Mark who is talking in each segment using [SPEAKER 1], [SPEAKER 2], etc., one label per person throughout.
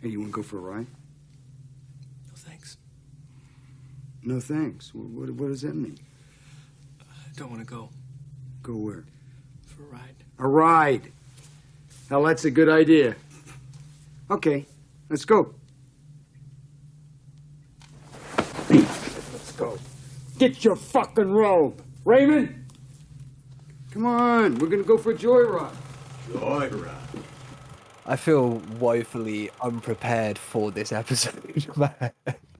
[SPEAKER 1] Hey, you want to go for a ride?
[SPEAKER 2] No thanks.
[SPEAKER 1] No thanks. What does that mean?
[SPEAKER 2] I don't want to go.
[SPEAKER 1] Go where?
[SPEAKER 2] For a ride.
[SPEAKER 1] A ride. Hell, that's a good idea. Okay, let's go. Let's go. Get your fucking robe. Raymond! Come on, we're gonna go for a joyride.
[SPEAKER 3] Joyride.
[SPEAKER 4] I feel woefully unprepared for this episode, man.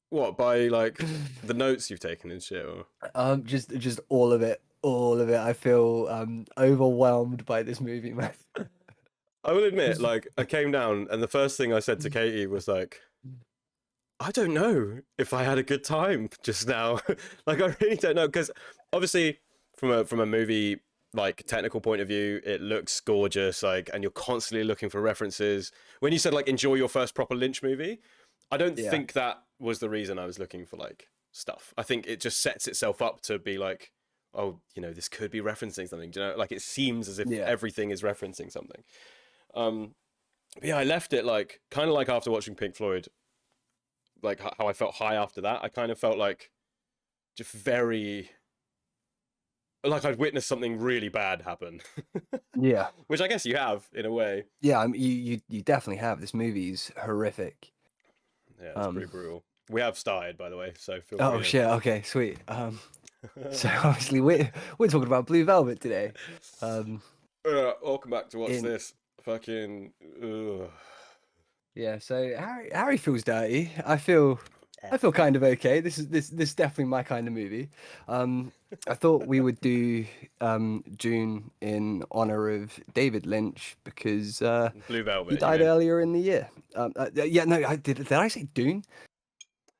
[SPEAKER 3] What, by like the notes you've taken and shit? Or...
[SPEAKER 4] Just all of it, all of it. I feel overwhelmed by this movie, man.
[SPEAKER 3] I will admit, like, I came down and the first thing I said to Katie was like, I don't know if I had a good time just now. Like, I really don't know, because obviously from a movie like technical point of view, it looks gorgeous, like, and you're constantly looking for references. When you said like enjoy your first proper Lynch movie, I don't
[SPEAKER 4] Yeah.
[SPEAKER 3] think that was the reason I was looking for like stuff. I think it just sets itself up to be like, oh, you know, this could be referencing something. Do you know, like it seems as if
[SPEAKER 4] Yeah.
[SPEAKER 3] everything is referencing something. But yeah, I left it like kind of like after watching Pink Floyd, like how I felt high after that. I kind of felt like just very like I'd witnessed something really bad happen.
[SPEAKER 4] Yeah.
[SPEAKER 3] Which I guess you have in a way.
[SPEAKER 4] Yeah, you definitely have. This movie's horrific.
[SPEAKER 3] Yeah, it's pretty brutal. We have started, by the way, so feel
[SPEAKER 4] Oh
[SPEAKER 3] free
[SPEAKER 4] shit, okay, sweet. So obviously we're talking about Blue Velvet today.
[SPEAKER 3] Welcome back to What's
[SPEAKER 4] In
[SPEAKER 3] This? Fucking
[SPEAKER 4] Yeah, so Harry feels dirty. I feel kind of okay. This is definitely my kind of movie. I thought we would do June in honor of David Lynch because
[SPEAKER 3] Blue
[SPEAKER 4] he
[SPEAKER 3] Velvet, you
[SPEAKER 4] died
[SPEAKER 3] mean?
[SPEAKER 4] earlier in the year. Yeah, no, did I say Dune?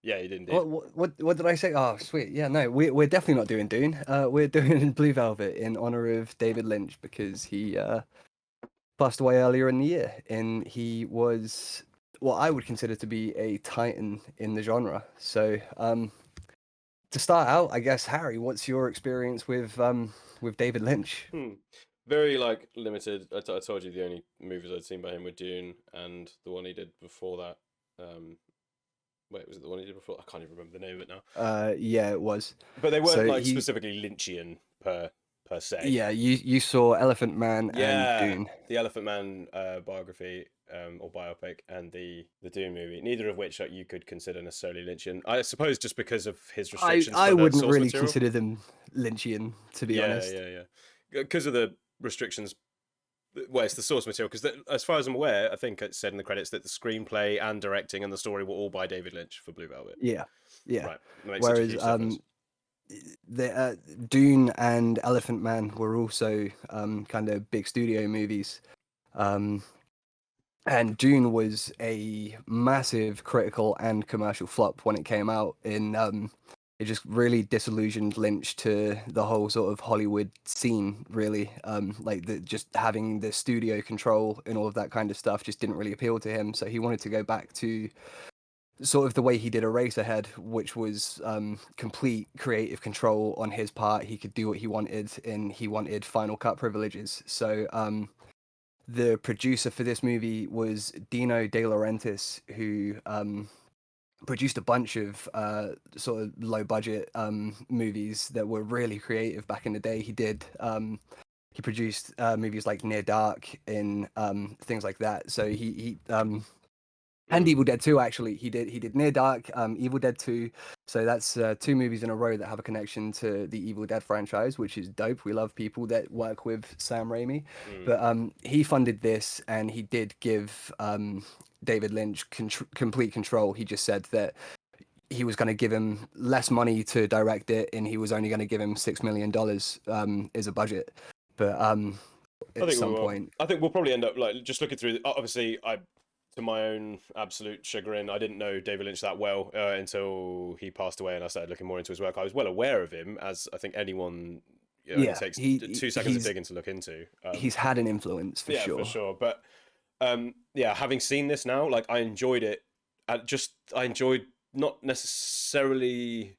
[SPEAKER 3] Yeah, you did indeed.
[SPEAKER 4] What did I say? Oh, sweet. Yeah, no, we're definitely not doing Dune. We're doing Blue Velvet in honor of David Lynch because he passed away earlier in the year, and he was what I would consider to be a titan in the genre. So, to start out, I guess Harry, what's your experience with David Lynch?
[SPEAKER 3] Very like limited. I told you the only movies I'd seen by him were Dune and the one he did before that. Wait, was it the one he did before? I can't even remember the name of it now.
[SPEAKER 4] Yeah, it was.
[SPEAKER 3] But they weren't
[SPEAKER 4] So
[SPEAKER 3] like
[SPEAKER 4] he,
[SPEAKER 3] specifically Lynchian per se.
[SPEAKER 4] yeah, you saw Elephant Man and
[SPEAKER 3] Yeah,
[SPEAKER 4] Dune.
[SPEAKER 3] the Elephant Man biography or biopic and the Dune movie, neither of which you could consider necessarily Lynchian. I suppose just because of his restrictions
[SPEAKER 4] I
[SPEAKER 3] for the
[SPEAKER 4] wouldn't
[SPEAKER 3] source
[SPEAKER 4] really
[SPEAKER 3] material.
[SPEAKER 4] consider them Lynchian, to be
[SPEAKER 3] Yeah,
[SPEAKER 4] honest.
[SPEAKER 3] yeah, yeah. Because of the restrictions. Well, it's the source material. Because as far as I'm aware, I think it said in the credits that the screenplay and directing and the story were all by David Lynch for Blue Velvet.
[SPEAKER 4] Yeah, yeah.
[SPEAKER 3] Right, that makes such a
[SPEAKER 4] Whereas
[SPEAKER 3] huge difference.
[SPEAKER 4] the Dune and Elephant Man were also kind of big studio movies. Um, and Dune was a massive critical and commercial flop when it came out. It just really disillusioned Lynch to the whole sort of Hollywood scene. Really, just having the studio control and all of that kind of stuff just didn't really appeal to him. So he wanted to go back to sort of the way he did Eraserhead, which was complete creative control on his part. He could do what he wanted, and he wanted Final Cut privileges. So the producer for this movie was Dino De Laurentiis, who produced a bunch of sort of low budget movies that were really creative back in the day. He produced movies like Near Dark and things like that. So he and Evil Dead 2 actually. He did Near Dark, Evil Dead 2. So that's two movies in a row that have a connection to the Evil Dead franchise, which is dope. We love people that work with Sam Raimi.
[SPEAKER 3] Mm.
[SPEAKER 4] But he funded this, and he did give David Lynch complete control. He just said that he was going to give him less money to direct it, and he was only going to give him $6 million as a budget. But
[SPEAKER 3] I
[SPEAKER 4] at
[SPEAKER 3] think we
[SPEAKER 4] some
[SPEAKER 3] will.
[SPEAKER 4] point,
[SPEAKER 3] I think we'll probably end up like just looking through. Obviously, to my own absolute chagrin, I didn't know David Lynch that well until he passed away, and I started looking more into his work. I was well aware of him, as I think anyone. It only
[SPEAKER 4] yeah,
[SPEAKER 3] takes
[SPEAKER 4] he
[SPEAKER 3] 2 seconds of
[SPEAKER 4] he's
[SPEAKER 3] digging to look into.
[SPEAKER 4] he's had an influence for
[SPEAKER 3] Yeah, for
[SPEAKER 4] sure.
[SPEAKER 3] sure. But yeah, having seen this now, like I enjoyed it. I enjoyed not necessarily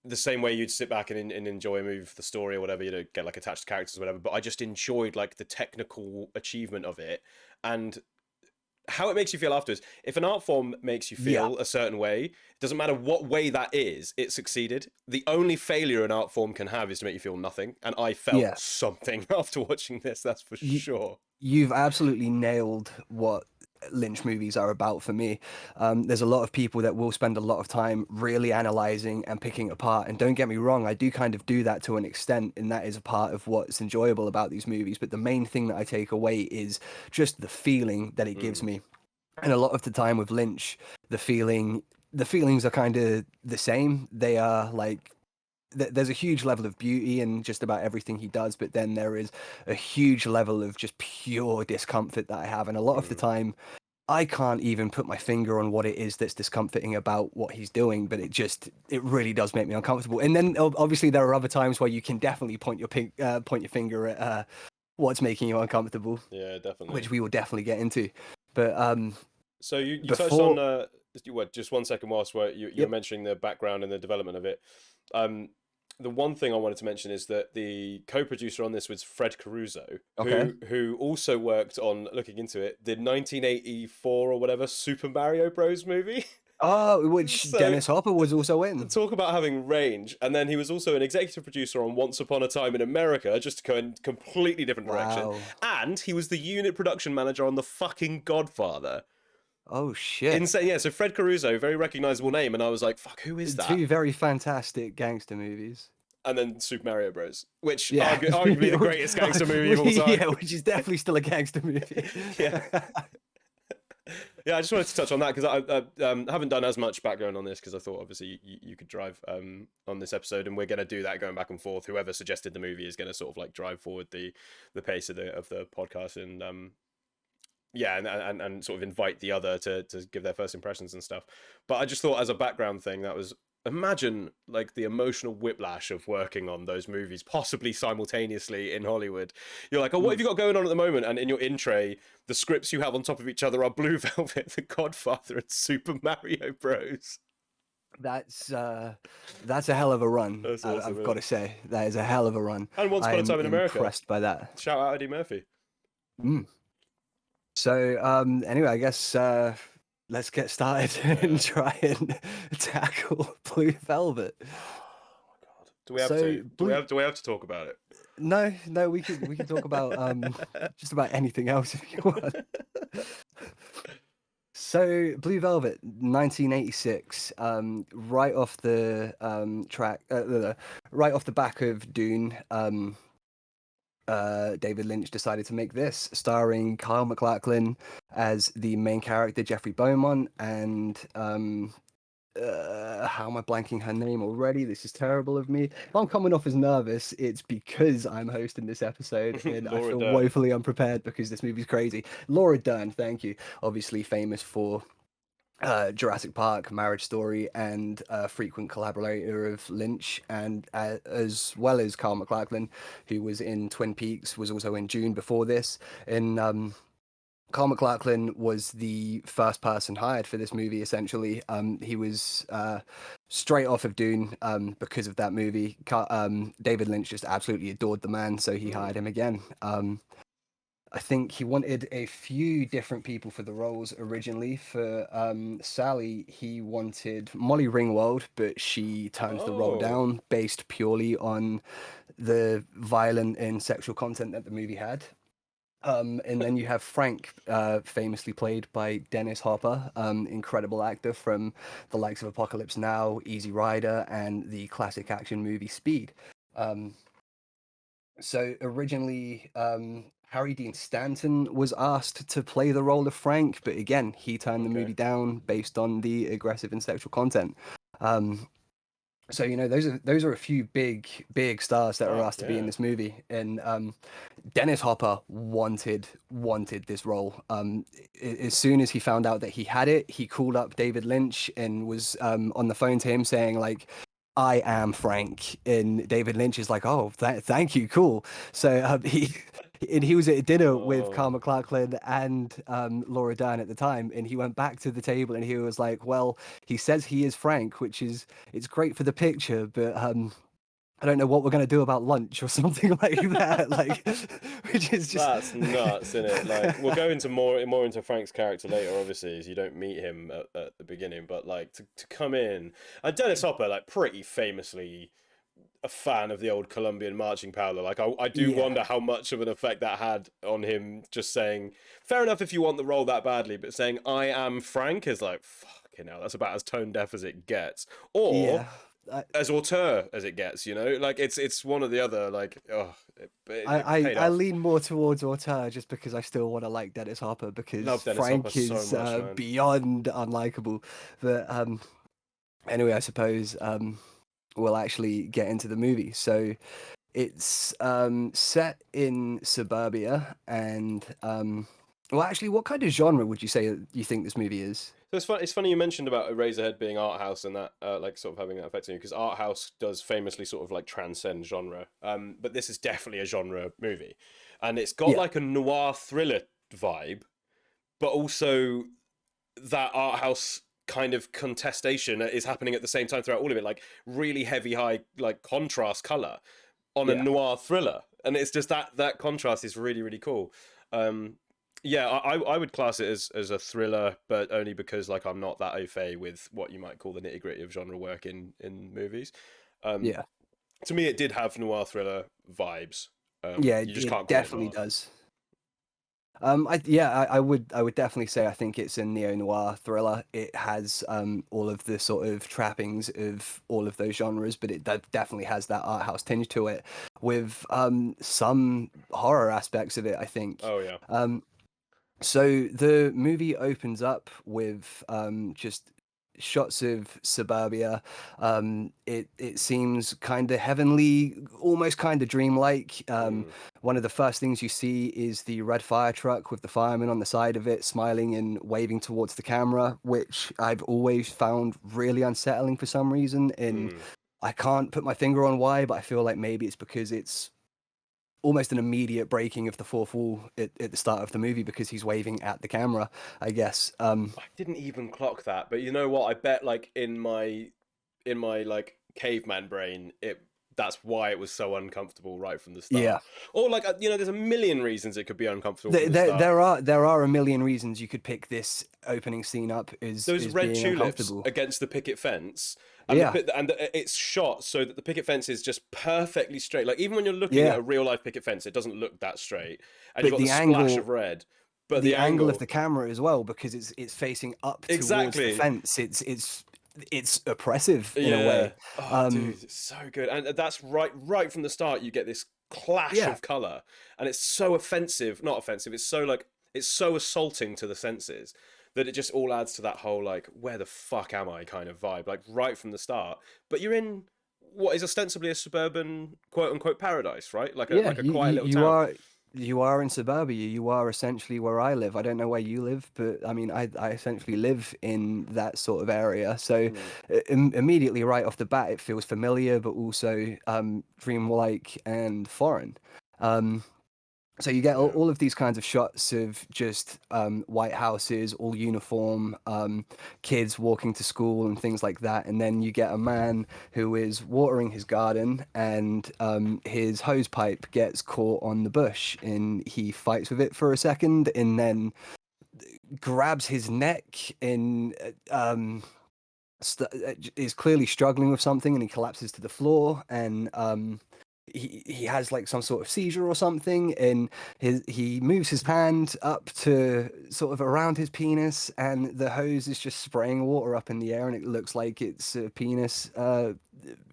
[SPEAKER 3] the same way you'd sit back and enjoy a movie for the story or whatever, you know, get like attached to characters or whatever. But I just enjoyed like the technical achievement of it, and how it makes you feel afterwards. If an art form makes you
[SPEAKER 4] Yeah.
[SPEAKER 3] feel a certain way, it doesn't matter what way that is, it succeeded. The only failure an art form can have is to make you feel nothing. And I felt
[SPEAKER 4] Yeah.
[SPEAKER 3] something after watching this, that's for
[SPEAKER 4] You,
[SPEAKER 3] sure.
[SPEAKER 4] you've absolutely nailed what Lynch movies are about for me. There's a lot of people that will spend a lot of time really analyzing and picking apart. And don't get me wrong, I do kind of do that to an extent, and that is a part of what's enjoyable about these movies. But the main thing that I take away is just the feeling that it gives me. And a lot of the time with Lynch, the feelings are kind of the same. They are like there's a huge level of beauty in just about everything he does, but then there is a huge level of just pure discomfort that I have. And a lot of the time, I can't even put my finger on what it is that's discomforting about what he's doing, but it really does make me uncomfortable. And then obviously there are other times where you can definitely point your finger at what's making you uncomfortable,
[SPEAKER 3] Yeah, definitely.
[SPEAKER 4] which we will definitely get into. But
[SPEAKER 3] So you touched
[SPEAKER 4] before,
[SPEAKER 3] on just 1 second whilst you were
[SPEAKER 4] yep,
[SPEAKER 3] mentioning the background and the development of it. The one thing I wanted to mention is that the co-producer on this was Fred Caruso,
[SPEAKER 4] okay.
[SPEAKER 3] who also worked on, looking into it, the 1984 or whatever Super Mario Bros. Movie.
[SPEAKER 4] Oh, which
[SPEAKER 3] So
[SPEAKER 4] Dennis Hopper was also in.
[SPEAKER 3] talk about having range. And then he was also an executive producer on Once Upon a Time in America, just to go in completely different direction.
[SPEAKER 4] Wow.
[SPEAKER 3] And he was the unit production manager on The fucking Godfather.
[SPEAKER 4] Oh shit.
[SPEAKER 3] Insane, yeah. So Fred Caruso, very recognizable name, and I was like, "Fuck, who is that?"
[SPEAKER 4] Two very fantastic gangster movies.
[SPEAKER 3] And then Super Mario Bros, which
[SPEAKER 4] Yeah,
[SPEAKER 3] arguably the greatest gangster movie of all time.
[SPEAKER 4] Yeah, which is definitely still a gangster movie.
[SPEAKER 3] Yeah, yeah. I just wanted to touch on that because I haven't done as much background on this because I thought obviously you could drive on this episode, and we're going to do that going back and forth. Whoever suggested the movie is going to sort of like drive forward the pace of the podcast, and yeah, and sort of invite the other to give their first impressions and stuff. But I just thought as a background thing, that was, imagine like the emotional whiplash of working on those movies, possibly simultaneously in Hollywood. You're like, oh, what have you got going on at the moment? And in your in tray, the scripts you have on top of each other are Blue Velvet, The Godfather, and Super Mario Bros.
[SPEAKER 4] That's a hell of a run.
[SPEAKER 3] That's awesome,
[SPEAKER 4] I've got to say that is a hell of a run.
[SPEAKER 3] And Once Upon a Time in America.
[SPEAKER 4] Impressed by that.
[SPEAKER 3] Shout out Eddie Murphy.
[SPEAKER 4] Mm. So anyway, I guess let's get started and try and tackle Blue Velvet.
[SPEAKER 3] Oh my god. Do we have
[SPEAKER 4] So,
[SPEAKER 3] to? Do we have to talk about it?
[SPEAKER 4] No, we can talk about just about anything else if you want. So, Blue Velvet, 1986, right off the right off the back of Dune, David Lynch decided to make this, starring Kyle MacLachlan as the main character, Jeffrey Beaumont, and how am I blanking her name already? This is terrible of me. If I'm coming off as nervous, it's because I'm hosting this episode and I feel
[SPEAKER 3] Dern.
[SPEAKER 4] woefully unprepared because this movie's crazy. Laura Dern, thank you. Obviously famous for Jurassic Park, Marriage Story, and frequent collaborator of Lynch, and as well as Kyle MacLachlan, who was in Twin Peaks, was also in Dune before this. And Kyle MacLachlan was the first person hired for this movie, essentially. He was straight off of Dune because of that movie. David Lynch just absolutely adored the man, so he hired him again. I think he wanted a few different people for the roles originally. For Sally, he wanted Molly Ringwald, but she turned the role down based purely on the violent and sexual content that the movie had. And then you have Frank, famously played by Dennis Hopper, incredible actor from the likes of Apocalypse Now, Easy Rider, and the classic action movie Speed. So originally, Harry Dean Stanton was asked to play the role of Frank, but again, he turned the movie down based on the aggressive and sexual content. So those are a few big stars that are asked to be in this movie, and Dennis Hopper wanted this role. As soon as he found out that he had it, he called up David Lynch and was on the phone to him saying like, I am Frank. And David Lynch is like, oh, thank you, cool. So he was at a dinner with Kyle MacLachlan and Laura Dern at the time, and he went back to the table and he was like, well, he says he is Frank, which is, it's great for the picture, but I don't know what we're gonna do about lunch or something like that. Like, which is just
[SPEAKER 3] That's nuts, isn't it? Like, we'll go into more into Frank's character later, obviously, as you don't meet him at the beginning. But like to come in, and Dennis Hopper, like pretty famously a fan of the old Colombian marching powder. Like, I do
[SPEAKER 4] yeah.
[SPEAKER 3] wonder how much of an effect that had on him. Just saying, fair enough if you want the role that badly, but saying "I am Frank" is like, fucking hell, that's about as tone deaf as it gets. Or
[SPEAKER 4] Yeah. I,
[SPEAKER 3] as auteur as it gets, you know, like it's one or the other. Like, oh, it paid
[SPEAKER 4] I
[SPEAKER 3] off.
[SPEAKER 4] lean more towards auteur just because I still want to like Dennis Hopper because
[SPEAKER 3] Love Dennis Hopper
[SPEAKER 4] Frank
[SPEAKER 3] so
[SPEAKER 4] is
[SPEAKER 3] much, man.
[SPEAKER 4] beyond unlikable. But anyway, I suppose we'll actually get into the movie. So it's set in suburbia and well, actually, what kind of genre would you say you think this movie is?
[SPEAKER 3] So it's fun. It's funny you mentioned about Eraserhead being art house and that, like, sort of having that effect on you, because art house does famously sort of like transcend genre. But this is definitely a genre movie, and it's got
[SPEAKER 4] Yeah.
[SPEAKER 3] like a noir thriller vibe, but also that art house kind of contestation is happening at the same time throughout all of it, like really heavy, high, like contrast color on a
[SPEAKER 4] Yeah.
[SPEAKER 3] noir thriller, and it's just that contrast is really really cool. Um, yeah, I would class it as a thriller, but only because like I'm not that au fait with what you might call the nitty gritty of genre work in movies. Um,
[SPEAKER 4] Yeah.
[SPEAKER 3] to me, it did have noir thriller vibes.
[SPEAKER 4] Yeah,
[SPEAKER 3] You just
[SPEAKER 4] it
[SPEAKER 3] can't call it
[SPEAKER 4] definitely
[SPEAKER 3] noir.
[SPEAKER 4] does. I would definitely say I think it's a neo-noir thriller. It has all of the sort of trappings of all of those genres, but it definitely has that art house tinge to it with some horror aspects of it, I think.
[SPEAKER 3] Oh yeah.
[SPEAKER 4] So the movie opens up with just shots of suburbia. It seems kind of heavenly, almost kind of dreamlike.
[SPEAKER 3] Mm.
[SPEAKER 4] One of the first things you see is the red fire truck with the fireman on the side of it, smiling and waving towards the camera, which I've always found really unsettling for some reason. And
[SPEAKER 3] Mm.
[SPEAKER 4] I can't put my finger on why, but I feel like maybe it's because it's almost an immediate breaking of the fourth wall at the start of the movie because he's waving at the camera, I guess.
[SPEAKER 3] I didn't even clock that, but you know what? I bet like in my like caveman brain, it that's why it was so uncomfortable right from the
[SPEAKER 4] Yeah.
[SPEAKER 3] start. Or like there's a million reasons it could be uncomfortable from the start.
[SPEAKER 4] There are a million reasons you could pick this opening scene up
[SPEAKER 3] Those
[SPEAKER 4] as
[SPEAKER 3] red
[SPEAKER 4] being
[SPEAKER 3] tulips
[SPEAKER 4] uncomfortable.
[SPEAKER 3] against the picket fence, and
[SPEAKER 4] Yeah,
[SPEAKER 3] it's shot so that the picket fence is just perfectly straight. Like even when you're looking at
[SPEAKER 4] yeah.
[SPEAKER 3] a real life picket fence, it doesn't look that straight, and you've
[SPEAKER 4] But
[SPEAKER 3] got the splash of red. But the
[SPEAKER 4] the angle of
[SPEAKER 3] angle,
[SPEAKER 4] the camera as well, because it's facing up towards the
[SPEAKER 3] exactly.
[SPEAKER 4] fence. It's oppressive in a
[SPEAKER 3] Yeah.
[SPEAKER 4] way.
[SPEAKER 3] Oh,
[SPEAKER 4] Um,
[SPEAKER 3] dude, it's so good. And that's right from the start. You get this clash
[SPEAKER 4] yeah,
[SPEAKER 3] of color, and it's so offensive. Not offensive. It's so like it's so assaulting to the senses that it just all adds to that whole like where the fuck am I kind of vibe. Like right from the start. But you're in what is ostensibly a suburban quote unquote paradise, right? Like a
[SPEAKER 4] yeah.
[SPEAKER 3] like a quiet little town.
[SPEAKER 4] You are in suburbia. You are essentially where I live. I don't know where you live, but I mean, I essentially live in that sort of area. So
[SPEAKER 3] Mm,
[SPEAKER 4] immediately right off the bat, it feels familiar, but also dreamlike and foreign. Um, so you get
[SPEAKER 3] yeah.
[SPEAKER 4] all of these kinds of shots of just white houses, all uniform, kids walking to school and things like that. And then you get a man who is watering his garden and his hose pipe gets caught on the bush and he fights with it for a second and then grabs his neck and is clearly struggling with something and he collapses to the floor and he has like some sort of seizure or something and he moves his hand up to sort of around his penis and the hose is just spraying water up in the air and it looks like it's a penis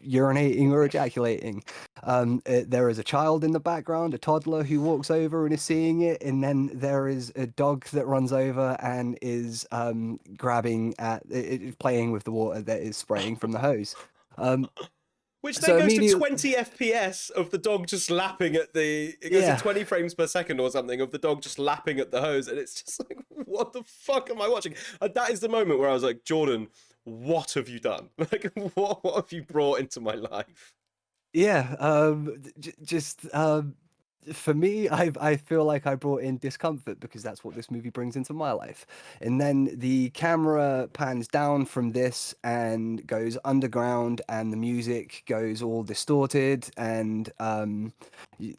[SPEAKER 4] urinating or ejaculating. There is a child in the background, a toddler who walks over and is seeing it, and then there is a dog that runs over and is grabbing at playing with the water that is spraying from the hose. Um,
[SPEAKER 3] Which then
[SPEAKER 4] so
[SPEAKER 3] goes to
[SPEAKER 4] immediately,
[SPEAKER 3] 20 FPS of the dog just lapping at the. It goes to
[SPEAKER 4] yeah,
[SPEAKER 3] 20 frames per second or something of the dog just lapping at the hose, and it's just like, what the fuck am I watching? And that is the moment where I was like, Jordan, what have you done? Like, what have you brought into my life?
[SPEAKER 4] yeah, just for me, I feel like I brought in discomfort because that's what this movie brings into my life. And then the camera pans down from this and goes underground, and the music goes all distorted and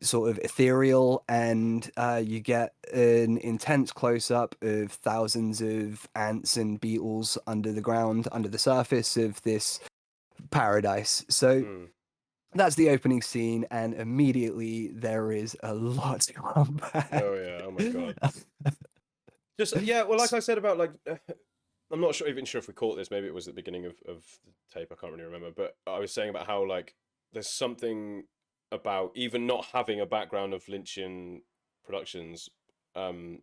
[SPEAKER 4] sort of ethereal, and you get an intense close up of thousands of ants and beetles under the ground, under the surface of this paradise. So that's the opening scene, and immediately there is a lot to unpack.
[SPEAKER 3] Oh yeah, oh my god. Just yeah, well, like I said about like, I'm not even sure if we caught this. Maybe it was at the beginning of the tape. I can't really remember. But I was saying about how like there's something about even not having a background of Lynchian productions. I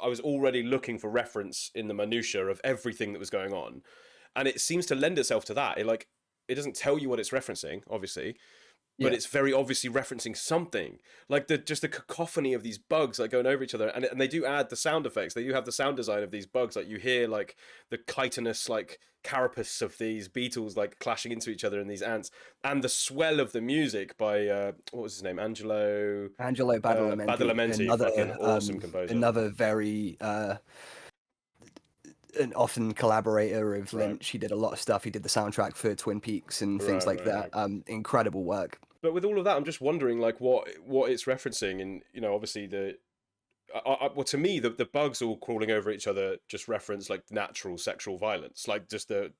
[SPEAKER 3] was already looking for reference in the minutia of everything that was going on, and it seems to lend itself to that. It doesn't tell you what it's referencing, obviously, but it's very obviously referencing something, like just the cacophony of these bugs like going over each other, and they do add the sound effects. They do have the sound design of these bugs, like you hear like the chitinous like carapace of these beetles like clashing into each other, and these ants, and the swell of the music by what was his name, Angelo Badalamenti,
[SPEAKER 4] another
[SPEAKER 3] fucking awesome composer,
[SPEAKER 4] another very an often collaborator of Lynch. He did a lot of stuff. He did the soundtrack for Twin Peaks and things like that. Incredible work.
[SPEAKER 3] But with all of that, I'm just wondering like what it's referencing, and obviously well, to me the bugs all crawling over each other just reference like natural sexual violence, like just the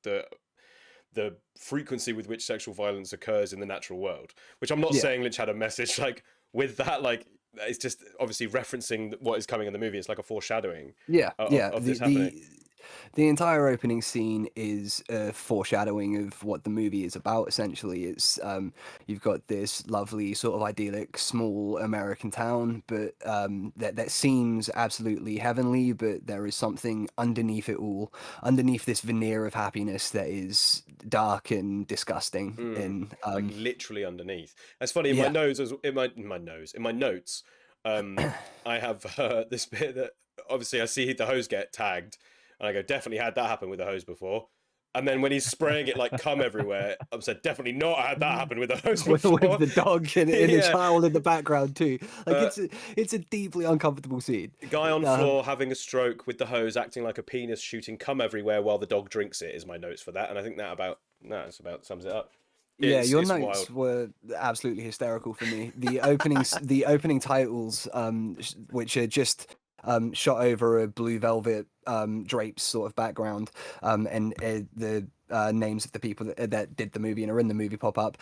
[SPEAKER 3] frequency with which sexual violence occurs in the natural world. Which I'm not saying Lynch had a message like with that, like it's just obviously referencing what is coming in the movie. It's like a foreshadowing. Of this happening.
[SPEAKER 4] The entire opening scene is a foreshadowing of what the movie is about. Essentially, it's you've got this lovely sort of idyllic small American town, but that seems absolutely heavenly. But there is something underneath it all, underneath this veneer of happiness that is dark and disgusting. And
[SPEAKER 3] like literally underneath. That's funny. In my nose, in my notes, I have this bit that obviously I see the hose get tagged. And I go, definitely had that happen with the hose before. And then when he's spraying it like cum everywhere, I said, definitely not had that happen with the hose before.
[SPEAKER 4] With the dog and a child in the background too. Like it's a deeply uncomfortable scene.
[SPEAKER 3] Guy on floor having a stroke with the hose, acting like a penis, shooting cum everywhere while the dog drinks it is my notes for that. And I think that about sums it up.
[SPEAKER 4] Your notes were absolutely hysterical for me. The opening titles, which are just shot over a blue velvet drapes sort of background, and the names of the people that did the movie and are in the movie pop up.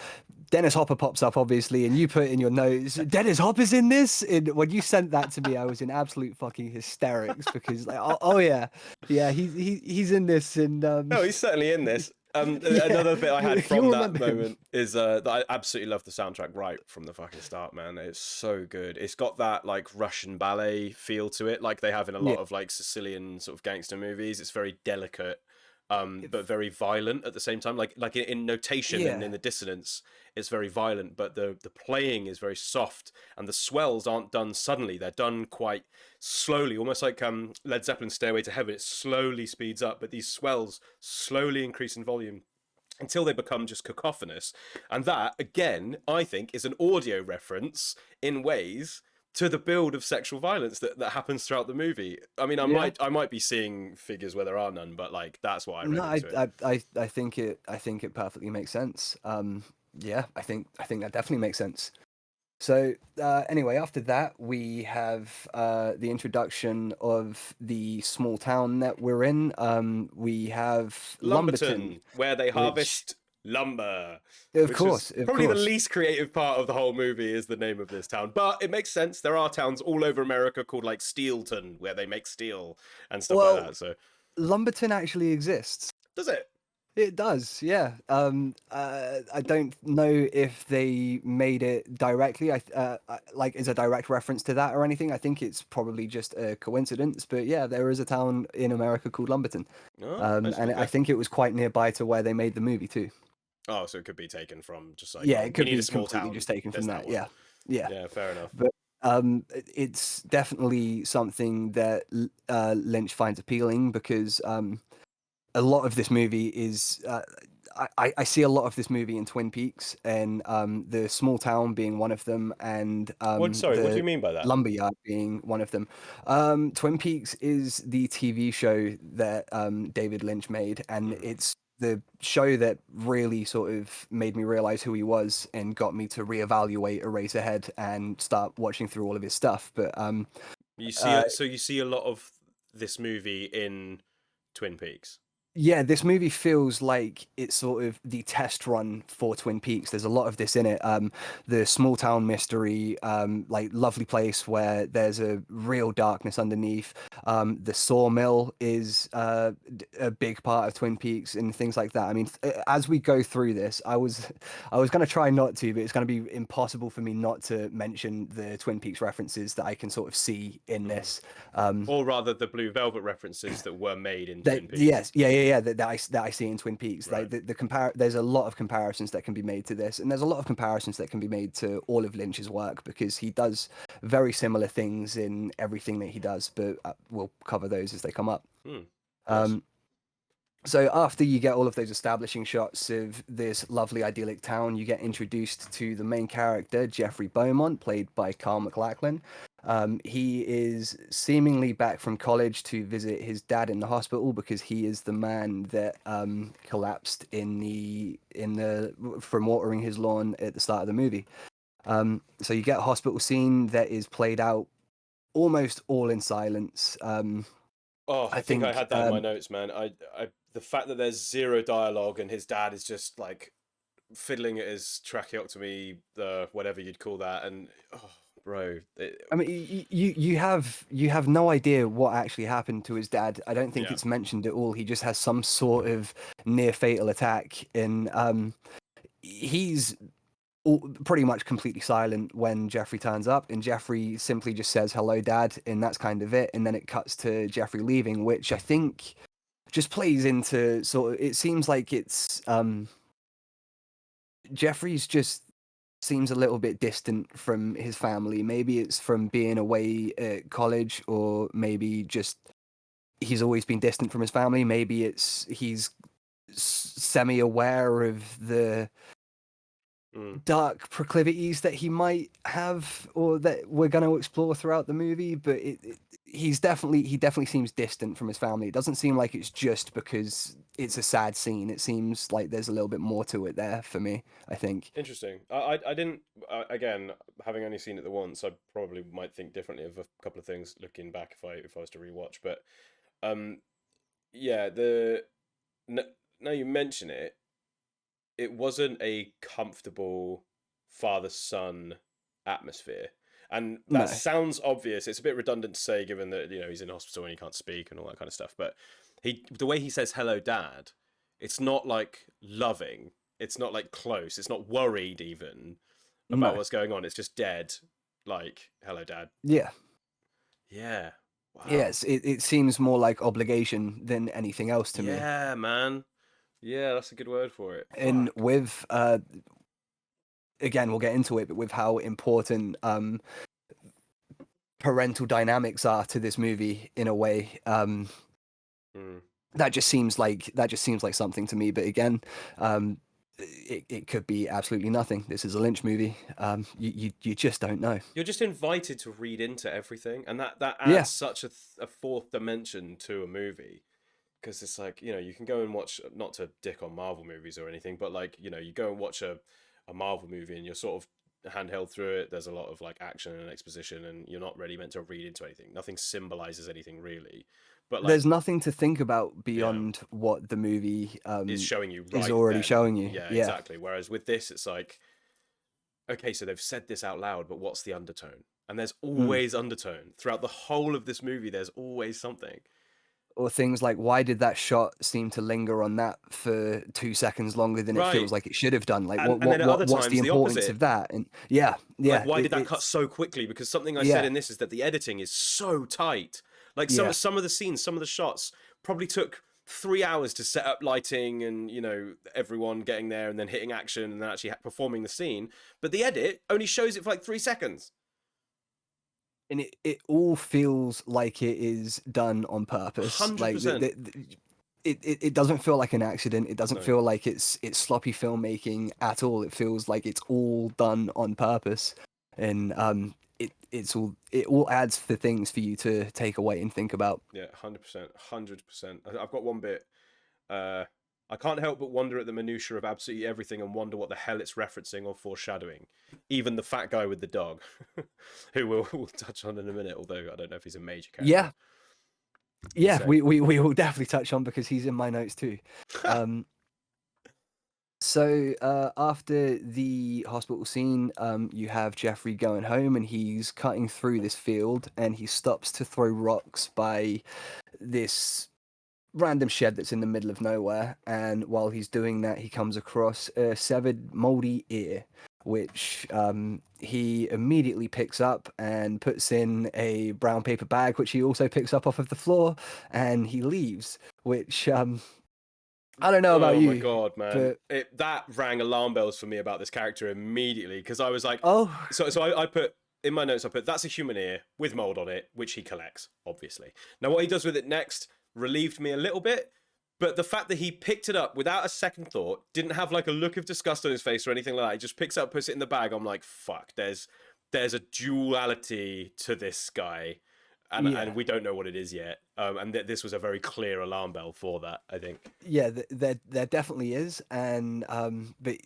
[SPEAKER 4] Dennis Hopper pops up, obviously, and you put in your notes, Dennis Hopper's in this? And when you sent that to me, I was in absolute fucking hysterics because like, he's in this. And
[SPEAKER 3] no, he's certainly in this. Another bit I had from that moment is that I absolutely love the soundtrack right from the fucking start, man. It's so good. It's got that like Russian ballet feel to it, like they have in a lot of like Sicilian sort of gangster movies. It's very delicate, but very violent at the same time. Like in notation and in the dissonance, it's very violent, but the playing is very soft, and the swells aren't done suddenly. They're done quite slowly, almost like Led Zeppelin's Stairway to Heaven. It slowly speeds up, but these swells slowly increase in volume until they become just cacophonous. And that, again, I think is an audio reference in ways to the build of sexual violence that happens throughout the movie. I mean, I might be seeing figures where there are none, but like that's what I read into it.
[SPEAKER 4] I think it perfectly makes sense. I think that definitely makes sense. So anyway, after that we have the introduction of the small town that we're in. We have Lumberton,
[SPEAKER 3] where they harvest lumber.
[SPEAKER 4] Of course.
[SPEAKER 3] Probably the least creative part of the whole movie is the name of this town, but it makes sense. There are towns all over America called like Steelton, where they make steel and stuff like that. So
[SPEAKER 4] Lumberton actually exists.
[SPEAKER 3] Does it?
[SPEAKER 4] It does, yeah. I don't know if they made it directly, like as a direct reference to that or anything. I think it's probably just a coincidence. But yeah, there is a town in America called Lumberton, I think it was quite nearby to where they made the movie too.
[SPEAKER 3] Oh, so it could be taken from just like
[SPEAKER 4] it could be
[SPEAKER 3] a small town.
[SPEAKER 4] Just taken from that. Yeah,
[SPEAKER 3] fair enough.
[SPEAKER 4] But it's definitely something that Lynch finds appealing because a lot of this movie is I see a lot of this movie in Twin Peaks, and the small town being one of them, and
[SPEAKER 3] Sorry, what do you
[SPEAKER 4] the
[SPEAKER 3] mean by that?
[SPEAKER 4] lumberyard being one of them. Twin Peaks is the TV show that David Lynch made, and it's the show that really sort of made me realize who he was and got me to reevaluate Eraserhead and start watching through all of his stuff. But
[SPEAKER 3] You see, so you see a lot of this movie in Twin Peaks.
[SPEAKER 4] yeah, this movie feels like it's sort of the test run for Twin Peaks. There's a lot of this in it. The small town mystery, like lovely place where there's a real darkness underneath. The sawmill is a big part of Twin Peaks and things like that. I mean, as we go through this, I was going to try not to, but it's going to be impossible for me not to mention the Twin Peaks references that I can sort of see in this.
[SPEAKER 3] Or rather, the Blue Velvet references that were made in Twin Peaks.
[SPEAKER 4] Yes, yeah, that I see in Twin Peaks.
[SPEAKER 3] Right.
[SPEAKER 4] Like there's a lot of comparisons that can be made to this, and there's a lot of comparisons that can be made to all of Lynch's work because he does very similar things in everything that he does. But we'll cover those as they come up.
[SPEAKER 3] Nice.
[SPEAKER 4] So after you get all of those establishing shots of this lovely idyllic town, you get introduced to the main character, Jeffrey Beaumont, played by Carl MacLachlan. He is seemingly back from college to visit his dad in the hospital because he is the man that collapsed in the from watering his lawn at the start of the movie. So you get a hospital scene that is played out almost all in silence.
[SPEAKER 3] I think I had that in my notes, man. The fact that there's zero dialogue and his dad is just like fiddling at his tracheotomy, whatever you'd call that, and bro.
[SPEAKER 4] I mean, you have no idea what actually happened to his dad. I don't think it's mentioned at all. He just has some sort of near fatal attack, and he's pretty much completely silent when Jeffrey turns up, and Jeffrey simply just says hello, Dad, and that's kind of it. And then it cuts to Jeffrey leaving, which I think just plays into sort of. It seems like it's Jeffrey's just seems a little bit distant from his family. Maybe it's from being away at college, or maybe just he's always been distant from his family. Maybe it's he's semi-aware of the dark proclivities that he might have, or that we're going to explore throughout the movie. But he definitely seems distant from his family. It doesn't seem like it's just because it's a sad scene. It seems like there's a little bit more to it there for me, I think.
[SPEAKER 3] Interesting. I didn't, again, having only seen it the once, I probably might think differently of a couple of things looking back if I was to rewatch. But yeah, now you mention it, it wasn't a comfortable father-son atmosphere. And that sounds obvious. It's a bit redundant to say, given that he's in hospital and he can't speak and all that kind of stuff. But the way he says "hello, Dad," it's not like loving. It's not like close. It's not worried even about what's going on. It's just dead. Like "hello, Dad."
[SPEAKER 4] Yeah.
[SPEAKER 3] Yeah. Wow.
[SPEAKER 4] Yes, it seems more like obligation than anything else to me.
[SPEAKER 3] Yeah, man. Yeah, that's a good word for it.
[SPEAKER 4] And with again, we'll get into it, but with how important parental dynamics are to this movie in a way, that just seems like something to me. But again, it could be absolutely nothing. This is a Lynch movie. You just don't know.
[SPEAKER 3] You're just invited to read into everything, and that adds such a fourth dimension to a movie. Because it's like, you can go and watch, not to dick on Marvel movies or anything, but like, you go and watch a Marvel movie and you're sort of handheld through it. There's a lot of like action and exposition, and you're not really meant to read into anything. Nothing symbolizes anything really. But like,
[SPEAKER 4] there's nothing to think about beyond what the movie
[SPEAKER 3] is showing you.
[SPEAKER 4] Is already showing you.
[SPEAKER 3] Yeah, exactly. Whereas with this, it's like, okay, so they've said this out loud, but what's the undertone? And there's always undertone throughout the whole of this movie. There's always something.
[SPEAKER 4] Or things like, why did that shot seem to linger on that for 2 seconds longer than it feels like it should have done? Like, what's the importance of that? And
[SPEAKER 3] like, why did that cut so quickly? Because something I said in this is that the editing is so tight. Like some of the scenes, some of the shots probably took 3 hours to set up lighting and everyone getting there and then hitting action and then actually performing the scene. But the edit only shows it for like 3 seconds.
[SPEAKER 4] And it all feels like it is done on purpose.
[SPEAKER 3] 100%.
[SPEAKER 4] Like it doesn't feel like an accident. It doesn't
[SPEAKER 3] No.
[SPEAKER 4] feel like it's sloppy filmmaking at all. It feels like it's all done on purpose, and it all adds for things for you to take away and think about.
[SPEAKER 3] Yeah, 100%, 100%. I've got one bit. I can't help but wonder at the minutiae of absolutely everything and wonder what the hell it's referencing or foreshadowing. Even the fat guy with the dog, who we'll touch on in a minute, although I don't know if he's a major character.
[SPEAKER 4] Yeah, yeah,
[SPEAKER 3] Insane.
[SPEAKER 4] we will definitely touch on because he's in my notes too. So after the hospital scene, you have Jeffrey going home and he's cutting through this field and he stops to throw rocks by this random shed that's in the middle of nowhere. And while he's doing that, he comes across a severed, moldy ear, which he immediately picks up and puts in a brown paper bag, which he also picks up off of the floor, and he leaves, which I don't know about you.
[SPEAKER 3] Oh my god, man!
[SPEAKER 4] But...
[SPEAKER 3] that rang alarm bells for me about this character immediately because I was like,
[SPEAKER 4] oh,
[SPEAKER 3] so I put in my notes. I put that's a human ear with mold on it, which he collects, obviously. Now, what he does with it next relieved me a little bit, but the fact that he picked it up without a second thought, didn't have like a look of disgust on his face or anything like that. He just picks it up, puts it in the bag. I'm like, fuck. There's a duality to this guy. And we don't know what it is yet. And this was a very clear alarm bell for that, I think.
[SPEAKER 4] Yeah, there definitely is. And but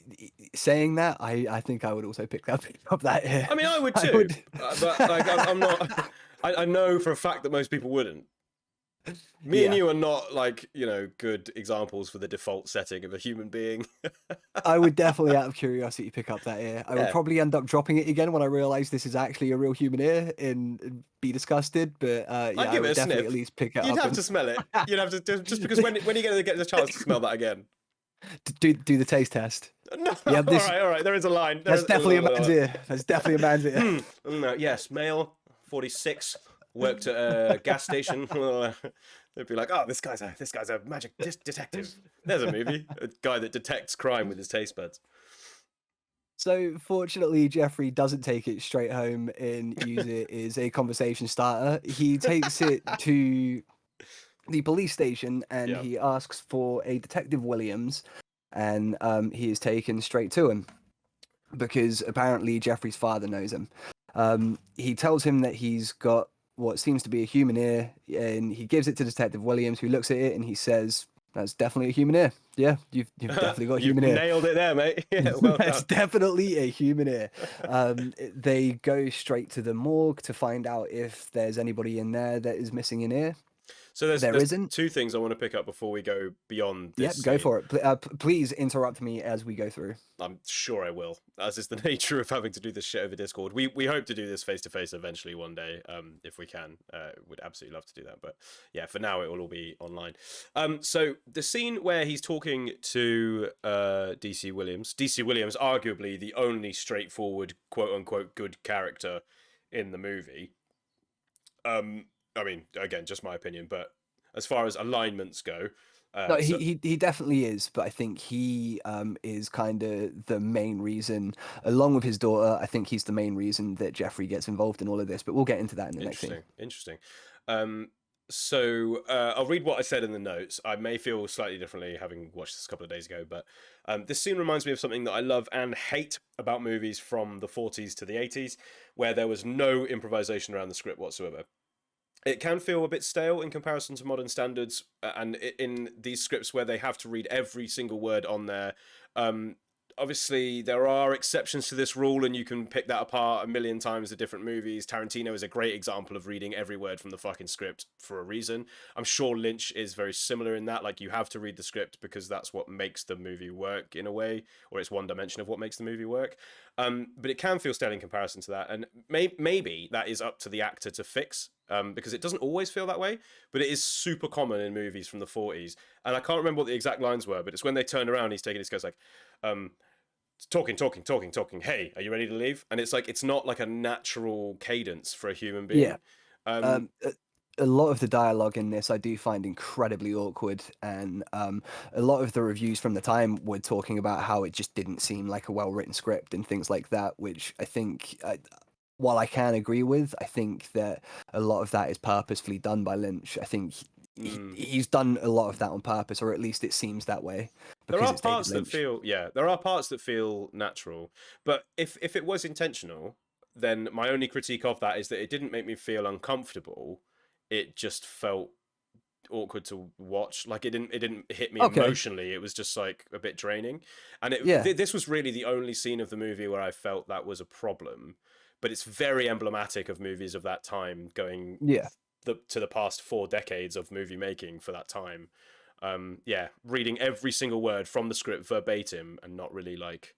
[SPEAKER 4] saying that, I think I would also pick up that ear.
[SPEAKER 3] I mean, I would too. But like, I'm not. I know for a fact that most people wouldn't. Me and you are not like, good examples for the default setting of a human being.
[SPEAKER 4] I would definitely, out of curiosity, pick up that ear. I would probably end up dropping it again when I realise this is actually a real human ear and be disgusted. But yeah, I would definitely at least pick it up.
[SPEAKER 3] You'd have to smell it. You'd have to just because when are you going to get the chance to smell that again?
[SPEAKER 4] Do the taste test.
[SPEAKER 3] No, all right. There is a line.
[SPEAKER 4] That's definitely a man's ear. That's definitely a man's ear.
[SPEAKER 3] No, yes, male, 46, worked at a gas station. They'd be like, "Oh, this guy's a magic detective." There's a movie, a guy that detects crime with his taste buds.
[SPEAKER 4] So fortunately, Jeffrey doesn't take it straight home and use it as a conversation starter. He takes it to the police station and he asks for a Detective Williams, and he is taken straight to him because apparently Jeffrey's father knows him. He tells him that he's got what seems to be a human ear, and he gives it to Detective Williams, who looks at it and he says, "That's definitely a human ear. Yeah, you've definitely got a human ear.
[SPEAKER 3] Nailed it there, mate. Yeah, well
[SPEAKER 4] That's definitely a human ear." They go straight to the morgue to find out if there's anybody in there that is missing an ear.
[SPEAKER 3] So there's
[SPEAKER 4] isn't.
[SPEAKER 3] Two things I want to pick up before we go beyond this.
[SPEAKER 4] Yep, go for it. Please interrupt me as we go through.
[SPEAKER 3] I'm sure I will, as is the nature of having to do this shit over Discord. We hope to do this face to face eventually one day, if we can. Would absolutely love to do that, but yeah, for now it will all be online. So the scene where he's talking to DC Williams, arguably the only straightforward quote unquote good character in the movie. I mean, again, just my opinion, but as far as alignments go,
[SPEAKER 4] no, he definitely is, but I think he is kind of the main reason, along with his daughter. I think he's the main reason that Jeffrey gets involved in all of this, but we'll get into that in the next scene.
[SPEAKER 3] Interesting. So I'll read what I said in the notes. I may feel slightly differently having watched this a couple of days ago, but this scene reminds me of something that I love and hate about movies from the 40s to the 80s, where there was no improvisation around the script whatsoever. It can feel a bit stale in comparison to modern standards, and in these scripts where they have to read every single word on there. Obviously, there are exceptions to this rule, and you can pick that apart a million times in different movies. Tarantino is a great example of reading every word from the fucking script for a reason. I'm sure Lynch is very similar in that. Like, you have to read the script because that's what makes the movie work in a way, or it's one dimension of what makes the movie work. But it can feel stale in comparison to that, and maybe that is up to the actor to fix, because it doesn't always feel that way, but it is super common in movies from the 40s. And I can't remember what the exact lines were, but it's when they turn around, he's taking his goes like, talking. Hey, are you ready to leave? And it's like, it's not like a natural cadence for a human being.
[SPEAKER 4] Yeah. A lot of the dialogue in this I do find incredibly awkward, and a lot of the reviews from the time were talking about how it just didn't seem like a well-written script and things like that, which I think, while I can agree with, I think that a lot of that is purposefully done by Lynch. I think he's done a lot of that on purpose, or at least it seems that way.
[SPEAKER 3] There
[SPEAKER 4] Because
[SPEAKER 3] are
[SPEAKER 4] it's David
[SPEAKER 3] parts that
[SPEAKER 4] Lynch.
[SPEAKER 3] feel, yeah, there are parts that feel natural. But if it was intentional, then my only critique of that is that it didn't make me feel uncomfortable. It just felt awkward to watch. Like it didn't hit me
[SPEAKER 4] Okay.
[SPEAKER 3] emotionally. It was just like a bit draining. And
[SPEAKER 4] Yeah.
[SPEAKER 3] this was really the only scene of the movie where I felt that was a problem. But it's very emblematic of movies of that time, going
[SPEAKER 4] Yeah.
[SPEAKER 3] to the past 4 decades of movie making for that time. Yeah, reading every single word from the script verbatim and not really like.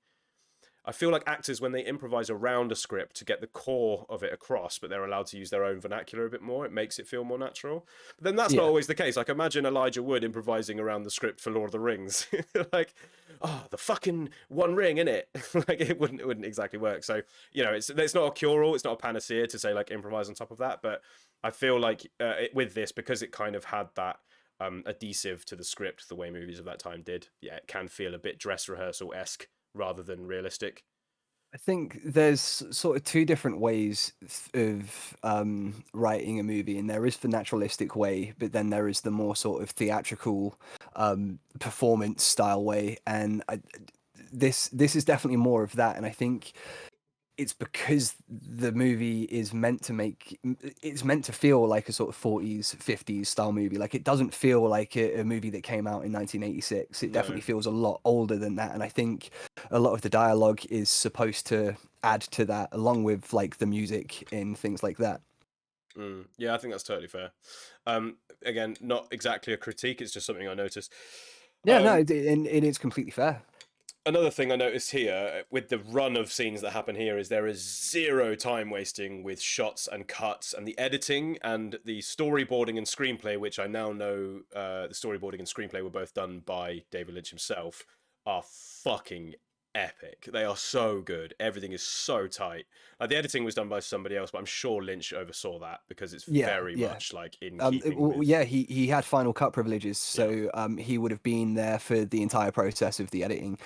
[SPEAKER 3] I feel like actors, when they improvise around a script to get the core of it across, but they're allowed to use their own vernacular a bit more, it makes it feel more natural. But then that's not
[SPEAKER 4] Yeah.
[SPEAKER 3] always the case. Like, imagine Elijah Wood improvising around the script for Lord of the Rings. Like, oh, the fucking one ring, innit? Like, it wouldn't exactly work. So, you know, it's not a cure-all, it's not a panacea to say, like, improvise on top of that. But I feel like with this, because it kind of had that adhesive to the script the way movies of that time did, yeah, it can feel a bit dress rehearsal-esque rather than realistic.
[SPEAKER 4] I think there's sort of two different ways of writing a movie, and there is the naturalistic way, but then there is the more sort of theatrical performance style way. And this is definitely more of that. And I think it's because the movie is meant to it's meant to feel like a sort of 40s 50s style movie. Like, it doesn't feel like a movie that came out in 1986. It definitely
[SPEAKER 3] No.
[SPEAKER 4] feels a lot older than that, and I think a lot of the dialogue is supposed to add to that, along with like the music and things like that.
[SPEAKER 3] Yeah, I think that's totally fair. Again, not exactly a critique, it's just something I noticed.
[SPEAKER 4] Yeah, no,
[SPEAKER 3] Um,
[SPEAKER 4] and it's completely fair.
[SPEAKER 3] Another thing I noticed here with the run of scenes that happen here is there is zero time wasting with shots and cuts, and the editing and the storyboarding and screenplay, which I now know the storyboarding and screenplay were both done by David Lynch himself, are fucking epic. They are so good. Everything is so tight. Like, the editing was done by somebody else, but I'm sure Lynch oversaw that because it's
[SPEAKER 4] Yeah,
[SPEAKER 3] very
[SPEAKER 4] yeah.
[SPEAKER 3] much like in keeping
[SPEAKER 4] Well,
[SPEAKER 3] with.
[SPEAKER 4] yeah, he had Final Cut privileges,
[SPEAKER 3] Yeah.
[SPEAKER 4] so he would have been there for the entire process of the editing.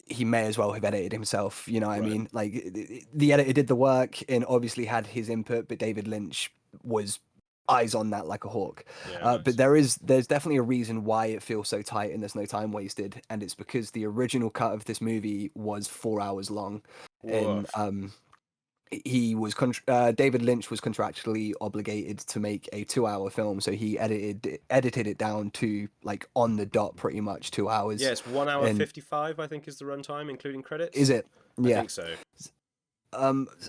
[SPEAKER 4] He may as well have edited himself, you know what I
[SPEAKER 3] Right.
[SPEAKER 4] mean? Like, the editor did the work and obviously had his input, but David Lynch was eyes on that like a hawk.
[SPEAKER 3] Yeah.
[SPEAKER 4] But
[SPEAKER 3] Nice.
[SPEAKER 4] there's definitely a reason why it feels so tight and there's no time wasted, and it's because the original cut of this movie was 4 hours long, and
[SPEAKER 3] Woof.
[SPEAKER 4] David Lynch was contractually obligated to make a 2 hour film, so he edited it down to like on the dot, pretty much 2 hours.
[SPEAKER 3] Yeah, it's 1 hour
[SPEAKER 4] And
[SPEAKER 3] 55, I think, is the runtime, including
[SPEAKER 4] is
[SPEAKER 3] credits.
[SPEAKER 4] it?
[SPEAKER 3] I
[SPEAKER 4] Yeah.
[SPEAKER 3] think so.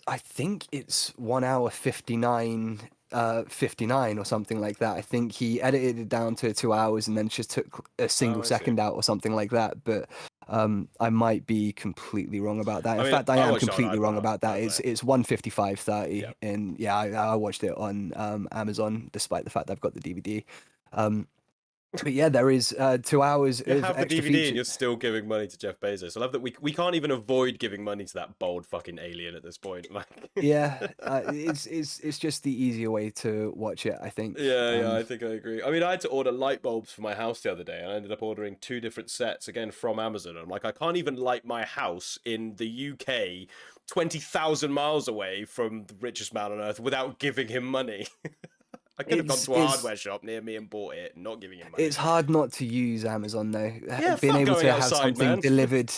[SPEAKER 4] I think it's 1 hour 59, 59 or something like that. I think he edited it down to 2 hours and then just took a single
[SPEAKER 3] Oh, I see.
[SPEAKER 4] second out or something like that. But I might be completely wrong about that.
[SPEAKER 3] I
[SPEAKER 4] In
[SPEAKER 3] mean,
[SPEAKER 4] fact, I
[SPEAKER 3] I
[SPEAKER 4] am
[SPEAKER 3] watched it on
[SPEAKER 4] completely wrong
[SPEAKER 3] iPlayer.
[SPEAKER 4] about that. It's 1:55:30,
[SPEAKER 3] Yeah.
[SPEAKER 4] and yeah, I watched it on Amazon, despite the fact I've got the DVD. But yeah, there is 2 hours
[SPEAKER 3] You
[SPEAKER 4] of
[SPEAKER 3] have the
[SPEAKER 4] extra
[SPEAKER 3] DVD and
[SPEAKER 4] feature.
[SPEAKER 3] you're still giving money to Jeff Bezos. I love that we can't even avoid giving money to that bold fucking alien at this point. Like,
[SPEAKER 4] Yeah, it's just the easier way to watch it, I think.
[SPEAKER 3] yeah, I think I agree. I mean, I had to order light bulbs for my house the other day, and I ended up ordering 2 different sets again from Amazon. I'm like, I can't even light my house in the UK, 20,000 miles away from the richest man on earth, without giving him money. I could have gone to a
[SPEAKER 4] It's
[SPEAKER 3] hardware shop near me and bought it, not giving him money.
[SPEAKER 4] it's hard not to use Amazon though.
[SPEAKER 3] Yeah,
[SPEAKER 4] Being
[SPEAKER 3] fuck
[SPEAKER 4] able
[SPEAKER 3] going
[SPEAKER 4] to have
[SPEAKER 3] outside,
[SPEAKER 4] something
[SPEAKER 3] man.
[SPEAKER 4] delivered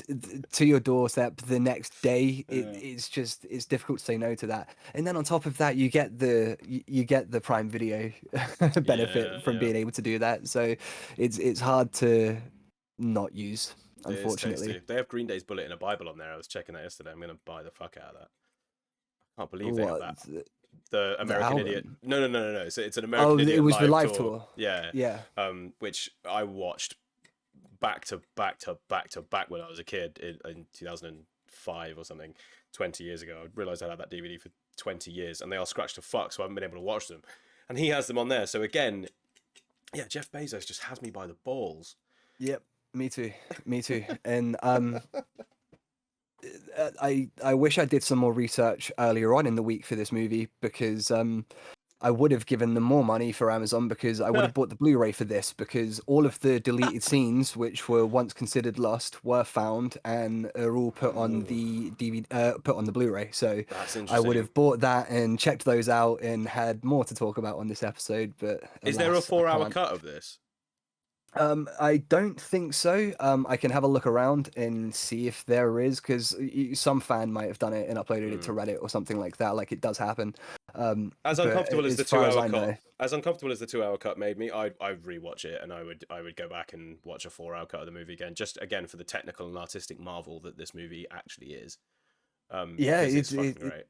[SPEAKER 4] to your doorstep the next day,
[SPEAKER 3] Yeah.
[SPEAKER 4] it's difficult to say no to that. And then on top of that, you get the Prime Video benefit from
[SPEAKER 3] Yeah.
[SPEAKER 4] being able to do that. So it's hard to not use,
[SPEAKER 3] It is
[SPEAKER 4] unfortunately.
[SPEAKER 3] tasty. They have Green Day's Bullet in a Bible on there. I was checking that yesterday. I'm gonna buy the fuck out of that. I can't believe they have
[SPEAKER 4] What
[SPEAKER 3] that. The
[SPEAKER 4] the
[SPEAKER 3] American Idiot.
[SPEAKER 4] album?
[SPEAKER 3] No. It's an
[SPEAKER 4] Oh,
[SPEAKER 3] American
[SPEAKER 4] it
[SPEAKER 3] Idiot
[SPEAKER 4] was the
[SPEAKER 3] live
[SPEAKER 4] live
[SPEAKER 3] tour.
[SPEAKER 4] tour.
[SPEAKER 3] Yeah.
[SPEAKER 4] Yeah.
[SPEAKER 3] Which I watched back to back to back to back when I was a kid in 2005 or something, 20 years ago. I realized I had that DVD for 20 years, and they are scratched to fuck, so I haven't been able to watch them. And he has them on there. So again, yeah, Jeff Bezos just has me by the balls.
[SPEAKER 4] Yep. Me too. Me too. And I wish I did some more research earlier on in the week for this movie, because I would have given them more money for Amazon because I would have bought the Blu-ray for this because all of the deleted scenes, which were once considered lost, were found and are all put on the DVD, put on the Blu-ray. So
[SPEAKER 3] That's
[SPEAKER 4] I would
[SPEAKER 3] interesting.
[SPEAKER 4] have bought that and checked those out and had more to talk about on this episode. But
[SPEAKER 3] Is there a
[SPEAKER 4] alas, I
[SPEAKER 3] 4-hour
[SPEAKER 4] can't.
[SPEAKER 3] cut of this?
[SPEAKER 4] I don't think so. I can have a look around and see if there is, because some fan might have done it and uploaded it to Reddit or something like that. Like, it does happen.
[SPEAKER 3] As
[SPEAKER 4] but
[SPEAKER 3] uncomfortable as the
[SPEAKER 4] far as
[SPEAKER 3] 2-hour
[SPEAKER 4] I
[SPEAKER 3] cut,
[SPEAKER 4] know,
[SPEAKER 3] as uncomfortable as the 2-hour cut made me, I'd rewatch it, and I would go back and watch a 4-hour cut of the movie again, just again for the technical and artistic marvel that this movie actually is.
[SPEAKER 4] yeah,
[SPEAKER 3] Because it's fucking great.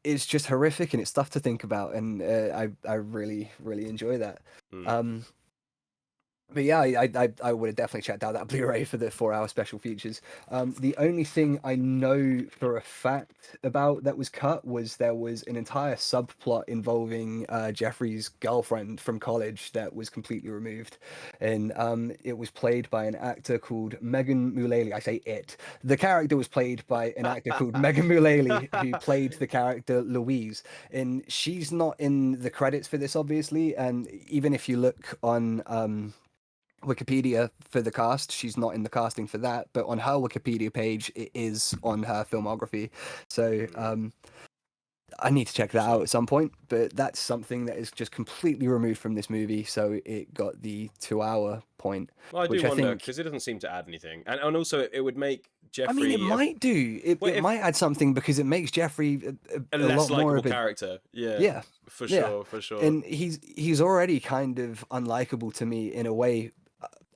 [SPEAKER 4] it's just horrific and it's stuff to think about, and I really enjoy that.
[SPEAKER 3] Mm.
[SPEAKER 4] But yeah, I would have definitely checked out that Blu-ray for the 4-hour special features. The only thing I know for a fact about that was cut was there was an entire subplot involving Jeffrey's girlfriend from college that was completely removed, and it was played by an actor called Megan Mullally. I say it. The character was played by an actor called Megan Mullally, who played the character Louise, and she's not in the credits for this, obviously. And even if you look on Wikipedia for the cast, she's not in the casting for that, but on her Wikipedia page it is on her filmography. So I need to check that out at some point, but that's something that is just completely removed from this movie, so it got the 2-hour point.
[SPEAKER 3] Well, I
[SPEAKER 4] which
[SPEAKER 3] do
[SPEAKER 4] I
[SPEAKER 3] wonder
[SPEAKER 4] think,
[SPEAKER 3] because it doesn't seem to add anything, and also it would make Jeffrey.
[SPEAKER 4] I mean, it might do. It might add something because it makes Jeffrey
[SPEAKER 3] a
[SPEAKER 4] lot
[SPEAKER 3] less
[SPEAKER 4] more
[SPEAKER 3] likable
[SPEAKER 4] of a
[SPEAKER 3] character. Yeah,
[SPEAKER 4] yeah,
[SPEAKER 3] for
[SPEAKER 4] yeah.
[SPEAKER 3] sure.
[SPEAKER 4] And he's already kind of unlikable to me in a way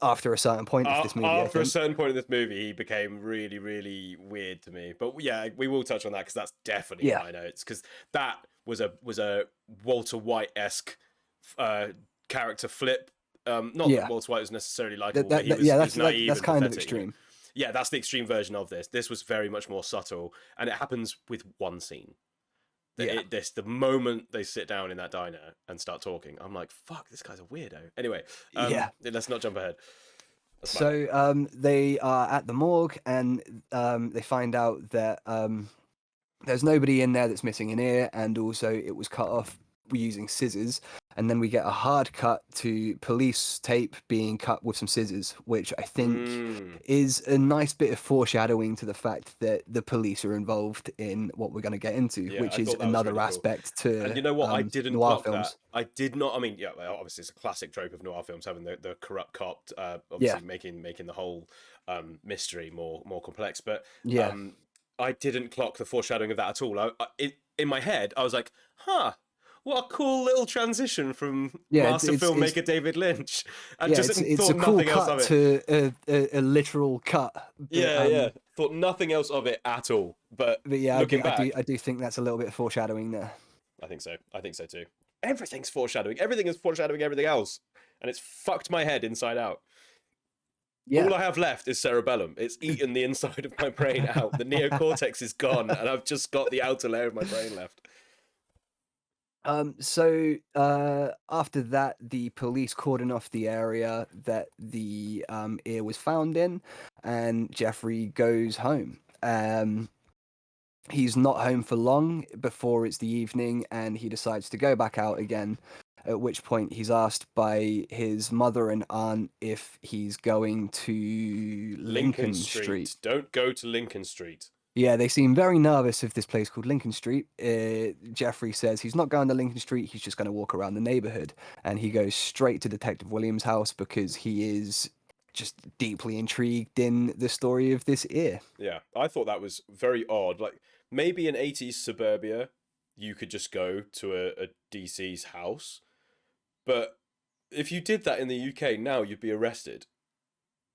[SPEAKER 4] after a certain point of this movie.
[SPEAKER 3] After
[SPEAKER 4] I
[SPEAKER 3] a
[SPEAKER 4] think.
[SPEAKER 3] certain point in this movie, he became really weird to me. But yeah, we will touch on that because that's definitely
[SPEAKER 4] Yeah.
[SPEAKER 3] in my notes. Because that was a Walter White-esque character flip. Not that Walter White was necessarily likable, but he was naive
[SPEAKER 4] that's
[SPEAKER 3] and
[SPEAKER 4] kind of
[SPEAKER 3] pathetic,
[SPEAKER 4] extreme.
[SPEAKER 3] Yeah, that's the extreme version of this. This was very much more subtle, and it happens with one scene. The moment they sit down in that diner and start talking, I'm like, fuck, this guy's a weirdo. Anyway, let's not jump ahead.
[SPEAKER 4] So they are at the morgue, and they find out that there's nobody in there that's missing an ear, and also it was cut off using scissors. And then we get a hard cut to police tape being cut with some scissors, which I think is a nice bit of foreshadowing to the fact that the police are involved in what we're going to get into, which is another aspect to
[SPEAKER 3] and you know what? I didn't
[SPEAKER 4] noir
[SPEAKER 3] clock
[SPEAKER 4] films.
[SPEAKER 3] that. I did not. I mean, yeah, obviously it's a classic trope of noir films having the corrupt cop, obviously making the whole mystery more complex. But I didn't clock the foreshadowing of that at all. In my head, I was like, huh. What a cool little transition from master filmmaker David Lynch. And just
[SPEAKER 4] it's
[SPEAKER 3] thought
[SPEAKER 4] a cool
[SPEAKER 3] nothing else
[SPEAKER 4] cut
[SPEAKER 3] of it.
[SPEAKER 4] to a literal cut. But,
[SPEAKER 3] Thought nothing else of it at all. But
[SPEAKER 4] yeah,
[SPEAKER 3] looking back,
[SPEAKER 4] I do think that's a little bit of foreshadowing there.
[SPEAKER 3] I think so too. Everything's foreshadowing. Everything is foreshadowing everything else. And it's fucked my head inside out.
[SPEAKER 4] Yeah.
[SPEAKER 3] All I have left is cerebellum. It's eaten the inside of my brain out. The neocortex is gone, and I've just got the outer layer of my brain left.
[SPEAKER 4] So after that, the police cordon off the area that the ear was found in, and Jeffrey goes home. He's not home for long before it's the evening, and he decides to go back out again. At which point he's asked by his mother and aunt if he's going to Lincoln Street.
[SPEAKER 3] Don't go to Lincoln Street.
[SPEAKER 4] Yeah, they seem very nervous of this place called Lincoln Street. Jeffrey says he's not going to Lincoln Street, he's just going to walk around the neighborhood. And he goes straight to Detective Williams' house because he is just deeply intrigued in the story of this ear.
[SPEAKER 3] Yeah, I thought that was very odd. Like, maybe in 80s suburbia, you could just go to a DC's house. But if you did that in the UK now, you'd be arrested.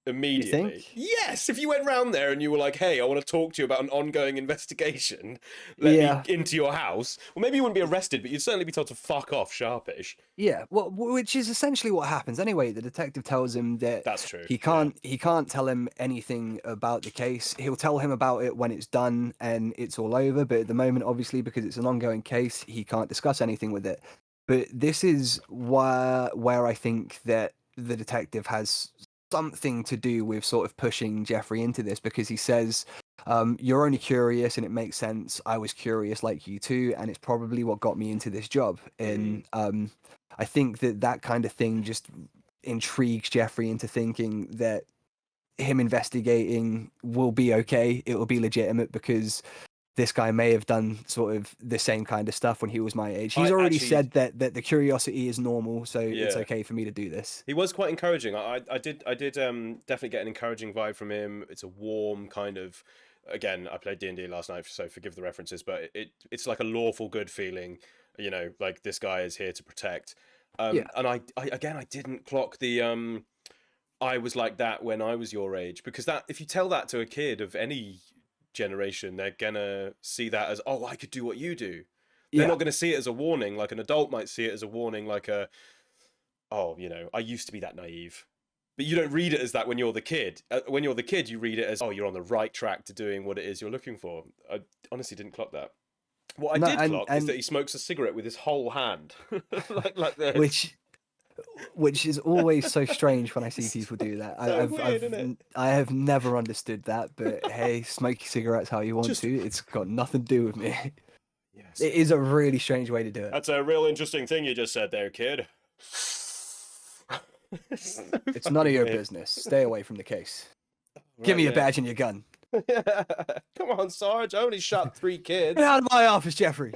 [SPEAKER 3] Immediately.
[SPEAKER 4] You think?
[SPEAKER 3] Yes, if you went round there and you were like, hey, I want to talk to you about an ongoing investigation, let me into your house. Well, maybe you wouldn't be arrested, but you'd certainly be told to fuck off sharpish.
[SPEAKER 4] Yeah, well, which is essentially what happens anyway. The detective tells him that
[SPEAKER 3] that's true.
[SPEAKER 4] He can't tell him anything about the case. He'll tell him about it when it's done and it's all over. But at the moment, obviously, because it's an ongoing case, he can't discuss anything with it. But this is where I think that the detective has something to do with sort of pushing Jeffrey into this, because he says, You're only curious, and it makes sense. I was curious like you too, and it's probably what got me into this job. And I think that kind of thing just intrigues Jeffrey into thinking that him investigating will be okay. It will be legitimate because this guy may have done sort of the same kind of stuff when he was my age. He's already said that the curiosity is normal, so it's okay for me to do this.
[SPEAKER 3] He was quite encouraging. I did definitely get an encouraging vibe from him. It's a warm kind of. Again, I played D&D last night, so forgive the references, but it's like a lawful good feeling. You know, like this guy is here to protect. And I didn't clock the I was like that when I was your age, because that if you tell that to a kid of any generation, they're gonna see that as, oh, I could do what you do. They're not gonna see it as a warning, like an adult might see it as a warning, like oh, you know, I used to be that naive. But you don't read it as that when you're the kid. When you're the kid, you read it as, oh, you're on the right track to doing what it is you're looking for. I honestly didn't clock that. What I did clock is that he smokes a cigarette with his whole hand, like this.
[SPEAKER 4] Which is always so strange when I see people do that. I have never understood that, but hey, smoke your cigarettes how you want to. It's got nothing to do with me. Yes. It is a really strange way to do it.
[SPEAKER 3] That's a real interesting thing you just said there, kid.
[SPEAKER 4] It's none of your business. Stay away from the case. Right, give me a badge and your gun.
[SPEAKER 3] Come on, Sarge. I only shot 3 kids.
[SPEAKER 4] Get out of my office, Jeffrey.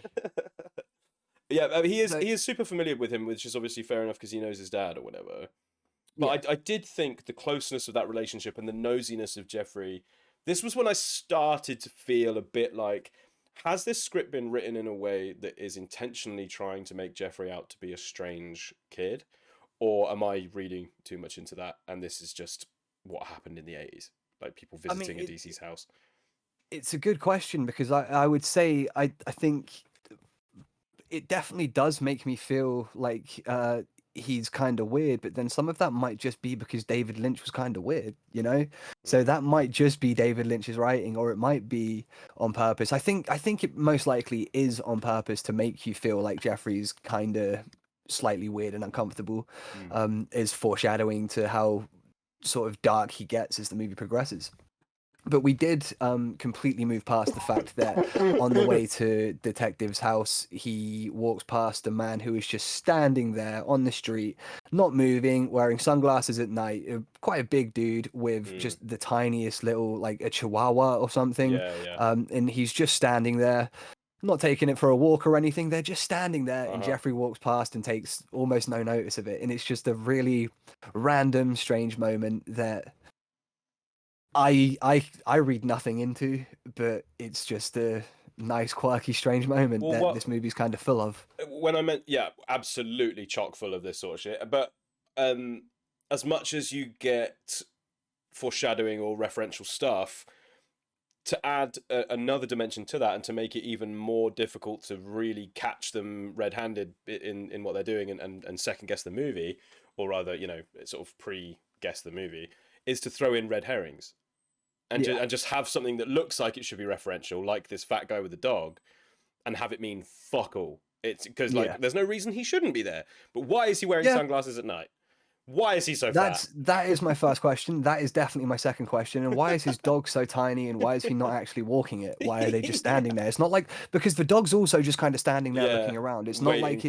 [SPEAKER 3] Yeah, I mean, he is super familiar with him, which is obviously fair enough because he knows his dad or whatever. But I did think the closeness of that relationship and the nosiness of Jeffrey, this was when I started to feel a bit like, has this script been written in a way that is intentionally trying to make Jeffrey out to be a strange kid? Or am I reading too much into that and this is just what happened in the 80s? Like people visiting a DC's house?
[SPEAKER 4] It's a good question because I would say I think it definitely does make me feel like he's kind of weird, but then some of that might just be because David Lynch was kind of weird, you know? So that might just be David Lynch's writing, or it might be on purpose. I think it most likely is on purpose to make you feel like Jeffrey's kind of slightly weird and uncomfortable, is foreshadowing to how sort of dark he gets as the movie progresses. But we did completely move past the fact that on the way to Detective's house, he walks past a man who is just standing there on the street, not moving, wearing sunglasses at night. Quite a big dude with just the tiniest little, like a chihuahua or something. And he's just standing there, not taking it for a walk or anything. They're just standing there, and Jeffrey walks past and takes almost no notice of it. And it's just a really random, strange moment that I read nothing into, but it's just a nice, quirky, strange moment this movie's kind of full of.
[SPEAKER 3] When I meant, absolutely chock full of this sort of shit. But as much as you get foreshadowing or referential stuff, to add another dimension to that and to make it even more difficult to really catch them red-handed in what they're doing and second guess the movie, or rather, you know, sort of pre-guess the movie, is to throw in red herrings. And just have something that looks like it should be referential, like this fat guy with the dog, and have it mean fuck all. It's because there's no reason he shouldn't be there. But why is he wearing sunglasses at night? Why is he so fat?
[SPEAKER 4] That is my first question. That is definitely my second question. And why is his dog so tiny? And why is he not actually walking it? Why are they just standing there? It's not like, because the dog's also just kind of standing there looking around. It's not like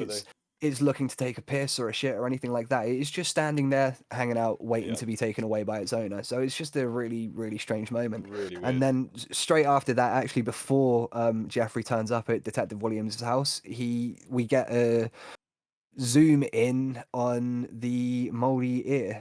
[SPEAKER 4] it's looking to take a piss or a shit or anything like that. It's just standing there, hanging out, waiting to be taken away by its owner. So it's just a really, really strange moment.
[SPEAKER 3] Really weird.
[SPEAKER 4] And then straight after that, actually, before Jeffrey turns up at Detective Williams' house, we get a zoom in on the moldy ear.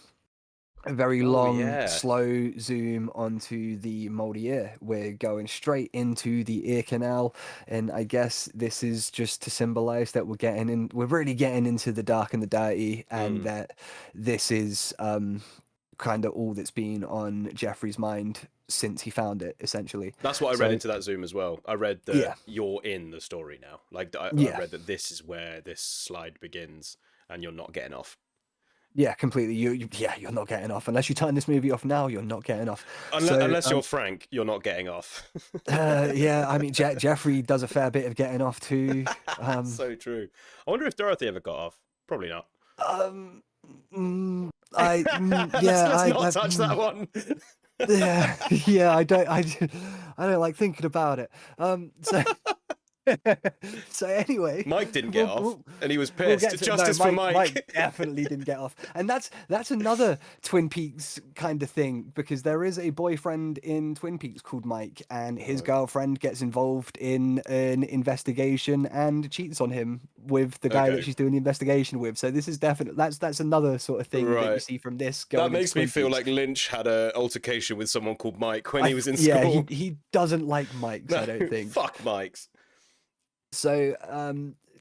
[SPEAKER 4] A very long, slow zoom onto the moldy ear. We're going straight into the ear canal, and I guess this is just to symbolize that we're really getting into the dark and the dirty, and that this is kind of all that's been on Jeffrey's mind since he found it, essentially.
[SPEAKER 3] That's what I read into that zoom as well. I read that you're in the story now. Like I read that this is where this slide begins, and you're not getting off.
[SPEAKER 4] Yeah, completely. You're not getting off. Unless you turn this movie off now, you're not getting off.
[SPEAKER 3] Unless you're Frank, you're not getting off.
[SPEAKER 4] I mean, Jeffrey does a fair bit of getting off too.
[SPEAKER 3] So true. I wonder if Dorothy ever got off. Probably not.
[SPEAKER 4] Let's
[SPEAKER 3] not touch that one.
[SPEAKER 4] I I don't like thinking about it. So so anyway,
[SPEAKER 3] Mike didn't get off, and he was
[SPEAKER 4] we'll
[SPEAKER 3] pissed.
[SPEAKER 4] get to
[SPEAKER 3] Justice
[SPEAKER 4] no,
[SPEAKER 3] for
[SPEAKER 4] Mike.
[SPEAKER 3] Mike.
[SPEAKER 4] Mike definitely didn't get off, and that's another Twin Peaks kind of thing, because there is a boyfriend in Twin Peaks called Mike, and his girlfriend gets involved in an investigation and cheats on him with the guy that
[SPEAKER 3] Okay.
[SPEAKER 4] she's doing the investigation with. So this is definitely that's another sort of thing that you
[SPEAKER 3] Right.
[SPEAKER 4] see from this going.
[SPEAKER 3] That makes
[SPEAKER 4] into
[SPEAKER 3] me
[SPEAKER 4] Twin
[SPEAKER 3] feel
[SPEAKER 4] Peaks.
[SPEAKER 3] like Lynch had a altercation with someone called Mike when he was in
[SPEAKER 4] Yeah,
[SPEAKER 3] school.
[SPEAKER 4] he doesn't like Mike's, I don't think.
[SPEAKER 3] Fuck Mike's.
[SPEAKER 4] So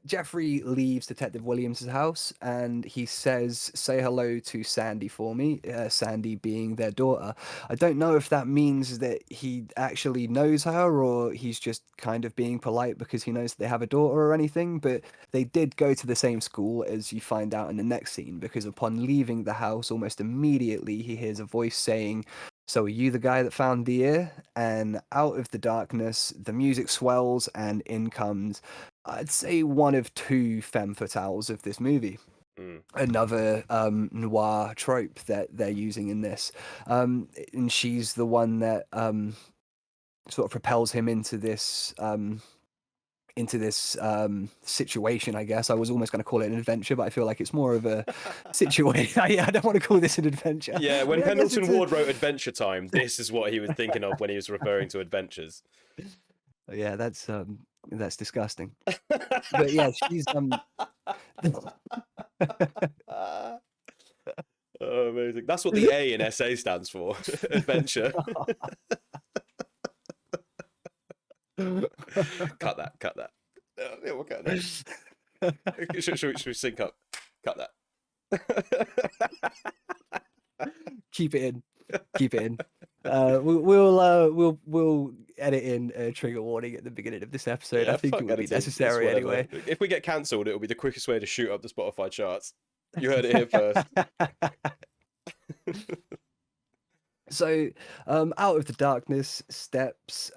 [SPEAKER 4] Jeffrey leaves Detective Williams's house, and he says, "Say hello to Sandy for me." Sandy being their daughter. I don't know if that means that he actually knows her, or he's just kind of being polite because he knows that they have a daughter or anything. But they did go to the same school, as you find out in the next scene, because upon leaving the house, almost immediately he hears a voice saying, "So are you the guy that found the ear?" And out of the darkness, the music swells, and in comes, I'd say, one of two femme fatales of this movie. Another noir trope that they're using in this. And she's the one that sort of propels him into this situation, I guess. I was almost going to call it an adventure, but I feel like it's more of a situation. I don't want to call this an adventure.
[SPEAKER 3] Yeah, when
[SPEAKER 4] I mean, I guess
[SPEAKER 3] Pendleton
[SPEAKER 4] it's
[SPEAKER 3] Ward wrote Adventure Time, this is what he was thinking of when he was referring to adventures.
[SPEAKER 4] Yeah, that's disgusting. But yeah, she's
[SPEAKER 3] Oh, amazing. That's what the A in SA stands for. Adventure. Cut that. Yeah, we'll cut that. Should we sync up? Cut that.
[SPEAKER 4] keep it in. We'll edit in a trigger warning at the beginning of this episode.
[SPEAKER 3] Yeah,
[SPEAKER 4] I think
[SPEAKER 3] fuck
[SPEAKER 4] it would be
[SPEAKER 3] editing. It's
[SPEAKER 4] necessary
[SPEAKER 3] whatever.
[SPEAKER 4] anyway.
[SPEAKER 3] If we get cancelled, it'll be the quickest way to shoot up the Spotify charts. You heard it here first.
[SPEAKER 4] So, out of the darkness steps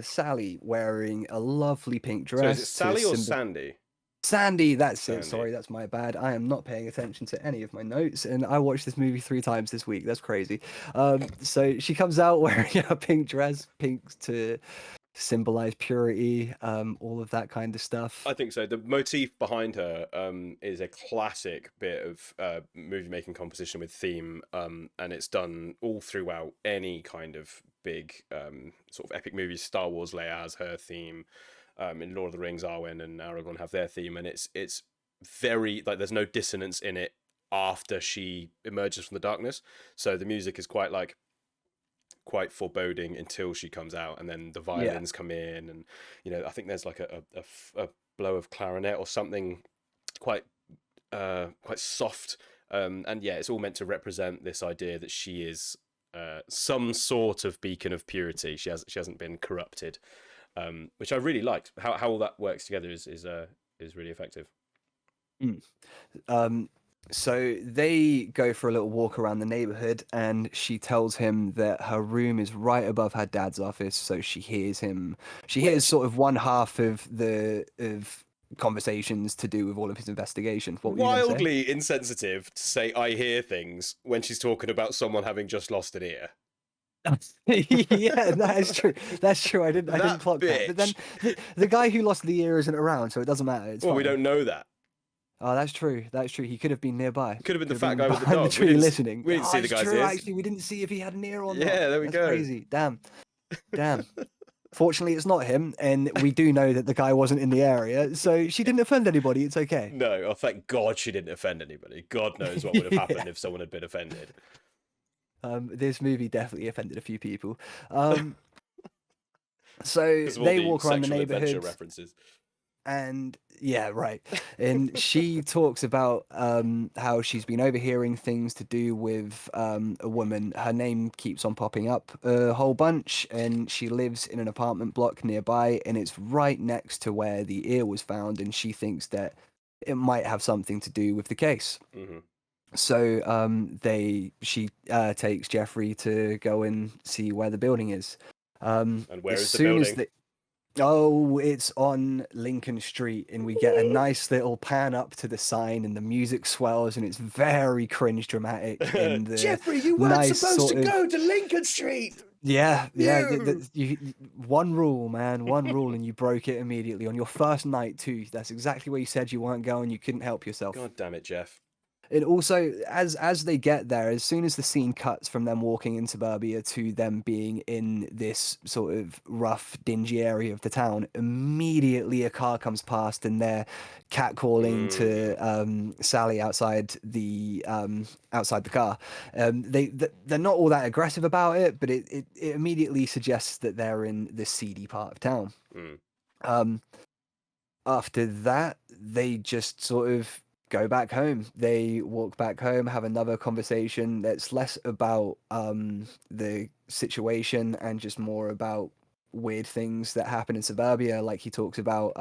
[SPEAKER 4] Sally, wearing a lovely pink dress.
[SPEAKER 3] So is it Sally or
[SPEAKER 4] to
[SPEAKER 3] Sandy?
[SPEAKER 4] Sandy, that's
[SPEAKER 3] Sandy.
[SPEAKER 4] it. Sorry, that's my bad. I am not paying attention to any of my notes, and I watched this movie 3 times this week. That's crazy. So she comes out wearing a pink dress, pink to symbolize purity, all of that kind of stuff.
[SPEAKER 3] I think so. The motif behind her is a classic bit of movie making composition with theme, and it's done all throughout any kind of big sort of epic movies. Star Wars, Leia has her theme. In Lord of the Rings, Arwen and Aragorn have their theme, and it's very, like, there's no dissonance in it after she emerges from the darkness. So the music is quite quite foreboding until she comes out, and then the violins come in, and I think there's like a blow of clarinet or something quite soft, and yeah, it's all meant to represent this idea that she is some sort of beacon of purity. She hasn't been corrupted, which I really liked. How all that works together is really effective.
[SPEAKER 4] So they go for a little walk around the neighborhood, and she tells him that her room is right above her dad's office. So she hears him. She hears sort of one half of conversations to do with all of his investigation. What were you gonna say?
[SPEAKER 3] Wildly insensitive to say "I hear things" when she's talking about someone having just lost an ear.
[SPEAKER 4] Yeah, that is true. That's true. I didn't clock that. But then
[SPEAKER 3] bitch.
[SPEAKER 4] the guy who lost the ear isn't around, so it doesn't matter. It's
[SPEAKER 3] Well, we
[SPEAKER 4] fine.
[SPEAKER 3] don't know that.
[SPEAKER 4] Oh, that's true. That's true. He could have been nearby.
[SPEAKER 3] Could have been the
[SPEAKER 4] Could
[SPEAKER 3] fat
[SPEAKER 4] have
[SPEAKER 3] guy
[SPEAKER 4] been
[SPEAKER 3] with the
[SPEAKER 4] behind
[SPEAKER 3] dog.
[SPEAKER 4] the tree listening.
[SPEAKER 3] We didn't see the
[SPEAKER 4] it's
[SPEAKER 3] guy's
[SPEAKER 4] true,
[SPEAKER 3] ears.
[SPEAKER 4] actually. We didn't see if he had an ear or not.
[SPEAKER 3] Yeah, there we
[SPEAKER 4] That's
[SPEAKER 3] go.
[SPEAKER 4] Crazy. Damn. Fortunately, it's not him, and we do know that the guy wasn't in the area, so she didn't offend anybody. It's okay.
[SPEAKER 3] No, oh, thank God she didn't offend anybody. God knows what would have happened
[SPEAKER 4] Yeah.
[SPEAKER 3] if someone had been offended.
[SPEAKER 4] This movie definitely offended a few people. So
[SPEAKER 3] Because of all
[SPEAKER 4] they
[SPEAKER 3] the
[SPEAKER 4] walk around the
[SPEAKER 3] sexual adventure
[SPEAKER 4] neighborhood.
[SPEAKER 3] references.
[SPEAKER 4] And yeah, right. And she talks about how she's been overhearing things to do with a woman. Her name keeps on popping up a whole bunch, and she lives in an apartment block nearby, and it's right next to where the ear was found, and she thinks that it might have something to do with the case.
[SPEAKER 3] Mm-hmm.
[SPEAKER 4] So she takes Jeffrey to go and see where the building is.
[SPEAKER 3] And where
[SPEAKER 4] as
[SPEAKER 3] is the
[SPEAKER 4] soon as
[SPEAKER 3] building?
[SPEAKER 4] it's on Lincoln Street, and we get a nice little pan up to the sign, and the music swells, and it's very cringe dramatic. And
[SPEAKER 3] Jeffrey, you weren't
[SPEAKER 4] nice
[SPEAKER 3] supposed
[SPEAKER 4] sort
[SPEAKER 3] to
[SPEAKER 4] of-
[SPEAKER 3] go to Lincoln Street.
[SPEAKER 4] Yeah.
[SPEAKER 3] You!
[SPEAKER 4] One rule, man, one rule, and you broke it immediately on your first night too. That's exactly where you said you weren't going. You couldn't help yourself.
[SPEAKER 3] God damn it, Jeff.
[SPEAKER 4] And also, as they get there, as soon as the scene cuts from them walking in suburbia to them being in this sort of rough, dingy area of the town, immediately a car comes past and they're catcalling to Sally outside the car. They're not all that aggressive about it, but it immediately suggests that they're in this seedy part of town. After that, they just sort of go back home. They walk back home, have another conversation that's less about the situation and just more about weird things that happen in suburbia. Like he talks about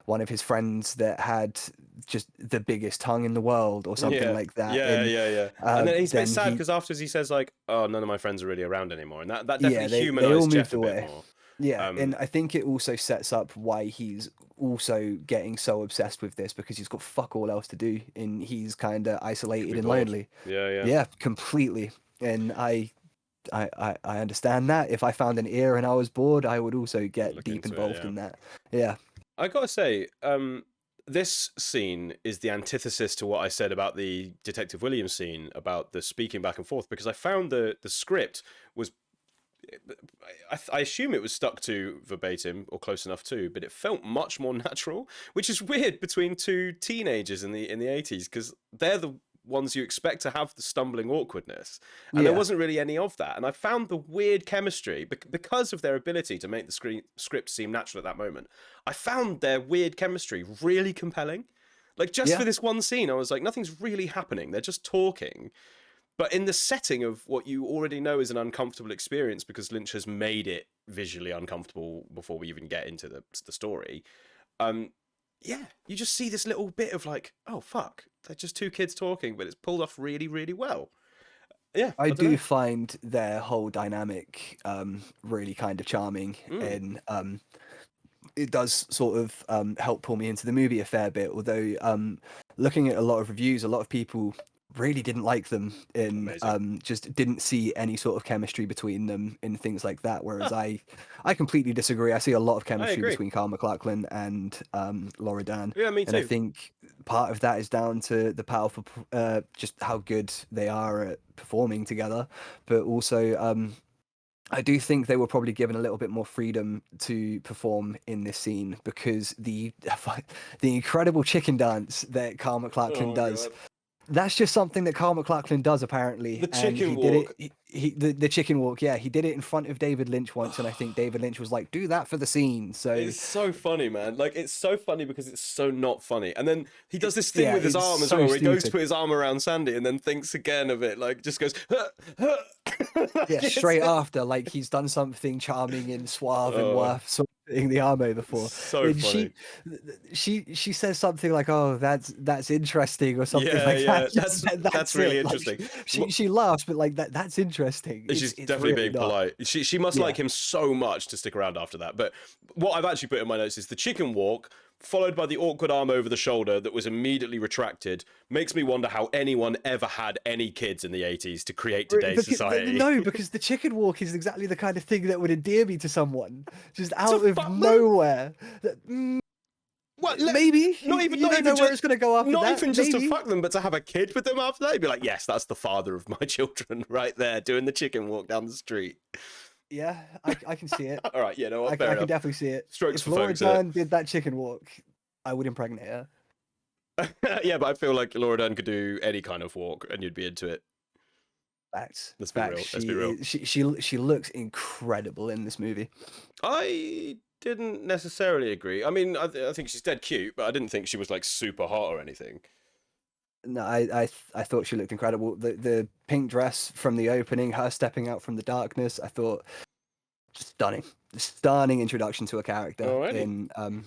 [SPEAKER 4] one of his friends that had just the biggest tongue in the world or something like that.
[SPEAKER 3] Yeah. And then he's a bit sad
[SPEAKER 4] he-
[SPEAKER 3] because afterwards he says like, "Oh, none of my friends are really around anymore," and that
[SPEAKER 4] Yeah,
[SPEAKER 3] definitely
[SPEAKER 4] they all
[SPEAKER 3] humanized Jeff
[SPEAKER 4] moved
[SPEAKER 3] a bit
[SPEAKER 4] away.
[SPEAKER 3] more.
[SPEAKER 4] Yeah, and I think it also sets up why he's also getting so obsessed with this because he's got fuck all else to do and he's kind of isolated and
[SPEAKER 3] bored.
[SPEAKER 4] lonely.
[SPEAKER 3] Yeah.
[SPEAKER 4] Yeah, completely. And I understand that. If I found an ear and I was bored, I would also get
[SPEAKER 3] Look
[SPEAKER 4] deep
[SPEAKER 3] into it,
[SPEAKER 4] involved
[SPEAKER 3] yeah.
[SPEAKER 4] in that. Yeah.
[SPEAKER 3] I gotta say, this scene is the antithesis to what I said about the Detective Williams scene about the speaking back and forth because I found the script was. I assume it was stuck to verbatim or close enough to, but it felt much more natural, which is weird between two teenagers in the 80s because they're the ones you expect to have the stumbling awkwardness, and there
[SPEAKER 4] Yeah.
[SPEAKER 3] wasn't really any of that. And I found the weird chemistry because of their ability to make the script seem natural at that moment. I found their weird chemistry really compelling. Like just
[SPEAKER 4] Yeah.
[SPEAKER 3] for this one scene, I was like, nothing's really happening. They're just talking. But in the setting of what you already know is an uncomfortable experience because Lynch has made it visually uncomfortable before we even get into the story, yeah, you just see this little bit of like, oh, fuck, they're just two kids talking, but it's pulled off really, really well. Yeah,
[SPEAKER 4] I
[SPEAKER 3] dunno.
[SPEAKER 4] do find their whole dynamic really kind of charming and it does sort of help pull me into the movie a fair bit. Although looking at a lot of reviews, a lot of people really didn't like them and
[SPEAKER 3] Amazing.
[SPEAKER 4] just didn't see any sort of chemistry between them and things like that. Whereas I completely disagree. I see a lot of chemistry
[SPEAKER 3] agree.
[SPEAKER 4] between Carl McLachlan and Laura Dan.
[SPEAKER 3] Yeah, me
[SPEAKER 4] And I
[SPEAKER 3] too.
[SPEAKER 4] think part of that is down to the powerful, just how good they are at performing together, but also. I do think they were probably given a little bit more freedom to perform in this scene because the incredible chicken dance that Carl McLachlan does,
[SPEAKER 3] God.
[SPEAKER 4] that's just something that Carl McLachlan does apparently.
[SPEAKER 3] The
[SPEAKER 4] And
[SPEAKER 3] chicken
[SPEAKER 4] he
[SPEAKER 3] walk.
[SPEAKER 4] did it. The chicken walk, yeah, he did it in front of David Lynch once, and I think David Lynch was like, "Do that for the scene." So
[SPEAKER 3] It's so funny, man. Like, it's so funny because it's so not funny. And then he does this thing
[SPEAKER 4] yeah,
[SPEAKER 3] with his
[SPEAKER 4] it's
[SPEAKER 3] arm as
[SPEAKER 4] so
[SPEAKER 3] well, where he goes to
[SPEAKER 4] stupid.
[SPEAKER 3] put his arm around Sandy and then thinks again of it, like, just goes, Like,
[SPEAKER 4] Yeah, straight
[SPEAKER 3] it's
[SPEAKER 4] after, like he's done something charming and suave and
[SPEAKER 3] Oh.
[SPEAKER 4] worth sort of putting the arm over for.
[SPEAKER 3] so
[SPEAKER 4] And
[SPEAKER 3] funny.
[SPEAKER 4] she says something like, "Oh, that's interesting" or something
[SPEAKER 3] Yeah,
[SPEAKER 4] like
[SPEAKER 3] yeah,
[SPEAKER 4] that. Just
[SPEAKER 3] that's really
[SPEAKER 4] it. Like,
[SPEAKER 3] interesting.
[SPEAKER 4] she laughs, but like that's interesting.
[SPEAKER 3] She's
[SPEAKER 4] It's
[SPEAKER 3] definitely
[SPEAKER 4] really
[SPEAKER 3] being
[SPEAKER 4] not.
[SPEAKER 3] polite. She must
[SPEAKER 4] Yeah.
[SPEAKER 3] like him so much to stick around after that. But what I've actually put in my notes is the chicken walk, followed by the awkward arm over the shoulder that was immediately retracted, makes me wonder how anyone ever had any kids in the 80s to create today's society.
[SPEAKER 4] No, because the chicken walk is exactly the kind of thing that would endear me to someone, just out
[SPEAKER 3] To
[SPEAKER 4] of
[SPEAKER 3] fuck them?
[SPEAKER 4] nowhere.
[SPEAKER 3] What,
[SPEAKER 4] Maybe
[SPEAKER 3] not even
[SPEAKER 4] you don't know where
[SPEAKER 3] just,
[SPEAKER 4] it's going to go after
[SPEAKER 3] not
[SPEAKER 4] that.
[SPEAKER 3] even just
[SPEAKER 4] Maybe.
[SPEAKER 3] to fuck them, but to have a kid with them after that. You'd be like, yes, that's the father of my children right there, doing the chicken walk down the street.
[SPEAKER 4] Yeah, I can see it.
[SPEAKER 3] All right, yeah, no,
[SPEAKER 4] I
[SPEAKER 3] fair
[SPEAKER 4] can
[SPEAKER 3] enough.
[SPEAKER 4] definitely see it.
[SPEAKER 3] Strokes
[SPEAKER 4] If
[SPEAKER 3] for
[SPEAKER 4] Laura
[SPEAKER 3] folks.
[SPEAKER 4] Dern did that chicken walk, I would impregnate her.
[SPEAKER 3] Yeah, but I feel like Laura Dern could do any kind of walk, and you'd be into it.
[SPEAKER 4] Facts.
[SPEAKER 3] Let's be real.
[SPEAKER 4] Facts.
[SPEAKER 3] Let's be real.
[SPEAKER 4] She looks incredible in this movie.
[SPEAKER 3] I didn't necessarily agree. I mean, I think she's dead cute, but I didn't think she was like super hot or anything.
[SPEAKER 4] No, I thought she looked incredible. The pink dress from the opening, her stepping out from the darkness, I thought stunning introduction to a character.
[SPEAKER 3] Alrighty.
[SPEAKER 4] And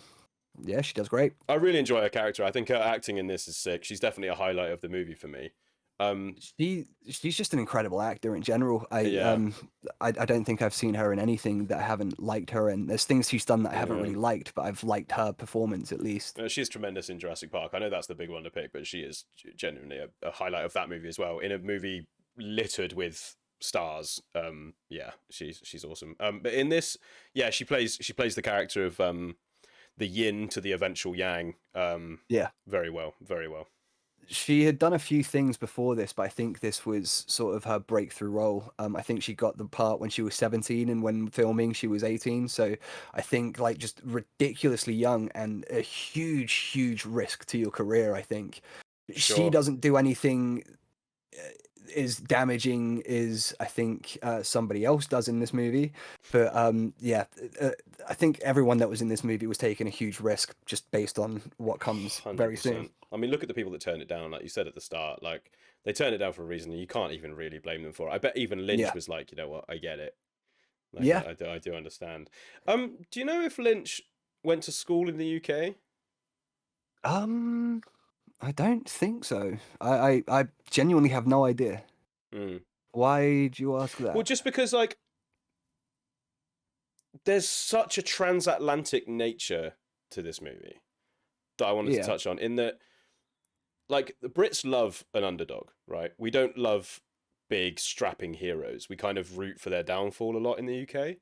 [SPEAKER 4] yeah, she does great.
[SPEAKER 3] I really enjoy her character. I think her acting in this is sick. She's definitely a highlight of the movie for me.
[SPEAKER 4] She's just an incredible actor in general.
[SPEAKER 3] Yeah.
[SPEAKER 4] I don't think I've seen her in anything that I haven't liked her in. There's things she's done that I haven't really liked, but I've liked her performance at least.
[SPEAKER 3] She's tremendous in Jurassic Park. I know that's the big one to pick, but she is genuinely a highlight of that movie as well. In a movie littered with stars. Yeah, she's awesome. But in this, yeah, she plays the character of the yin to the eventual yang.
[SPEAKER 4] Yeah.
[SPEAKER 3] Very well, very well.
[SPEAKER 4] She had done a few things before this, but I think this was sort of her breakthrough role. I think she got the part when she was 17, and when filming she was 18. So I think like just ridiculously young and a huge risk to your career. I think she
[SPEAKER 3] Sure.
[SPEAKER 4] doesn't do anything as damaging as I think somebody else does in this movie. But yeah, I think everyone that was in this movie was taking a huge risk just based on what comes very soon.
[SPEAKER 3] 100%. I mean, look at the people that turned it down. Like you said at the start, like they turned it down for a reason, and you can't even really blame them for it. I bet even Lynch
[SPEAKER 4] Yeah.
[SPEAKER 3] was like, you know what, I get it. Like,
[SPEAKER 4] Yeah.
[SPEAKER 3] I do understand. Do you know if Lynch went to school in the UK?
[SPEAKER 4] I don't think so. I genuinely have no idea.
[SPEAKER 3] Mm.
[SPEAKER 4] Why do you ask
[SPEAKER 3] Well,
[SPEAKER 4] that?
[SPEAKER 3] just because like there's such a transatlantic nature to this movie that I wanted to
[SPEAKER 4] Yeah.
[SPEAKER 3] touch on. In that, like the Brits love an underdog, right? We don't love big strapping heroes. We kind of root for their downfall a lot in the UK.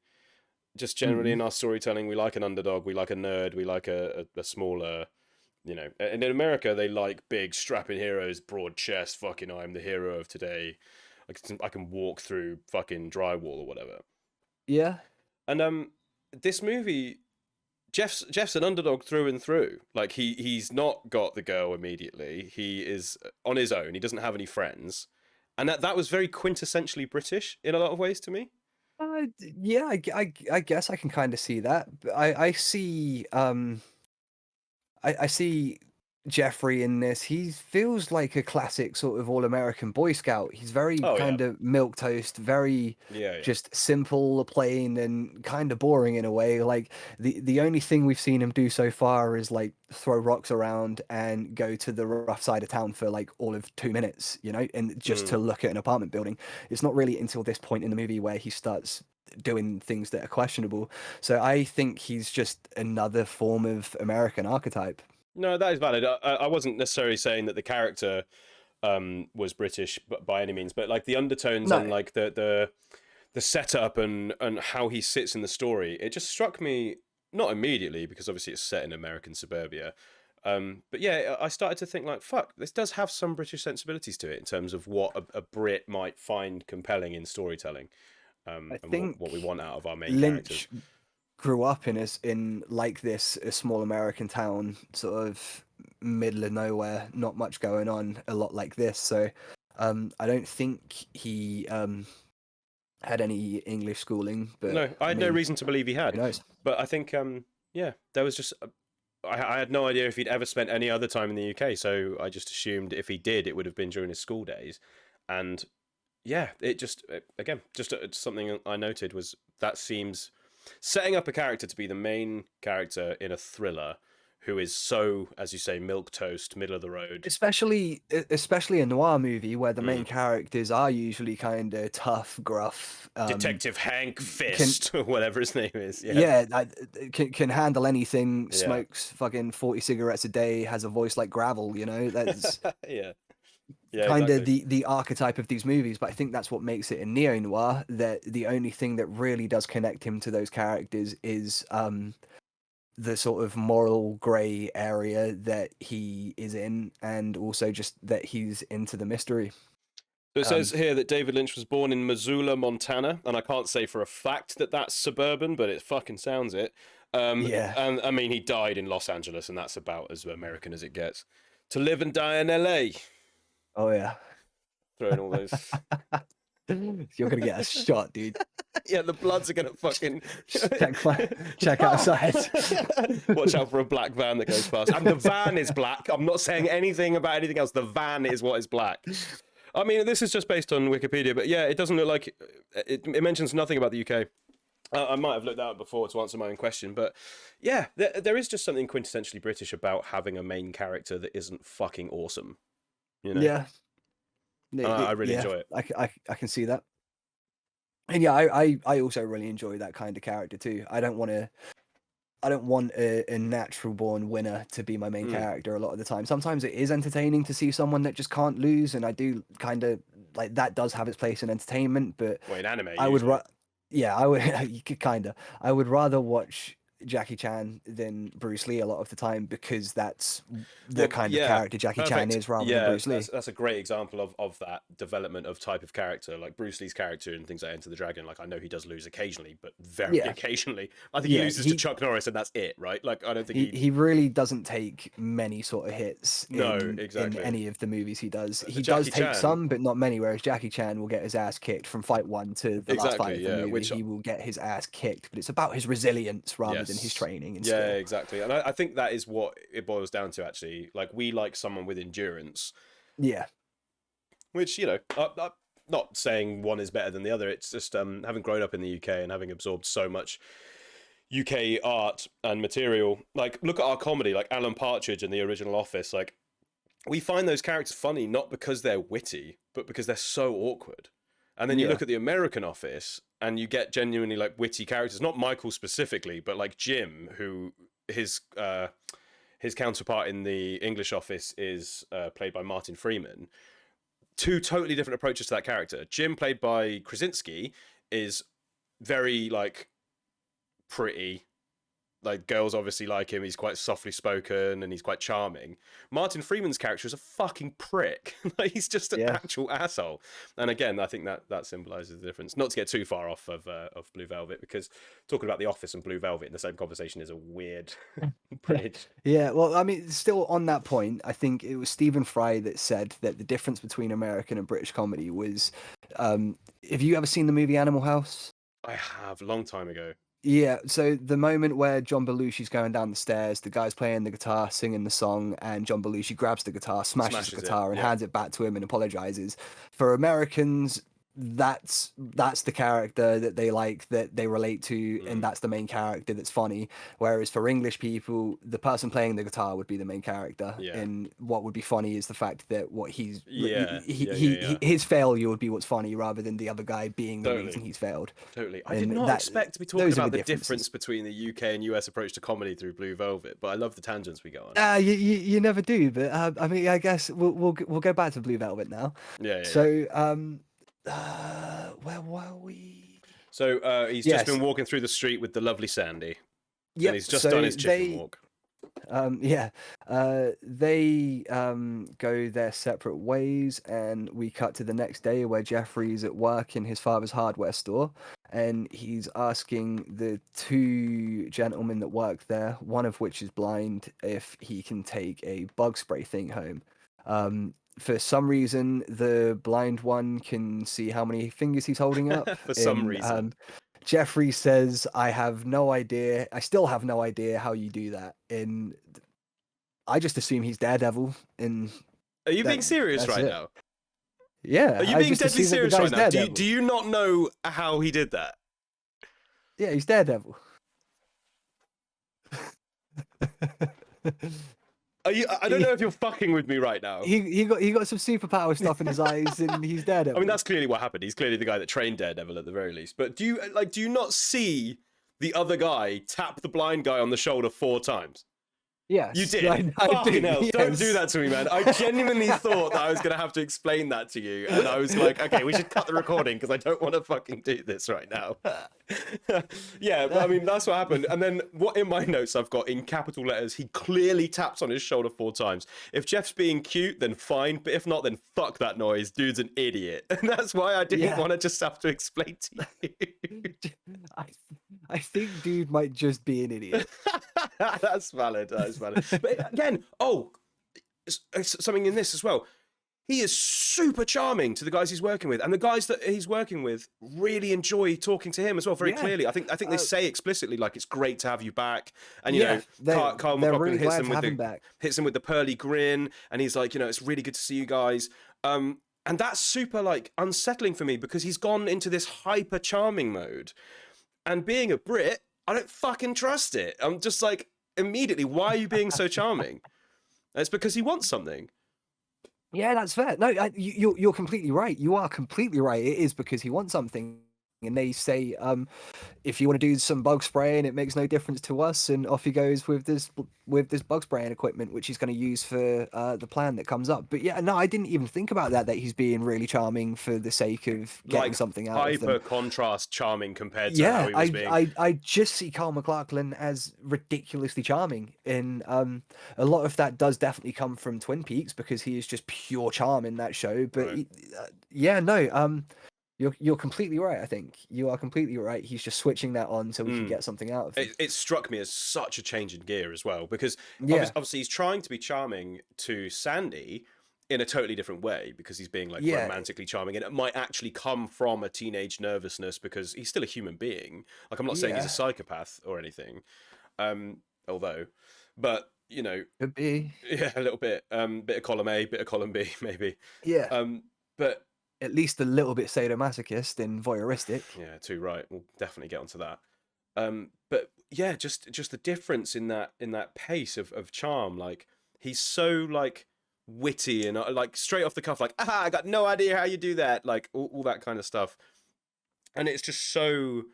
[SPEAKER 3] Just generally in our storytelling, we like an underdog, we like a nerd, we like a smaller, you know. And in America, they like big strapping heroes, broad chest, fucking I'm the hero of today. I can walk through fucking drywall or whatever.
[SPEAKER 4] Yeah.
[SPEAKER 3] And this movie, Jeff's an underdog through and through. Like he's not got the girl immediately. He is on his own. He doesn't have any friends, and that was very quintessentially British in a lot of ways to me.
[SPEAKER 4] Yeah, I guess I can kind of see that. But I see I see Jeffrey in this. He feels like a classic sort of all-American Boy Scout. He's very
[SPEAKER 3] Oh, yeah.
[SPEAKER 4] kind of milquetoast, very
[SPEAKER 3] Yeah, yeah.
[SPEAKER 4] just simple, plain, and kind of boring in a way. Like the only thing we've seen him do so far is like throw rocks around and go to the rough side of town for like all of 2 minutes, you know, and just to look at an apartment building. It's not really until this point in the movie where he starts doing things that are questionable. So I think he's just another form of American archetype.
[SPEAKER 3] No, that is valid. I wasn't necessarily saying that the character was British by any means, but like the undertones
[SPEAKER 4] No.
[SPEAKER 3] and like the setup and how he sits in the story, it just struck me not immediately because obviously it's set in American suburbia. But yeah, I started to think like, fuck, this does have some British sensibilities to it in terms of what a Brit might find compelling in storytelling.
[SPEAKER 4] I
[SPEAKER 3] And
[SPEAKER 4] think
[SPEAKER 3] what we want out of our main characters.
[SPEAKER 4] Lynch grew up in like this, a small American town, sort of middle of nowhere, not much going on, a lot like this. So I don't think he had any English schooling, but
[SPEAKER 3] No, I had no
[SPEAKER 4] mean,
[SPEAKER 3] reason to believe he had.
[SPEAKER 4] who knows?
[SPEAKER 3] But I think, yeah, there was just. I had no idea if he'd ever spent any other time in the UK, so I just assumed if he did, it would have been during his school days. And yeah, it just, again, just something I noted was that seems setting up a character to be the main character in a thriller who is so, as you say, milquetoast, middle of the road.
[SPEAKER 4] Especially a noir movie where the main characters are usually kind of tough, gruff.
[SPEAKER 3] Detective Hank Fist, or whatever his name is. Yeah.
[SPEAKER 4] Yeah, can handle anything.
[SPEAKER 3] Yeah.
[SPEAKER 4] Smokes fucking 40 cigarettes a day. Has a voice like gravel. You know, that's
[SPEAKER 3] Yeah.
[SPEAKER 4] kind of
[SPEAKER 3] exactly.
[SPEAKER 4] the archetype of these movies. But I think that's what makes it a neo noir. That the only thing that really does connect him to those characters is the sort of moral gray area that he is in, and also just that he's into the mystery.
[SPEAKER 3] So it says here that David Lynch was born in Missoula, Montana, and I can't say for a fact that that's suburban, but it fucking sounds it.
[SPEAKER 4] Yeah.
[SPEAKER 3] And I mean, he died in Los Angeles, and that's about as American as it gets. To live and die in LA.
[SPEAKER 4] Oh yeah.
[SPEAKER 3] Throwing all those.
[SPEAKER 4] You're gonna get a shot, dude.
[SPEAKER 3] Yeah, the Bloods are gonna fucking
[SPEAKER 4] check outside.
[SPEAKER 3] Watch out for a black van that goes past. And the van is black. I'm not saying anything about anything else. The van is what is black. I mean, this is just based on Wikipedia, but yeah, it doesn't look like it mentions nothing about the UK. I might have looked that up before to answer my own question, but yeah, there is just something quintessentially British about having a main character that isn't fucking awesome. You know?
[SPEAKER 4] Yeah.
[SPEAKER 3] I really enjoy it.
[SPEAKER 4] I can see that. And yeah, I also really enjoy that kind of character too. I don't want a natural born winner to be my main character a lot of the time. Sometimes it is entertaining to see someone that just can't lose, and I do kind of like that does have its place in entertainment, but
[SPEAKER 3] Well, in anime,
[SPEAKER 4] I would
[SPEAKER 3] usually.
[SPEAKER 4] yeah, I would you could kinda. I would rather watch Jackie Chan than Bruce Lee a lot of the time, because that's the
[SPEAKER 3] Well,
[SPEAKER 4] kind of
[SPEAKER 3] yeah,
[SPEAKER 4] character Jackie Chan
[SPEAKER 3] perfect.
[SPEAKER 4] is rather than
[SPEAKER 3] Yeah,
[SPEAKER 4] Bruce Lee.
[SPEAKER 3] that's a great example of that development of type of character, like Bruce Lee's character in things like Enter the Dragon. Like, I know he does lose occasionally, but very
[SPEAKER 4] Yeah,
[SPEAKER 3] occasionally. I think he
[SPEAKER 4] yeah,
[SPEAKER 3] loses to Chuck Norris, and that's it, right? Like, I don't think
[SPEAKER 4] he really doesn't take many sort of hits
[SPEAKER 3] No,
[SPEAKER 4] in
[SPEAKER 3] exactly.
[SPEAKER 4] any of the movies he does.
[SPEAKER 3] But
[SPEAKER 4] He does
[SPEAKER 3] Jackie
[SPEAKER 4] take
[SPEAKER 3] Chan,
[SPEAKER 4] some, but not many. Whereas Jackie Chan will get his ass kicked from fight one to the last fight
[SPEAKER 3] exactly,
[SPEAKER 4] of the
[SPEAKER 3] yeah.
[SPEAKER 4] movie.
[SPEAKER 3] Which,
[SPEAKER 4] He will get his ass kicked, but it's about his resilience rather than his
[SPEAKER 3] yes,
[SPEAKER 4] training and
[SPEAKER 3] yeah,
[SPEAKER 4] skill.
[SPEAKER 3] exactly. And I think that is what it boils down to, actually. Like, we like someone with endurance,
[SPEAKER 4] Yeah,
[SPEAKER 3] which, I'm not saying one is better than the other. It's just having grown up in the UK and having absorbed so much UK art and material. Like, look at our comedy, like Alan Partridge and the original Office. Like, we find those characters funny not because they're witty, but because they're so awkward. And then you
[SPEAKER 4] yeah,
[SPEAKER 3] look at the American Office and you get genuinely like witty characters, not Michael specifically, but like Jim, who his counterpart in the English Office is played by Martin Freeman. Two totally different approaches to that character. Jim, played by Krasinski, is very like pretty. Like, girls obviously like him. He's quite softly spoken and he's quite charming. Martin Freeman's character is a fucking prick. Like, he's just an
[SPEAKER 4] yeah.
[SPEAKER 3] actual asshole. And again, I think that symbolizes the difference. Not to get too far off of Blue Velvet, because talking about The Office and Blue Velvet in the same conversation is a weird bridge.
[SPEAKER 4] Yeah, well, I mean, still on that point, I think it was Stephen Fry that said that the difference between American and British comedy was, have you ever seen the movie Animal House?
[SPEAKER 3] I have, a long time ago.
[SPEAKER 4] Yeah, so the moment where John Belushi's going down the stairs, the guy's playing the guitar, singing the song, and John Belushi grabs the guitar, smashes the
[SPEAKER 3] Smashes it,
[SPEAKER 4] guitar, and
[SPEAKER 3] yeah.
[SPEAKER 4] hands it back to him and apologizes. For Americans, that's the character that they like, that they relate to, and that's the main character that's funny. Whereas for English people, the person playing the guitar would be the main character,
[SPEAKER 3] Yeah.
[SPEAKER 4] and what would be funny is the fact that what
[SPEAKER 3] Yeah,
[SPEAKER 4] his failure would be what's funny, rather than the other guy being the
[SPEAKER 3] Totally.
[SPEAKER 4] reason he's failed.
[SPEAKER 3] Totally. I did
[SPEAKER 4] And
[SPEAKER 3] not
[SPEAKER 4] that-
[SPEAKER 3] expect to be talking
[SPEAKER 4] those are
[SPEAKER 3] about
[SPEAKER 4] the
[SPEAKER 3] the
[SPEAKER 4] differences.
[SPEAKER 3] difference between the UK and US approach to comedy through Blue Velvet, but I love the tangents we go on.
[SPEAKER 4] You never do, but I mean, I guess we'll go back to Blue Velvet now.
[SPEAKER 3] Yeah.
[SPEAKER 4] So where were we?
[SPEAKER 3] So he's
[SPEAKER 4] Yes.
[SPEAKER 3] just been walking through the street with the lovely Sandy,
[SPEAKER 4] Yeah,
[SPEAKER 3] and he's just done his chicken walk.
[SPEAKER 4] They go their separate ways, and we cut to the next day where Jeffrey's at work in his father's hardware store, and he's asking the two gentlemen that work there, one of which is blind, if he can take a bug spray thing home. For some reason, the blind one can see how many fingers he's holding up.
[SPEAKER 3] For some
[SPEAKER 4] and,
[SPEAKER 3] reason.
[SPEAKER 4] Jeffrey says, I still have no idea how you do that. And I just assume he's Daredevil. And
[SPEAKER 3] Are you being serious
[SPEAKER 4] that's
[SPEAKER 3] right
[SPEAKER 4] it.
[SPEAKER 3] now?
[SPEAKER 4] yeah.
[SPEAKER 3] Are you
[SPEAKER 4] I
[SPEAKER 3] being
[SPEAKER 4] just
[SPEAKER 3] deadly
[SPEAKER 4] assume that the
[SPEAKER 3] serious right
[SPEAKER 4] guy's
[SPEAKER 3] now?
[SPEAKER 4] Daredevil.
[SPEAKER 3] Do you not know how he did that?
[SPEAKER 4] Yeah, he's Daredevil.
[SPEAKER 3] I don't know if you're fucking with me right now.
[SPEAKER 4] He got some superpower stuff in his eyes, and he's Daredevil.
[SPEAKER 3] I mean, that's clearly what happened. He's clearly the guy that trained Daredevil at the very least. But do you not see the other guy tap the blind guy on the shoulder 4 times?
[SPEAKER 4] yes,
[SPEAKER 3] You did.
[SPEAKER 4] I
[SPEAKER 3] Fucking
[SPEAKER 4] do,
[SPEAKER 3] hell! Don't
[SPEAKER 4] yes.
[SPEAKER 3] do that to me, man. I genuinely thought that I was gonna have to explain that to you, and I was like, okay, we should cut the recording because I don't want to fucking do this right now. Yeah, but I mean, that's what happened. And then what in my notes I've got in capital letters, he clearly taps on his shoulder 4 times. If Jeff's being cute, then fine. But if not, then fuck that noise. Dude's an idiot. And that's why I didn't
[SPEAKER 4] Yeah.
[SPEAKER 3] want to just have to explain to you.
[SPEAKER 4] I think dude might just be an idiot.
[SPEAKER 3] That's valid. That is valid. But again, something in this as well. He is super charming to the guys he's working with, and the guys that he's working with really enjoy talking to him as well. Very
[SPEAKER 4] Yeah.
[SPEAKER 3] clearly, I think they say explicitly like it's great to have you back, and
[SPEAKER 4] Yeah,
[SPEAKER 3] Carl
[SPEAKER 4] they're
[SPEAKER 3] McLaughlin
[SPEAKER 4] really
[SPEAKER 3] hits
[SPEAKER 4] glad
[SPEAKER 3] him
[SPEAKER 4] to
[SPEAKER 3] with
[SPEAKER 4] have him back.
[SPEAKER 3] hits him with the pearly grin, and he's like, it's really good to see you guys. And that's super like unsettling for me because he's gone into this hyper charming mode, and being a Brit, I don't fucking trust it. I'm just like immediately, why are you being so charming? It's because he wants something.
[SPEAKER 4] Yeah, that's fair. No, you're completely right. You are completely right. It is because he wants something. and they say, if you want to do some bug spraying, it makes no difference to us. And off he goes with this bug spraying equipment, which he's going to use for the plan that comes up. But yeah, no, I didn't even think about that he's being really charming for the sake of getting
[SPEAKER 3] Like
[SPEAKER 4] something out of
[SPEAKER 3] hyper
[SPEAKER 4] them.
[SPEAKER 3] contrast charming compared to how
[SPEAKER 4] Yeah,
[SPEAKER 3] he was being.
[SPEAKER 4] I just see Carl McLachlan as ridiculously charming, and a lot of that does definitely come from Twin Peaks because he is just pure charm in that show. But
[SPEAKER 3] Right.
[SPEAKER 4] yeah, no, you're completely right. I think you are completely right. He's just switching that on so we can get something out of him.
[SPEAKER 3] It struck me as such a change in gear as well, because
[SPEAKER 4] Yeah.
[SPEAKER 3] obviously he's trying to be charming to Sandy in a totally different way, because he's being like
[SPEAKER 4] Yeah.
[SPEAKER 3] romantically charming, and it might actually come from a teenage nervousness because he's still a human being. Like, I'm not saying he's a
[SPEAKER 4] Yeah.
[SPEAKER 3] psychopath or anything, although, but you know,
[SPEAKER 4] Could be.
[SPEAKER 3] yeah, a little bit, bit of column A, bit of column B, maybe.
[SPEAKER 4] Yeah.
[SPEAKER 3] But
[SPEAKER 4] At least a little bit sadomasochist and voyeuristic.
[SPEAKER 3] yeah, too right. We'll definitely get onto that. But yeah, just the difference in that pace of charm. Like, he's so like witty and like straight off the cuff, like, I got no idea how you do that, like all that kind of stuff. And it's just so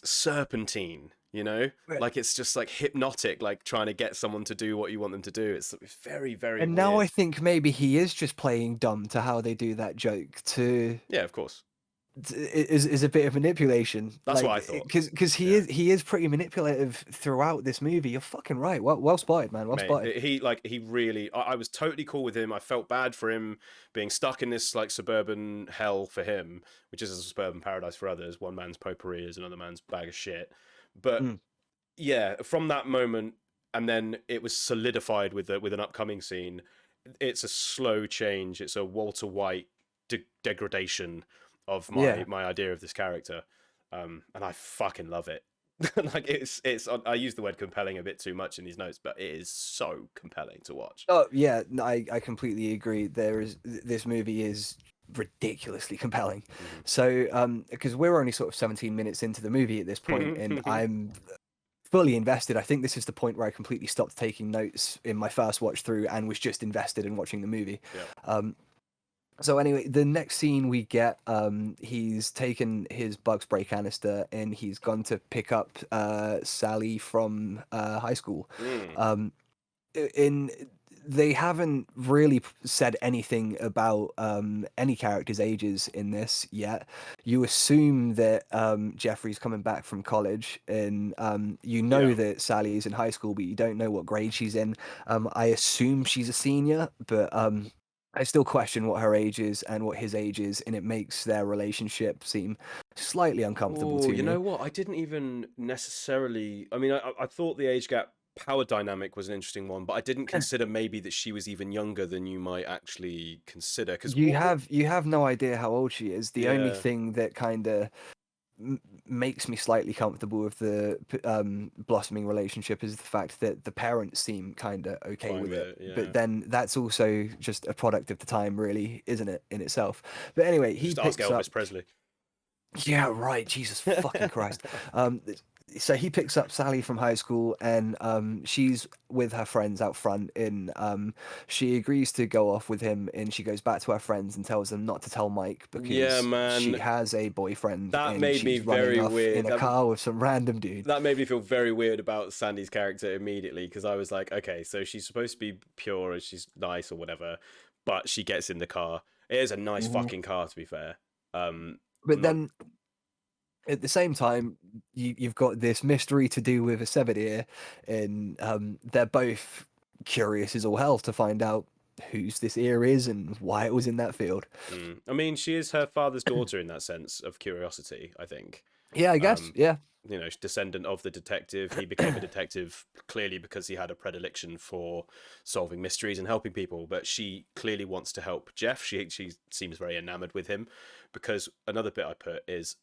[SPEAKER 3] serpentine, you know?
[SPEAKER 4] Right.
[SPEAKER 3] Like, it's just like hypnotic, like trying to get someone to do what you want them to do. It's very, very
[SPEAKER 4] And
[SPEAKER 3] weird.
[SPEAKER 4] now I think maybe he is just playing dumb to how they do that joke to
[SPEAKER 3] Yeah, of course.
[SPEAKER 4] is a bit of manipulation.
[SPEAKER 3] That's what I thought.
[SPEAKER 4] Because he is pretty manipulative throughout this movie. You're fucking right. Well spotted, man. Well
[SPEAKER 3] Mate,
[SPEAKER 4] spotted.
[SPEAKER 3] he really. I was totally cool with him. I felt bad for him being stuck in this like suburban hell for him, which is a suburban paradise for others. One man's potpourri is another man's bag of shit. But yeah, from that moment, and then it was solidified with an upcoming scene. It's a slow change. It's a Walter White degradation of my idea of this character, and I fucking love it. Like, it's I use the word compelling a bit too much in these notes, but it is so compelling to watch.
[SPEAKER 4] Oh yeah, no, I completely agree. This movie is ridiculously compelling. So because we're only sort of 17 minutes into the movie at this point, and I'm fully invested. I think this is the point where I completely stopped taking notes in my first watch through and was just invested in watching the movie.
[SPEAKER 3] Yeah.
[SPEAKER 4] So anyway, the next scene we get, he's taken his bug spray canister and he's gone to pick up Sally from high school. They haven't really said anything about any characters' ages in this yet. You assume that Jeffrey's coming back from college, and you know that Sally is in high school, but you don't know what grade she's in. I assume she's a senior, but I still question what her age is and what his age is, and it makes their relationship seem slightly uncomfortable to me.
[SPEAKER 3] You know what? I didn't even necessarily. I mean, I thought the age gap power dynamic was an interesting one, but I didn't consider maybe that she was even younger than you might actually consider. Because
[SPEAKER 4] you have no idea how old she is. The only thing that kind of makes me slightly comfortable with the blossoming relationship is the fact that the parents seem kind of okay with it.
[SPEAKER 3] Yeah.
[SPEAKER 4] But then that's also just a product of the time, really, isn't it, in itself? But anyway, he
[SPEAKER 3] just
[SPEAKER 4] picks
[SPEAKER 3] ask Elvis
[SPEAKER 4] up.
[SPEAKER 3] Presley.
[SPEAKER 4] Yeah, right. Jesus fucking Christ. So he picks up Sally from high school, and she's with her friends out front, and she agrees to go off with him, and she goes back to her friends and tells them not to tell Mike because she has a boyfriend.
[SPEAKER 3] That
[SPEAKER 4] and
[SPEAKER 3] made me
[SPEAKER 4] she's running
[SPEAKER 3] very
[SPEAKER 4] off
[SPEAKER 3] weird.
[SPEAKER 4] in a car with some random dude.
[SPEAKER 3] That made me feel very weird about Sandy's character immediately, because I was like, okay, so she's supposed to be pure and she's nice or whatever, but she gets in the car. It is a nice fucking car, to be fair.
[SPEAKER 4] But then at the same time, you've got this mystery to do with a severed ear, and they're both curious as all hell to find out whose this ear is and why it was in that field.
[SPEAKER 3] I mean, she is her father's daughter in that sense of curiosity, I think.
[SPEAKER 4] Yeah, I guess. Yeah.
[SPEAKER 3] You know, descendant of the detective. He became a detective clearly because he had a predilection for solving mysteries and helping people. But she clearly wants to help Jeff. She seems very enamored with him, because another bit I put is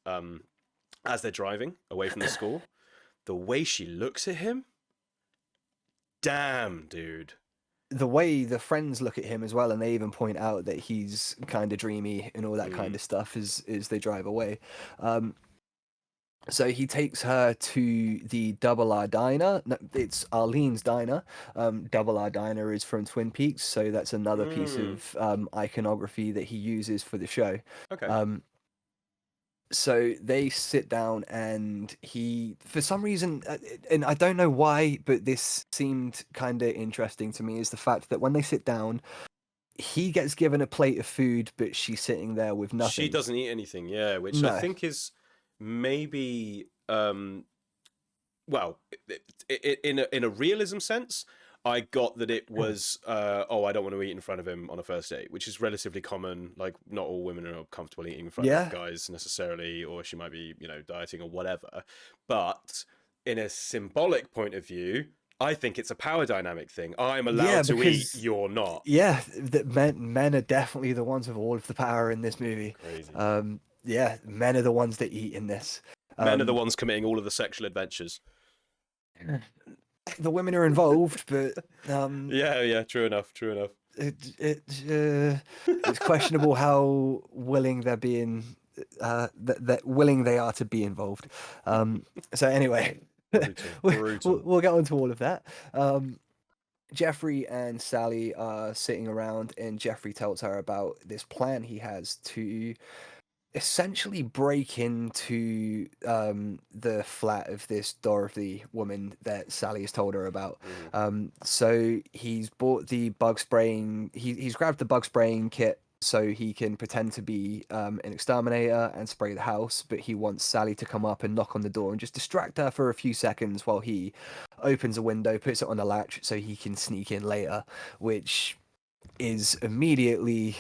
[SPEAKER 3] as they're driving away from the school, the way she looks at him. Damn, dude.
[SPEAKER 4] The way the friends look at him as well, and they even point out that he's kind of dreamy and all that kind of stuff as they drive away. So he takes her to the Double R Diner. No, it's Arlene's Diner. Double R Diner is from Twin Peaks, so that's another piece of iconography that he uses for the show.
[SPEAKER 3] Okay.
[SPEAKER 4] So they sit down, and he, for some reason, and I don't know why, but this seemed kind of interesting to me, is the fact that when they sit down, he gets given a plate of food, but she's sitting there with
[SPEAKER 3] She
[SPEAKER 4] nothing.
[SPEAKER 3] doesn't eat anything, yeah, which I
[SPEAKER 4] No.
[SPEAKER 3] think is maybe well, in a realism sense, I got that it was oh, I don't want to eat in front of him on a first date, which is relatively common. Like, not all women are comfortable eating in front of
[SPEAKER 4] Yeah.
[SPEAKER 3] guys necessarily, or she might be, dieting or whatever. But in a symbolic point of view, I think it's a power dynamic thing. I'm
[SPEAKER 4] Yeah,
[SPEAKER 3] allowed to eat,
[SPEAKER 4] because
[SPEAKER 3] you're not.
[SPEAKER 4] yeah, that men are definitely the ones with all of the power in this movie.
[SPEAKER 3] Crazy.
[SPEAKER 4] Yeah, men are the ones that eat in this.
[SPEAKER 3] Men are the ones committing all of the sexual adventures.
[SPEAKER 4] The women are involved, but
[SPEAKER 3] Yeah, true enough.
[SPEAKER 4] it's questionable how willing they're being, that willing they are to be involved. So anyway,
[SPEAKER 3] Brutal.
[SPEAKER 4] we'll get onto all of that. Jeffrey and Sally are sitting around, and Jeffrey tells her about this plan he has to essentially break into the flat of this Dorothy woman that Sally has told her about. So he's bought the bug spraying. He's grabbed the bug spraying kit so he can pretend to be an exterminator and spray the house. But he wants Sally to come up and knock on the door and just distract her for a few seconds while he opens a window, puts it on the latch so he can sneak in later, which is immediately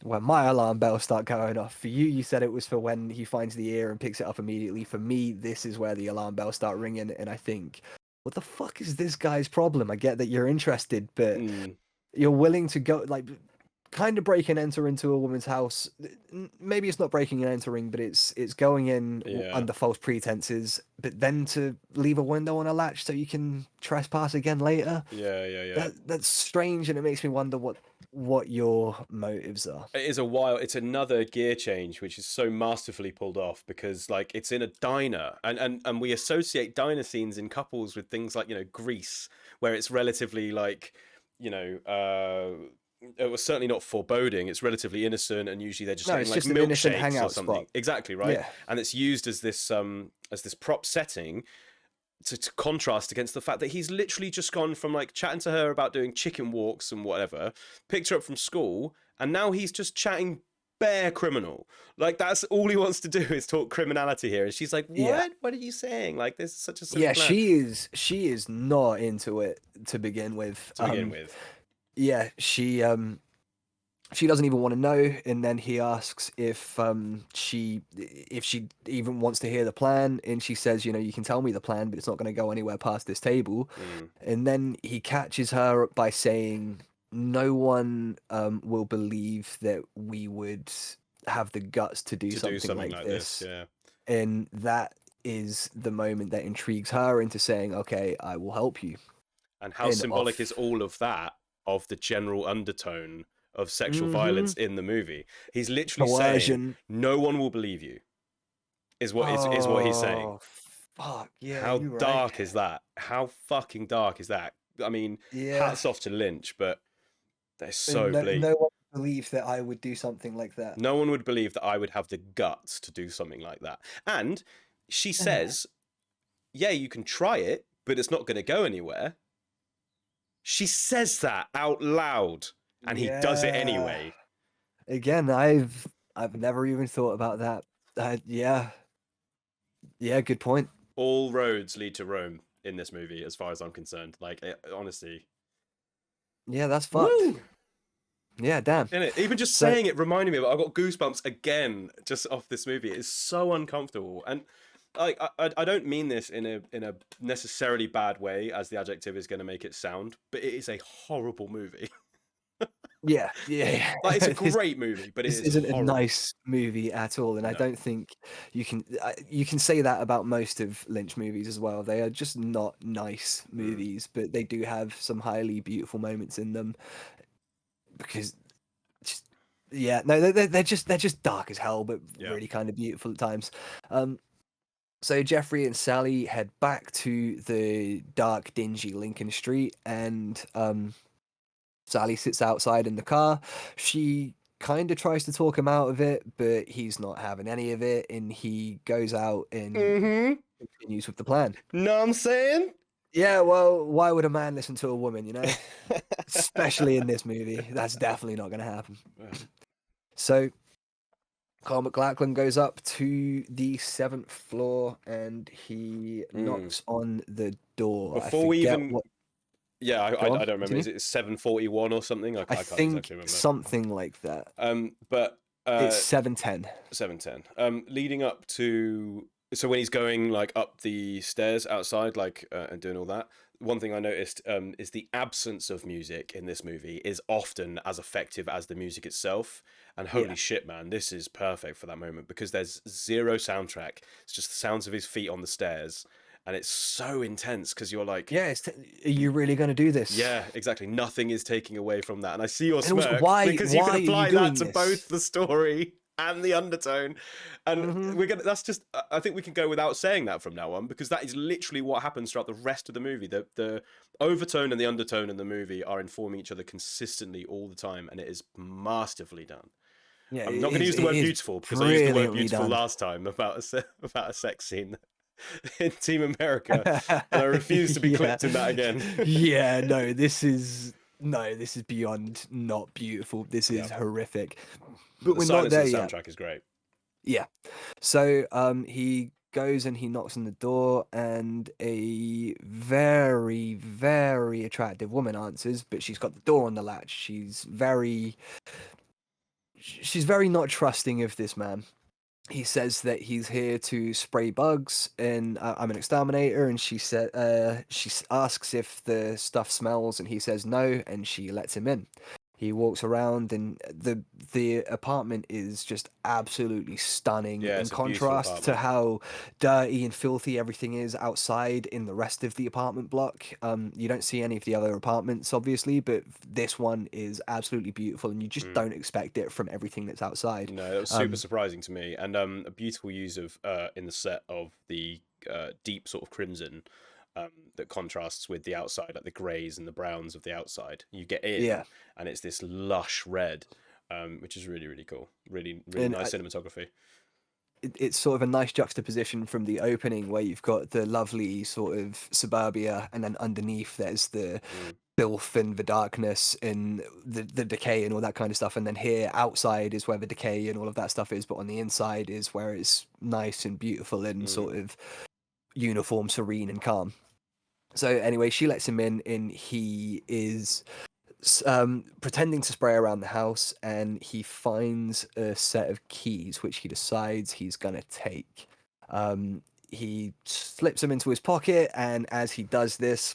[SPEAKER 4] when my alarm bells start going off. For you said it was for when he finds the ear and picks it up immediately. For me, this is where the alarm bells start ringing, and I think, what the fuck is this guy's problem? I get that you're interested, but you're willing to go, like, kind of break and enter into a woman's house. Maybe it's not breaking and entering, but it's going in under false pretenses, but then to leave a window on a latch so you can trespass again later.
[SPEAKER 3] Yeah.
[SPEAKER 4] That's strange, and it makes me wonder what your motives are.
[SPEAKER 3] It's another gear change, which is so masterfully pulled off, because like it's in a diner, and we associate diner scenes in couples with things like, Grease, where it's relatively like, it was certainly not foreboding. It's relatively innocent, and usually they're just getting like milkshakes or something.
[SPEAKER 4] Spot.
[SPEAKER 3] Exactly, right.
[SPEAKER 4] Yeah.
[SPEAKER 3] And it's used as this prop setting to contrast against the fact that he's literally just gone from like chatting to her about doing chicken walks and whatever, picked her up from school, and now he's just chatting bare criminal. Like, that's all he wants to do, is talk criminality here. And she's like, what?
[SPEAKER 4] Yeah.
[SPEAKER 3] What are you saying? Like, this is such a silly
[SPEAKER 4] Yeah,
[SPEAKER 3] plan.
[SPEAKER 4] she is not into it to begin with. Yeah, she doesn't even want to know, and then he asks if she even wants to hear the plan, and she says, you can tell me the plan, but it's not going to go anywhere past this table. And then he catches her by saying, no one will believe that we would have the guts to do something like this.
[SPEAKER 3] Yeah.
[SPEAKER 4] And that is the moment that intrigues her into saying, okay, I will help you.
[SPEAKER 3] And how symbolic is all of that of the general undertone of sexual violence in the movie? He's literally saying, no one will believe you, is what he's saying.
[SPEAKER 4] Fuck, yeah.
[SPEAKER 3] How dark is that? How fucking dark is that? I mean, hats off to Lynch, but they're so bleak.
[SPEAKER 4] No one would believe that I would do something like that.
[SPEAKER 3] No one would believe that I would have the guts to do something like that. And she says, yeah, you can try it, but it's not going to go anywhere. She says that out loud, and he does it anyway.
[SPEAKER 4] Again, I've never even thought about that. Yeah, good point.
[SPEAKER 3] All roads lead to Rome in this movie, as far as I'm concerned. Like, honestly.
[SPEAKER 4] Yeah, that's fucked. Woo! Yeah, damn.
[SPEAKER 3] Even just saying it reminded me of it. I got goosebumps again just off this movie. It's so uncomfortable. And I don't mean this in a necessarily bad way, as the adjective is going to make it sound, but it is a horrible movie.
[SPEAKER 4] Yeah.
[SPEAKER 3] Like, it's a great movie, but it
[SPEAKER 4] isn't
[SPEAKER 3] horrible.
[SPEAKER 4] a nice movie at all, and I don't think you can say that about most of Lynch movies as well. They are just not nice movies, but they do have some highly beautiful moments in them. Because, they're just dark as hell, but really kind of beautiful at times. So Jeffrey and Sally head back to the dark, dingy Lincoln Street, and Sally sits outside in the car. She kind of tries to talk him out of it, but he's not having any of it, and he goes out and continues with the plan.
[SPEAKER 3] Know what I'm saying?
[SPEAKER 4] Yeah, well, why would a man listen to a woman, you know? Especially in this movie. That's definitely not going to happen. So, Carl McLachlan goes up to the 7th floor and he knocks on the door.
[SPEAKER 3] Before we even...
[SPEAKER 4] what...
[SPEAKER 3] Yeah, I
[SPEAKER 4] Go on,
[SPEAKER 3] don't remember.
[SPEAKER 4] continue.
[SPEAKER 3] Is it 7:41 or something? I can't
[SPEAKER 4] think
[SPEAKER 3] exactly remember.
[SPEAKER 4] something like that.
[SPEAKER 3] But
[SPEAKER 4] It's 7:10.
[SPEAKER 3] 7:10. Leading up to... So when he's going like up the stairs outside, like and doing all that, one thing I noticed is the absence of music in this movie is often as effective as the music itself. And holy shit, man, this is perfect for that moment because there's zero soundtrack. It's just the sounds of his feet on the stairs, and it's so intense because you're like,
[SPEAKER 4] Yeah, are you really going to do this?
[SPEAKER 3] yeah, exactly. Nothing is taking away from that. And I see your
[SPEAKER 4] And also,
[SPEAKER 3] smirk because you
[SPEAKER 4] why
[SPEAKER 3] can
[SPEAKER 4] are you
[SPEAKER 3] apply
[SPEAKER 4] doing
[SPEAKER 3] that to
[SPEAKER 4] this?
[SPEAKER 3] both the story and the undertone. And we're gonna. That's just. I think we can go without saying that from now on because that is literally what happens throughout the rest of the movie. The overtone and the undertone in the movie are informing each other consistently all the time, and it is masterfully done.
[SPEAKER 4] Yeah,
[SPEAKER 3] I'm not going to use the word beautiful because I used the word beautiful last time about a sex scene in Team America, and I refuse to be clipped in that again.
[SPEAKER 4] Yeah, no, this is beyond not beautiful. This is horrific. But
[SPEAKER 3] The
[SPEAKER 4] we're not
[SPEAKER 3] silence
[SPEAKER 4] there
[SPEAKER 3] of the
[SPEAKER 4] yet.
[SPEAKER 3] soundtrack is great.
[SPEAKER 4] Yeah. So he goes and he knocks on the door, and a very, very attractive woman answers, but she's got the door on the latch. She's very not trusting of this man. He says that he's here to spray bugs, and I'm an exterminator. And she asks if the stuff smells, and he says no, and she lets him in. He walks around, and the apartment is just absolutely stunning.
[SPEAKER 3] Yeah,
[SPEAKER 4] In
[SPEAKER 3] it's a beautiful
[SPEAKER 4] contrast to
[SPEAKER 3] apartment.
[SPEAKER 4] how dirty and filthy everything is outside in the rest of the apartment block. You don't see any of the other apartments, obviously, but this one is absolutely beautiful, and you just don't expect it from everything that's outside.
[SPEAKER 3] No, that was super surprising to me, and a beautiful use of in the set of the deep sort of crimson that contrasts with the outside, like the greys and the browns of the outside. You get in,
[SPEAKER 4] Yeah.
[SPEAKER 3] and it's this lush red, which is really, really cool. Really, really
[SPEAKER 4] And
[SPEAKER 3] nice cinematography.
[SPEAKER 4] it's sort of a nice juxtaposition from the opening where you've got the lovely sort of suburbia, and then underneath there's the filth and the darkness and the decay and all that kind of stuff. And then here outside is where the decay and all of that stuff is, but on the inside is where it's nice and beautiful and sort of uniform, serene and calm. So anyway, she lets him in, and he is pretending to spray around the house, and he finds a set of keys which he decides he's gonna take. He slips them into his pocket, and as he does this,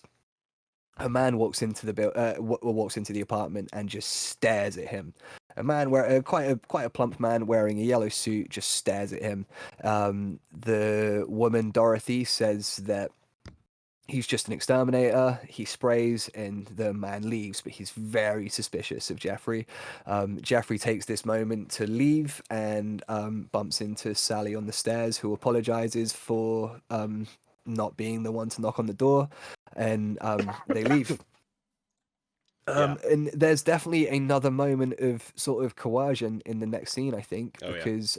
[SPEAKER 4] a man walks into the apartment and just stares at him. A man quite a plump man wearing a yellow suit just stares at him. The woman Dorothy says that he's just an exterminator. He sprays and the man leaves, but he's very suspicious of Jeffrey. Jeffrey takes this moment to leave and bumps into Sally on the stairs, who apologizes for not being the one to knock on the door, and they leave. And there's definitely another moment of sort of coercion in the next scene, I think, because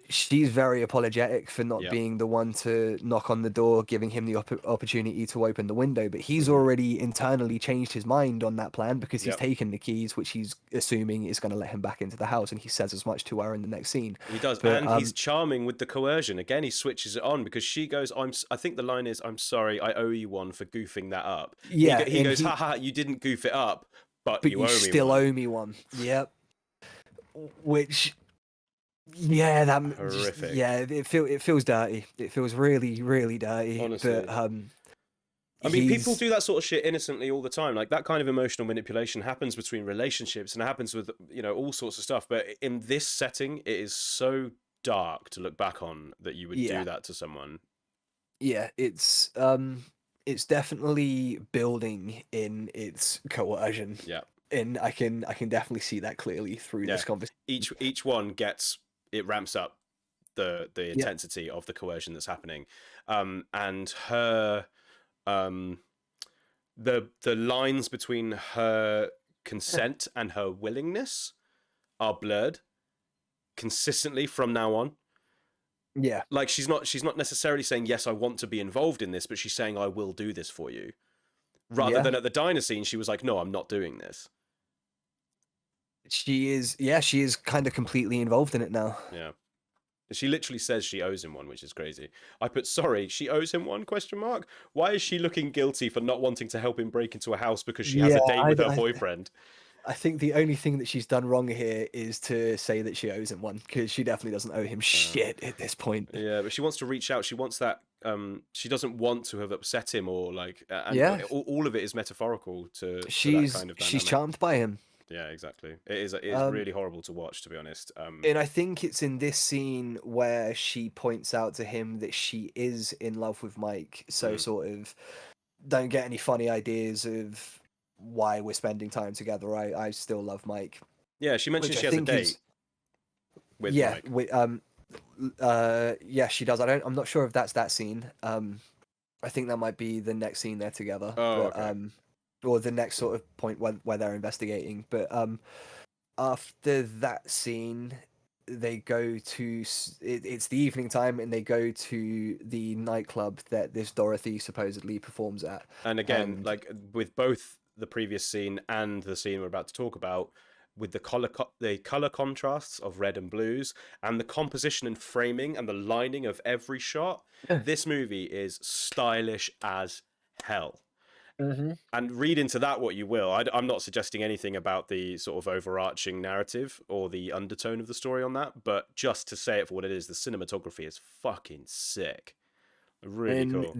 [SPEAKER 4] she's very apologetic for not being the one to knock on the door, giving him the opportunity to open the window. But he's already internally changed his mind on that plan because he's taken the keys, which he's assuming is going to let him back into the house. And he says as much to her in the next scene.
[SPEAKER 3] He does.
[SPEAKER 4] But,
[SPEAKER 3] and he's charming with the coercion. Again, he switches it on because she goes, I think the line is, "I'm sorry, I owe you one for goofing that up."
[SPEAKER 4] Yeah.
[SPEAKER 3] He goes, haha, you didn't goof it up, but you
[SPEAKER 4] still owe me one. Yep. Which... Yeah, that
[SPEAKER 3] horrific.
[SPEAKER 4] It feels dirty. It feels really, really dirty.
[SPEAKER 3] Honestly.
[SPEAKER 4] But
[SPEAKER 3] I mean, people do that sort of shit innocently all the time. Like that kind of emotional manipulation happens between relationships and it happens with, all sorts of stuff. But in this setting, it is so dark to look back on that you would do that to someone.
[SPEAKER 4] Yeah, it's definitely building in its coercion.
[SPEAKER 3] Yeah.
[SPEAKER 4] And I can definitely see that clearly through this conversation.
[SPEAKER 3] Each one it ramps up the intensity of the coercion that's happening. And her the lines between her consent and her willingness are blurred consistently from now on.
[SPEAKER 4] Yeah.
[SPEAKER 3] Like she's not necessarily saying, yes, I want to be involved in this, but she's saying, I will do this for you. Rather
[SPEAKER 4] Yeah.
[SPEAKER 3] than at the diner scene, she was like, no, I'm not doing this.
[SPEAKER 4] She is kind of completely involved in it now.
[SPEAKER 3] Yeah. She literally says she owes him one, which is crazy. I put, sorry, she owes him one, question mark? Why is she looking guilty for not wanting to help him break into a house because she has a date with her boyfriend?
[SPEAKER 4] I think the only thing that she's done wrong here is to say that she owes him one, because she definitely doesn't owe him shit at this point.
[SPEAKER 3] Yeah, but she wants to reach out. She wants that. She doesn't want to have upset him or like. And
[SPEAKER 4] Yeah.
[SPEAKER 3] all of it is metaphorical to that
[SPEAKER 4] She's
[SPEAKER 3] kind of dynamic.
[SPEAKER 4] she's charmed by him.
[SPEAKER 3] Yeah, exactly. It is. It is really horrible to watch, to be honest.
[SPEAKER 4] And I think it's in this scene where she points out to him that she is in love with Mike. So sort of don't get any funny ideas of why we're spending time together. I still love Mike.
[SPEAKER 3] Yeah, she mentioned
[SPEAKER 4] Which
[SPEAKER 3] she
[SPEAKER 4] I
[SPEAKER 3] has a
[SPEAKER 4] think
[SPEAKER 3] date
[SPEAKER 4] is-
[SPEAKER 3] with
[SPEAKER 4] yeah,
[SPEAKER 3] Mike.
[SPEAKER 4] yeah, she does. I'm not sure if that's that scene. I think that might be the next scene they're together.
[SPEAKER 3] Oh,
[SPEAKER 4] but,
[SPEAKER 3] okay.
[SPEAKER 4] or the next sort of point where they're investigating. But after that scene, they go to it's the evening time, and they go to the nightclub that this Dorothy supposedly performs at.
[SPEAKER 3] And again, like with both the previous scene and the scene we're about to talk about, with the color contrasts of red and blues and the composition and framing and the lining of every shot, this movie is stylish as hell. And read into that what you will. I'm not suggesting anything about the sort of overarching narrative or the undertone of the story on that, but just to say it for what it is, the cinematography is fucking sick. Really cool.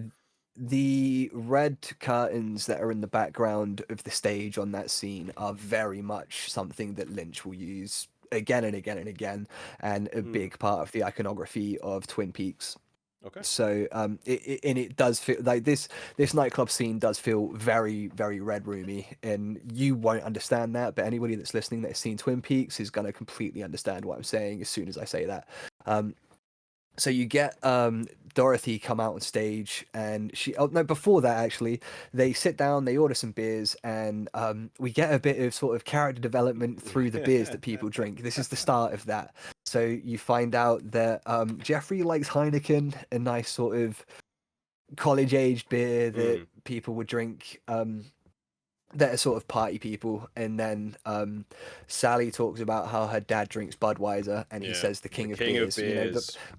[SPEAKER 4] The red curtains that are in the background of the stage on that scene are very much something that Lynch will use again and again and again, and a big part of the iconography of Twin Peaks.
[SPEAKER 3] Okay.
[SPEAKER 4] So it does feel like this nightclub scene does feel very, very red roomy, and you won't understand that, but anybody that's listening that has seen Twin Peaks is gonna completely understand what I'm saying as soon as I say that. So you get Dorothy come out on stage, and before that actually, they sit down, they order some beers, and we get a bit of sort of character development through the beers that people drink. This is the start of that. So you find out that Jeffrey likes Heineken, a nice sort of college-aged beer that people would drink. That are sort of party people, and then Sally talks about how her dad drinks Budweiser, and he says the king of beers. You know,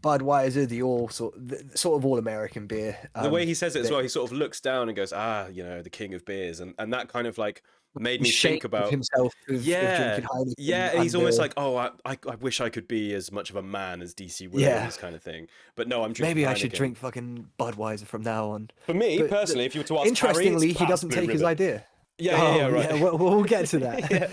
[SPEAKER 4] Budweiser, the sort of all American beer.
[SPEAKER 3] The way he says it as well, he sort of looks down and goes, the king of beers, and that kind of like made me think about
[SPEAKER 4] himself. Of drinking Heineken
[SPEAKER 3] and he's almost like, I wish I could be as much of a man as DC Williams, kind of thing. But no, I'm drinking.
[SPEAKER 4] Maybe I
[SPEAKER 3] Heineken.
[SPEAKER 4] should drink fucking Budweiser from now on.
[SPEAKER 3] For me personally, if you were to ask,
[SPEAKER 4] interestingly, he doesn't take his idea.
[SPEAKER 3] Yeah, right.
[SPEAKER 4] Yeah, we'll get to that.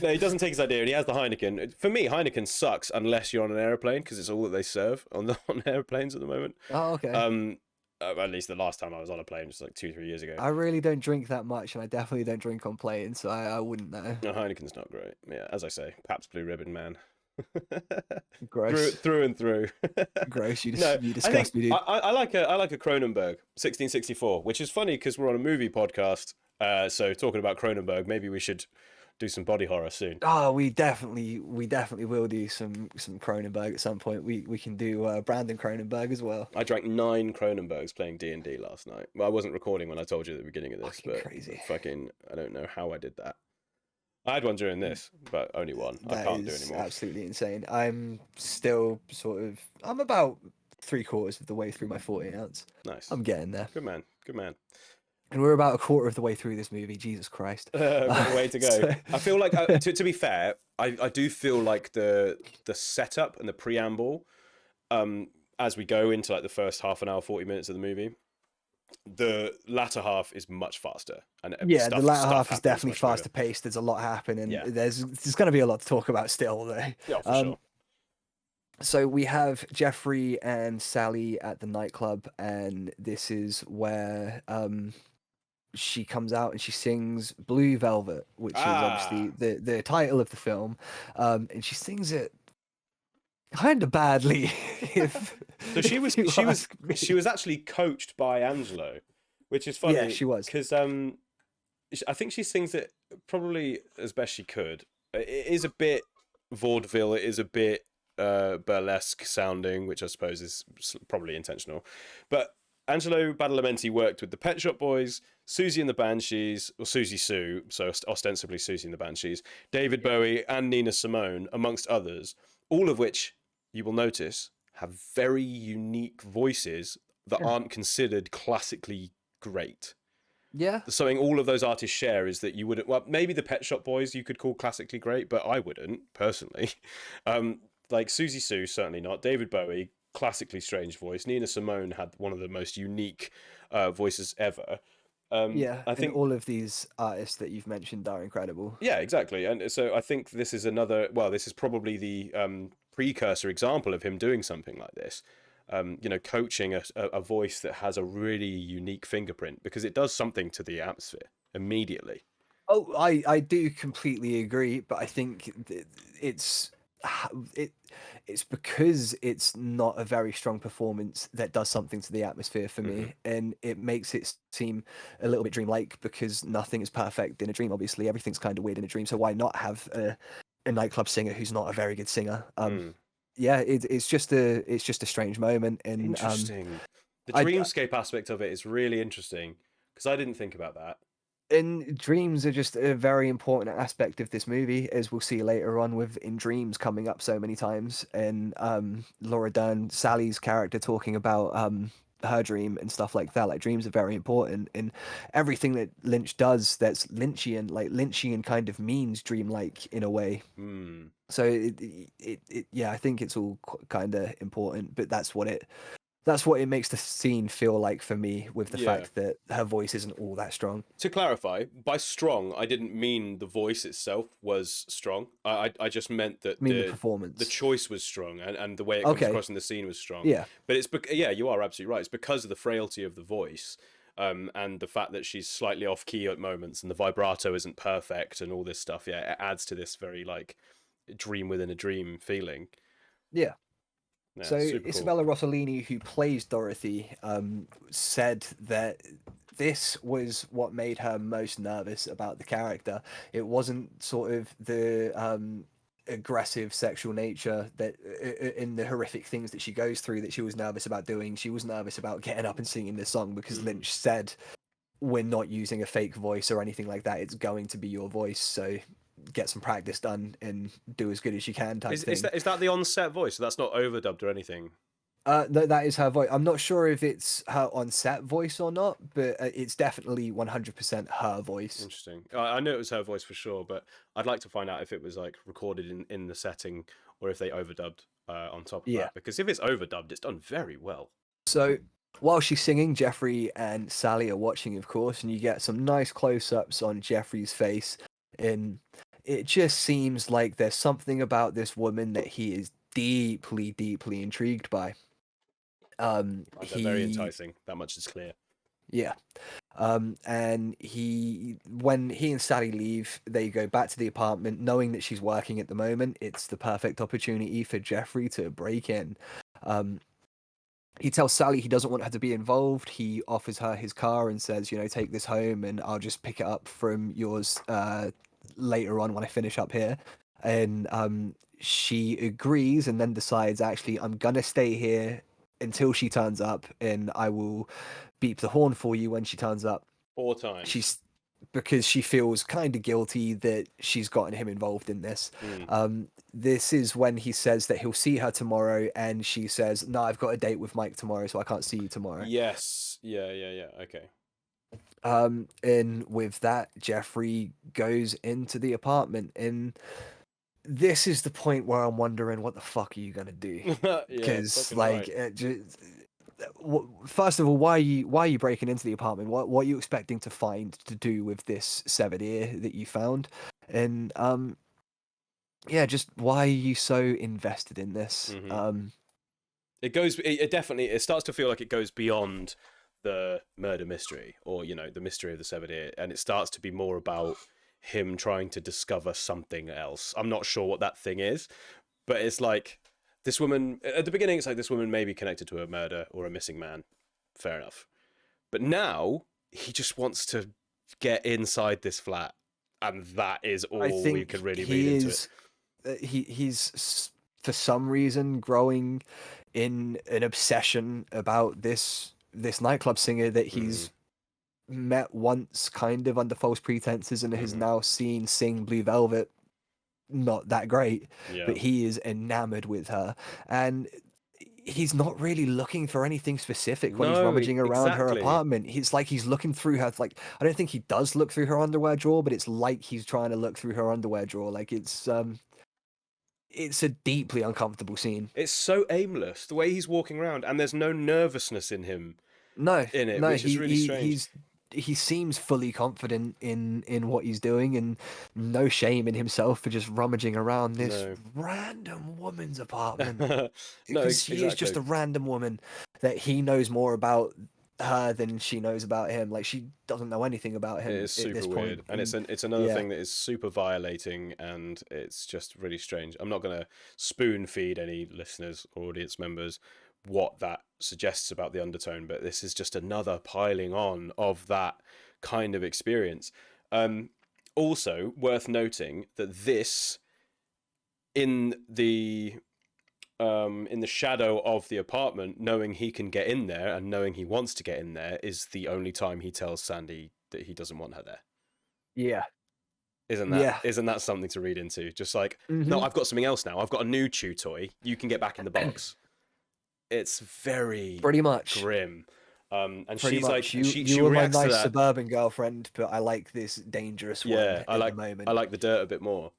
[SPEAKER 3] No, he doesn't take his idea, and he has the Heineken. For me, Heineken sucks unless you're on an airplane, because it's all that they serve on airplanes at the moment.
[SPEAKER 4] Oh, okay.
[SPEAKER 3] At least the last time I was on a plane, just like 2-3 years ago.
[SPEAKER 4] I really don't drink that much, and I definitely don't drink on planes, so I wouldn't know.
[SPEAKER 3] No, Heineken's not great. Yeah, as I say, Pabst Blue Ribbon, man.
[SPEAKER 4] Gross.
[SPEAKER 3] Through and through.
[SPEAKER 4] Gross. You disgust me, dude.
[SPEAKER 3] I like a Cronenberg 1664, which is funny because we're on a movie podcast. So talking about Cronenberg, maybe we should do some body horror soon.
[SPEAKER 4] Oh, we definitely will do some Cronenberg at some point. We can do Brandon Cronenberg as well.
[SPEAKER 3] I drank 9 Cronenbergs playing D&D last night. Well, I wasn't recording when I told you at the beginning of this, but
[SPEAKER 4] crazy.
[SPEAKER 3] I don't know how I did that. I had one during this, but only one. I can't do anymore.
[SPEAKER 4] Absolutely insane. I'm still I'm about 3/4 of the way through my 40 ounce.
[SPEAKER 3] Nice.
[SPEAKER 4] I'm getting there.
[SPEAKER 3] Good man.
[SPEAKER 4] And we're about 1/4 of the way through this movie. Jesus Christ.
[SPEAKER 3] Way to go. I feel like, to be fair, I do feel like the setup and the preamble, as we go into like the first half an hour, 40 minutes of the movie, the latter half is much faster. And
[SPEAKER 4] the latter half is definitely faster paced. There's a lot happening. There's going to be a lot to talk about still, though.
[SPEAKER 3] Yeah, for sure.
[SPEAKER 4] So we have Jeffrey and Sally at the nightclub, and this is where she comes out and she sings Blue Velvet, which is obviously the title of the film, and she sings it kind of badly.
[SPEAKER 3] So she was actually coached by Angelo, which is funny.
[SPEAKER 4] Yeah, she was,
[SPEAKER 3] because I think she sings it probably as best she could. It is a bit vaudeville. It is a bit burlesque sounding, which I suppose is probably intentional. But Angelo Badalamenti worked with the Pet Shop Boys, Susie and the Banshees, or Susie Sue, so ostensibly Susie and the Banshees, David Bowie, and Nina Simone, amongst others, all of which, you will notice, have very unique voices that aren't considered classically great.
[SPEAKER 4] Yeah.
[SPEAKER 3] Something all of those artists share is that you wouldn't, well, maybe the Pet Shop Boys you could call classically great, but I wouldn't, personally. Like Susie Sue, certainly not. David Bowie, classically strange voice. Nina Simone had one of the most unique voices ever.
[SPEAKER 4] Yeah,
[SPEAKER 3] I
[SPEAKER 4] and
[SPEAKER 3] think
[SPEAKER 4] all of these artists that you've mentioned are incredible.
[SPEAKER 3] yeah, exactly. And so I think this is another, well, this is probably the precursor example of him doing something like this. Coaching a voice that has a really unique fingerprint, because it does something to the atmosphere immediately.
[SPEAKER 4] Oh, I do completely agree, but I think it's it it's because it's not a very strong performance that does something to the atmosphere for me, and it makes it seem a little bit dreamlike, because nothing is perfect in a dream. Obviously, everything's kind of weird in a dream, so why not have a nightclub singer who's not a very good singer? Yeah, it's just a strange moment, and
[SPEAKER 3] Interesting. The
[SPEAKER 4] I
[SPEAKER 3] dreamscape aspect of it is really interesting, because I didn't think about that.
[SPEAKER 4] and dreams are just a very important aspect of this movie, as we'll see later on with In Dreams coming up so many times, and Laura Dern, Sally's character, talking about her dream and stuff like that. Like, dreams are very important, and everything that Lynch does that's Lynchian, like Lynchian kind of means dreamlike in a way. So yeah, I think it's all kind of important, but that's what it makes the scene feel like for me, with the
[SPEAKER 3] Yeah.
[SPEAKER 4] fact that her voice isn't all that strong.
[SPEAKER 3] To clarify, by strong, I didn't mean the voice itself was strong. I just meant that
[SPEAKER 4] I mean, the
[SPEAKER 3] the
[SPEAKER 4] performance.
[SPEAKER 3] choice was strong, and the way it comes
[SPEAKER 4] Okay.
[SPEAKER 3] across in the scene was strong.
[SPEAKER 4] Yeah.
[SPEAKER 3] But yeah, you are absolutely right. It's because of the frailty of the voice, and the fact that she's slightly off key at moments, and the vibrato isn't perfect, and all this stuff. Yeah, it adds to this very like dream within a dream feeling.
[SPEAKER 4] Yeah.
[SPEAKER 3] Yeah,
[SPEAKER 4] So
[SPEAKER 3] super cool.
[SPEAKER 4] Isabella Rossellini, who plays Dorothy, said that this was what made her most nervous about the character. It wasn't sort of the aggressive sexual nature that in the horrific things that she goes through that she was nervous about doing. She was nervous about getting up and singing this song, because Lynch said, we're not using a fake voice or anything like that. It's going to be your voice. So get some practice done and do as good as you can type thing.
[SPEAKER 3] Is that the on-set voice? So that's not overdubbed or anything?
[SPEAKER 4] No, that is her voice. I'm not sure if it's her on-set voice or not, but it's definitely 100% her voice.
[SPEAKER 3] Interesting. I knew it was her voice for sure, but I'd like to find out if it was like recorded in the setting, or if they overdubbed on top of that. Because if it's overdubbed, it's done very well.
[SPEAKER 4] So while she's singing, Jeffrey and Sally are watching, of course, and you get some nice close-ups on Jeffrey's face, and it just seems like there's something about this woman that he is deeply, deeply intrigued by.
[SPEAKER 3] They're very enticing. That much is clear.
[SPEAKER 4] Yeah. And when he and Sally leave, they go back to the apartment, knowing that she's working at the moment. It's the perfect opportunity for Jeffrey to break in. He tells Sally he doesn't want her to be involved. He offers her his car and says, take this home and I'll just pick it up from yours later on when I finish up here. And she agrees, and then decides, actually, I'm gonna stay here until she turns up, and I will beep the horn for you when she turns up.
[SPEAKER 3] 4 times.
[SPEAKER 4] Because she feels kind of guilty that she's gotten him involved in this. This is when he says that he'll see her tomorrow, and she says, no, I've got a date with Mike tomorrow, so I can't see you tomorrow.
[SPEAKER 3] Yes. Yeah. Okay.
[SPEAKER 4] And with that, Jeffrey goes into the apartment, and this is the point where I'm wondering, what the fuck are you gonna do? Because first of all, why are you breaking into the apartment? What are you expecting to find to do with this severed ear that you found? And just why are you so invested in this?
[SPEAKER 3] It starts to feel like it goes beyond the murder mystery, or the mystery of the severed ear, and it starts to be more about him trying to discover something else. I'm not sure what that thing is, but it's like this woman at the beginning. It's like this woman may be connected to a murder or a missing man. Fair enough. But now he just wants to get inside this flat, and that is all we can really read into it.
[SPEAKER 4] for some reason growing in an obsession about this nightclub singer that he's met once kind of under false pretenses and has now seen sing Blue Velvet. Not that great,
[SPEAKER 3] Yeah.
[SPEAKER 4] but he is enamored with her, and he's not really looking for anything specific when he's
[SPEAKER 3] No,
[SPEAKER 4] rummaging around her
[SPEAKER 3] exactly.
[SPEAKER 4] apartment. He's like he's looking through her, like, I don't think he does look through her underwear drawer, but it's like he's trying to look through her underwear drawer. Like it's a deeply uncomfortable scene.
[SPEAKER 3] It's so aimless the way he's walking around, and there's no nervousness in him
[SPEAKER 4] No,
[SPEAKER 3] in it,
[SPEAKER 4] no,
[SPEAKER 3] which is really strange.
[SPEAKER 4] he seems fully confident in what he's doing, and no shame in himself for just rummaging around this
[SPEAKER 3] No.
[SPEAKER 4] random woman's apartment.
[SPEAKER 3] No,
[SPEAKER 4] Because she is just
[SPEAKER 3] exactly.
[SPEAKER 4] a random woman that he knows more about her than she knows about him. Like, she doesn't know anything about him
[SPEAKER 3] It is
[SPEAKER 4] at
[SPEAKER 3] super
[SPEAKER 4] this
[SPEAKER 3] weird,
[SPEAKER 4] point.
[SPEAKER 3] and it's another
[SPEAKER 4] yeah.
[SPEAKER 3] thing that is super violating, and it's just really strange. I'm not gonna spoon feed any listeners or audience members what that suggests about the undertone, but this is just another piling on of that kind of experience. Also worth noting that this in the shadow of the apartment, knowing he can get in there and knowing he wants to get in there, is the only time he tells Sandy that he doesn't want her there.
[SPEAKER 4] Yeah.
[SPEAKER 3] Isn't
[SPEAKER 4] Yeah.
[SPEAKER 3] that something to read into? Just like,
[SPEAKER 4] Mhm.
[SPEAKER 3] no, I've got something else now. I've got a new chew toy. You can get back in the box. It's very
[SPEAKER 4] Pretty much.
[SPEAKER 3] grim. And
[SPEAKER 4] Pretty
[SPEAKER 3] she's
[SPEAKER 4] much.
[SPEAKER 3] like,
[SPEAKER 4] you
[SPEAKER 3] she
[SPEAKER 4] were my
[SPEAKER 3] reacts to
[SPEAKER 4] nice
[SPEAKER 3] that.
[SPEAKER 4] suburban girlfriend, but I like this dangerous one
[SPEAKER 3] Yeah,
[SPEAKER 4] at the moment.
[SPEAKER 3] I like the dirt a bit more.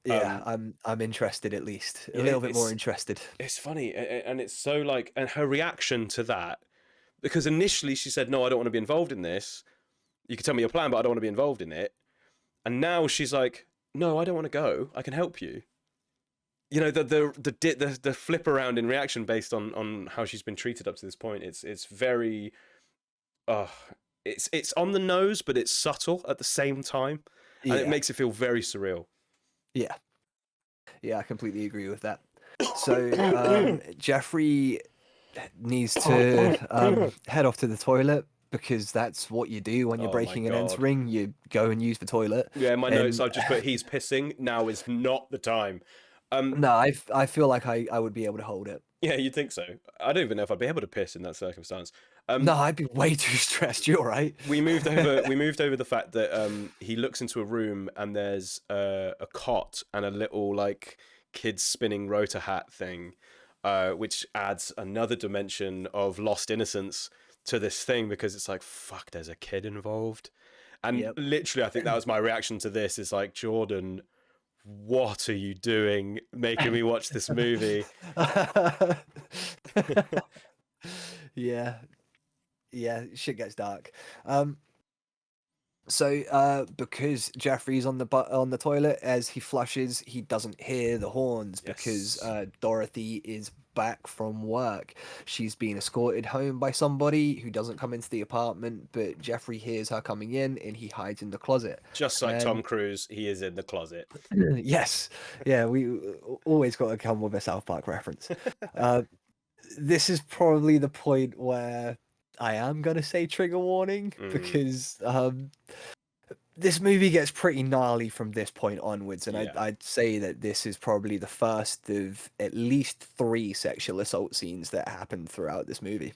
[SPEAKER 4] Yeah, I'm interested, at least a
[SPEAKER 3] yeah,
[SPEAKER 4] little bit more interested.
[SPEAKER 3] It's funny, and it's so like, and her reaction to that, because initially she said, no, I don't want to be involved in this. You can tell me your plan, but I don't want to be involved in it. And now she's like, no, I don't want to go. I can help you. You know, the flip around in reaction based on how she's been treated up to this point. It's very, it's on the nose, but it's subtle at the same time, and it makes it feel very surreal.
[SPEAKER 4] Yeah. Yeah, I completely agree with that. So Jeffrey needs to head off to the toilet, because that's what you do when you're
[SPEAKER 3] Oh my
[SPEAKER 4] breaking and
[SPEAKER 3] God.
[SPEAKER 4] entering. You go and use the toilet.
[SPEAKER 3] Yeah, in my
[SPEAKER 4] And-
[SPEAKER 3] notes I've just put, he's pissing. Now is not the time.
[SPEAKER 4] No, I feel like I would be able to hold it.
[SPEAKER 3] Yeah, you'd think so. I don't even know if I'd be able to piss in that circumstance.
[SPEAKER 4] No, I'd be way too stressed. You're right.
[SPEAKER 3] We moved over the fact that he looks into a room and there's a cot and a little like kids spinning rotor hat thing, which adds another dimension of lost innocence to this thing, because it's like, fuck, there's a kid involved. And literally, I think that was my reaction to this, is like, Jordan, what are you doing making me watch this movie?
[SPEAKER 4] Yeah, shit gets dark. So because Jeffrey's on the toilet, as he flushes, he doesn't hear the horns because Dorothy is back from work. She's being escorted home by somebody who doesn't come into the apartment, but Jeffrey hears her coming in and he hides in the closet.
[SPEAKER 3] Just like Tom Cruise, he is in the closet.
[SPEAKER 4] Yes. Yeah, we always got to come with a South Park reference. This is probably the point where I am going to say trigger warning, because this movie gets pretty gnarly from this point onwards, and I'd say that this is probably the first of at least 3 sexual assault scenes that happen throughout this movie.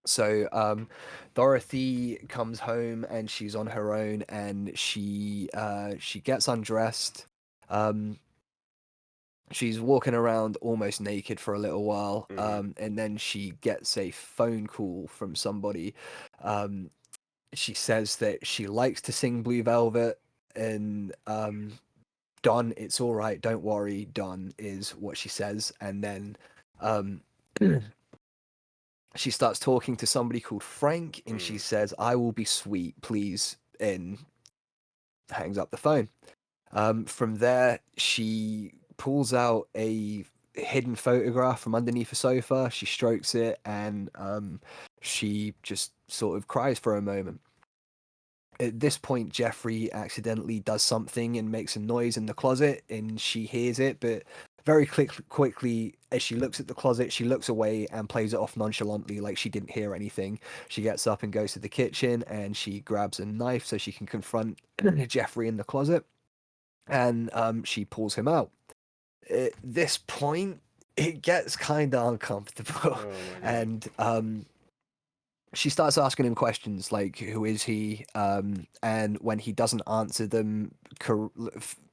[SPEAKER 4] So Dorothy comes home and she's on her own, and she gets undressed. She's walking around almost naked for a little while, and then she gets a phone call from somebody. She says that she likes to sing Blue Velvet, and Don, it's all right, don't worry, Don, is what she says. And then she starts talking to somebody called Frank, and she says, I will be sweet, please, and hangs up the phone. From there, she pulls out a hidden photograph from underneath a sofa. She strokes it, and she just sort of cries for a moment. At this point, Jeffrey accidentally does something and makes a noise in the closet, and she hears it, but very quickly, as she looks at the closet, she looks away and plays it off nonchalantly, like she didn't hear anything. She gets up and goes to the kitchen, and she grabs a knife so she can confront Jeffrey in the closet, and she pulls him out. at this point, it gets kind of uncomfortable,
[SPEAKER 3] Oh my God.
[SPEAKER 4] and she starts asking him questions like, "Who is he?" And when he doesn't answer them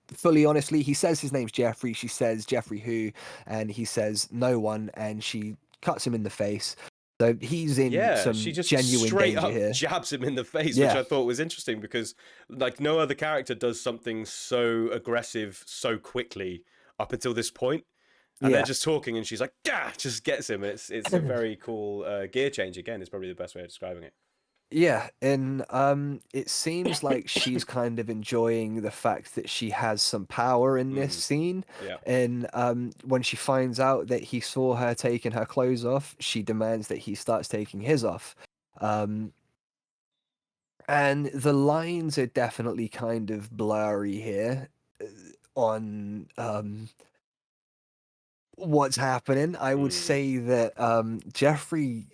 [SPEAKER 4] fully honestly, he says his name's Jeffrey. She says, "Jeffrey who?" And he says, "No one." And she cuts him in the face. So he's in
[SPEAKER 3] Yeah, she
[SPEAKER 4] some
[SPEAKER 3] just
[SPEAKER 4] genuine
[SPEAKER 3] straight
[SPEAKER 4] danger
[SPEAKER 3] up
[SPEAKER 4] here.
[SPEAKER 3] jabs him in the face, which
[SPEAKER 4] Yeah.
[SPEAKER 3] I thought was interesting because like no other character does something so aggressive so quickly up until this point. And they're
[SPEAKER 4] Yeah.
[SPEAKER 3] just talking, and she's like, "Gah!" Just gets him. It's a very cool gear change. Again, is probably the best way of describing it.
[SPEAKER 4] Yeah, and it seems like she's kind of enjoying the fact that she has some power in this
[SPEAKER 3] Mm,
[SPEAKER 4] scene.
[SPEAKER 3] yeah,
[SPEAKER 4] And when she finds out that he saw her taking her clothes off, she demands that he starts taking his off. Um, and the lines are definitely kind of blurry here on what's happening. I would
[SPEAKER 3] mm,
[SPEAKER 4] say that Jeffrey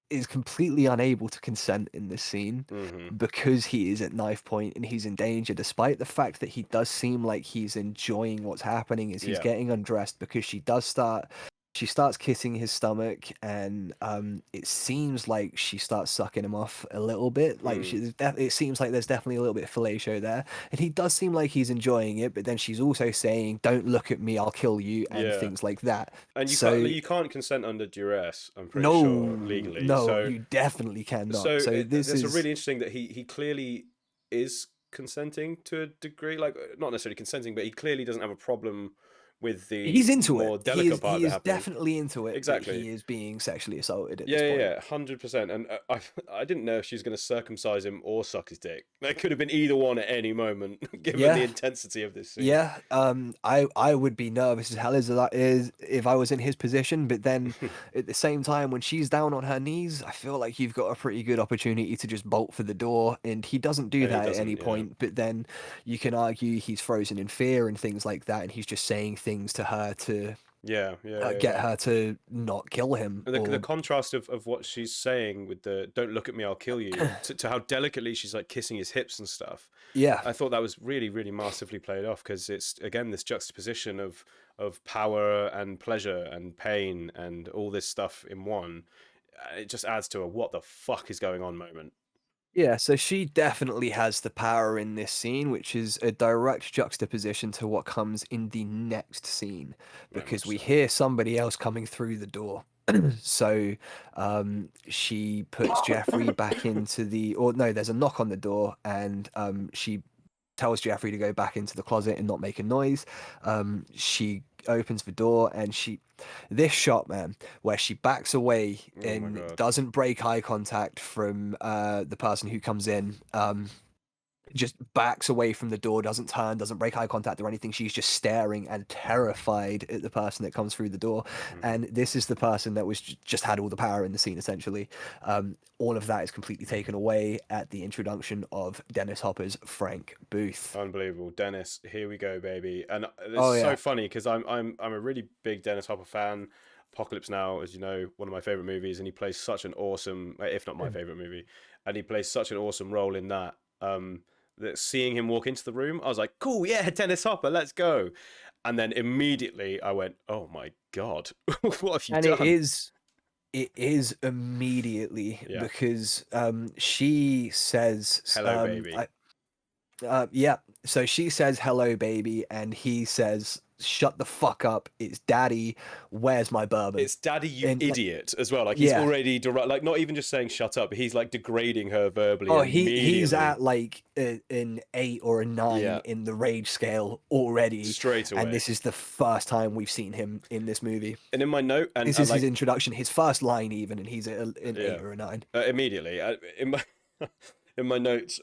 [SPEAKER 4] is completely unable to consent in this scene
[SPEAKER 3] hmm
[SPEAKER 4] because he is at knife point and he's in danger, despite the fact that he does seem like he's enjoying what's happening as he's
[SPEAKER 3] yeah,
[SPEAKER 4] getting undressed, because she starts kissing his stomach, and it seems like she starts sucking him off a little bit. Like
[SPEAKER 3] mm,
[SPEAKER 4] it seems like there's definitely a little bit of fellatio there, and he does seem like he's enjoying it. But then she's also saying, "Don't look at me, I'll kill you," and
[SPEAKER 3] yeah.
[SPEAKER 4] things like that.
[SPEAKER 3] And
[SPEAKER 4] So
[SPEAKER 3] you can't consent under duress. I'm pretty sure
[SPEAKER 4] no,
[SPEAKER 3] legally.
[SPEAKER 4] no, you definitely cannot. So this
[SPEAKER 3] That's a
[SPEAKER 4] is
[SPEAKER 3] really interesting that he clearly is consenting to a degree, like not necessarily consenting, but he clearly doesn't have a problem with the
[SPEAKER 4] he's into it.
[SPEAKER 3] more delicate part
[SPEAKER 4] He
[SPEAKER 3] of it
[SPEAKER 4] is
[SPEAKER 3] happening.
[SPEAKER 4] definitely into it, but
[SPEAKER 3] Exactly.
[SPEAKER 4] he is being sexually assaulted at
[SPEAKER 3] Yeah,
[SPEAKER 4] this
[SPEAKER 3] yeah,
[SPEAKER 4] point.
[SPEAKER 3] yeah, 100%. And I didn't know if she was going to circumcise him or suck his dick. That could have been either one at any moment, given the
[SPEAKER 4] Yeah,
[SPEAKER 3] intensity of this scene.
[SPEAKER 4] yeah. I would be nervous as hell as that is if I was in his position. But then at the same time, when she's down on her knees, I feel like you've got a pretty good opportunity to just bolt for the door, and he doesn't do
[SPEAKER 3] And he
[SPEAKER 4] that at any
[SPEAKER 3] doesn't, yeah.
[SPEAKER 4] point. But then you can argue he's frozen in fear and things like that, and he's just saying things to her to
[SPEAKER 3] Yeah, yeah, yeah,
[SPEAKER 4] get
[SPEAKER 3] yeah.
[SPEAKER 4] her to not kill him,
[SPEAKER 3] And the
[SPEAKER 4] or
[SPEAKER 3] contrast of what she's saying with the "don't look at me, I'll kill you" to how delicately she's like kissing his hips and stuff.
[SPEAKER 4] yeah.
[SPEAKER 3] I thought that was really, really masterfully played off because it's again this juxtaposition of power and pleasure and pain and all this stuff in one. It just adds to a "what the fuck is going on" moment.
[SPEAKER 4] Yeah, so she definitely has the power in this scene, which is a direct juxtaposition to what comes in the next scene,
[SPEAKER 3] Very
[SPEAKER 4] because
[SPEAKER 3] much
[SPEAKER 4] we
[SPEAKER 3] so.
[SPEAKER 4] hear somebody else coming through the door. So she puts Jeffrey back into the, or no, there's a knock on the door, and she tells Jeffrey to go back into the closet and not make a noise. She opens the door, and this shot, man, where she backs away
[SPEAKER 3] Oh my
[SPEAKER 4] and
[SPEAKER 3] god.
[SPEAKER 4] doesn't break eye contact from the person who comes in. Just backs away from the door, doesn't turn, doesn't break eye contact or anything. She's just staring and terrified at the person that comes through the door.
[SPEAKER 3] Hmm.
[SPEAKER 4] And this is the person that was just had all the power in the scene, essentially. All of that is completely taken away at the introduction of Dennis Hopper's Frank Booth.
[SPEAKER 3] Unbelievable, Dennis. Here we go, baby. And it's
[SPEAKER 4] Oh
[SPEAKER 3] so
[SPEAKER 4] yeah.
[SPEAKER 3] funny because I'm a really big Dennis Hopper fan. Apocalypse Now, as you know, one of my favorite movies, and he plays such an awesome, if not my favorite movie, and he plays such an awesome role in that. That seeing him walk into the room, I was like, cool, yeah, Dennis Hopper, let's go. And then immediately I went, oh my god, what have you
[SPEAKER 4] And
[SPEAKER 3] done?
[SPEAKER 4] it is immediately
[SPEAKER 3] Yeah,
[SPEAKER 4] because she says
[SPEAKER 3] hello, baby.
[SPEAKER 4] yeah. So she says, "Hello, baby," and he says, "Shut the fuck up. It's daddy. Where's my bourbon?"
[SPEAKER 3] It's daddy, you
[SPEAKER 4] And
[SPEAKER 3] idiot, as well. Like he's
[SPEAKER 4] yeah.
[SPEAKER 3] already like not even just saying shut up, but he's like degrading her verbally
[SPEAKER 4] Oh, he's
[SPEAKER 3] immediately.
[SPEAKER 4] at like an 8 or a 9
[SPEAKER 3] Yeah,
[SPEAKER 4] in the rage scale already,
[SPEAKER 3] straight
[SPEAKER 4] and
[SPEAKER 3] away.
[SPEAKER 4] this is the first time we've seen him in this movie.
[SPEAKER 3] And in my note,
[SPEAKER 4] This is his
[SPEAKER 3] like,
[SPEAKER 4] introduction, his first line even, and he's at an 8
[SPEAKER 3] yeah,
[SPEAKER 4] or a 9.
[SPEAKER 3] immediately in my in my notes.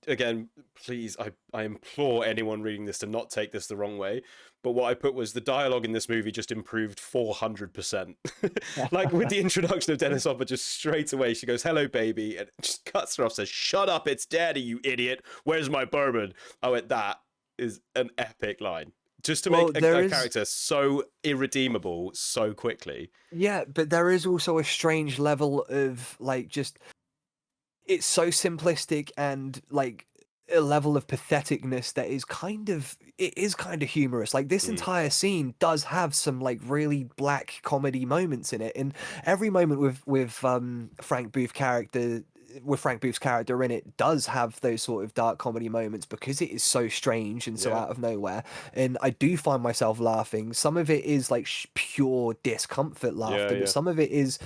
[SPEAKER 3] Again, please, I implore anyone reading this to not take this the wrong way. But what I put was the dialogue in this movie just improved 400%. Like with the introduction of Dennis Hopper, just straight away she goes, "Hello, baby," and just cuts her off, says, "Shut up, it's daddy, you idiot. Where's my bourbon?" I went, that is an epic line. Just to
[SPEAKER 4] Well,
[SPEAKER 3] make
[SPEAKER 4] there
[SPEAKER 3] a
[SPEAKER 4] is.
[SPEAKER 3] character so irredeemable so quickly.
[SPEAKER 4] Yeah, but there is also a strange level of like just it's so simplistic and like a level of patheticness that is kind of humorous. Like this entire scene does have some like really black comedy moments in it, and every moment with Frank Booth's character in it does have those sort of dark comedy moments because it is so strange and so
[SPEAKER 3] Yeah.
[SPEAKER 4] out of nowhere. And I do find myself laughing. Some of it is like pure discomfort laughter,
[SPEAKER 3] Yeah.
[SPEAKER 4] but some of it is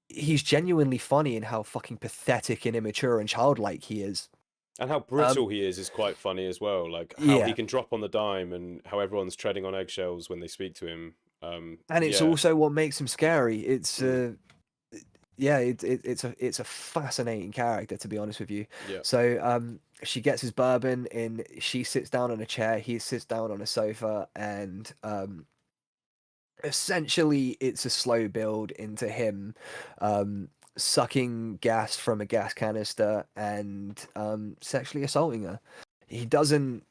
[SPEAKER 4] he's genuinely funny in how fucking pathetic and immature and childlike he is.
[SPEAKER 3] And how brittle he is quite funny as well. Like how he
[SPEAKER 4] Yeah.
[SPEAKER 3] can drop on the dime and how everyone's treading on eggshells when they speak to him.
[SPEAKER 4] And it's
[SPEAKER 3] Yeah.
[SPEAKER 4] also what makes him scary. It's
[SPEAKER 3] Mm.
[SPEAKER 4] yeah, it's a fascinating character, to be honest with you.
[SPEAKER 3] Yeah.
[SPEAKER 4] So she gets his bourbon and she sits down on a chair, he sits down on a sofa, and essentially it's a slow build into him sucking gas from a gas canister and sexually assaulting her. He doesn't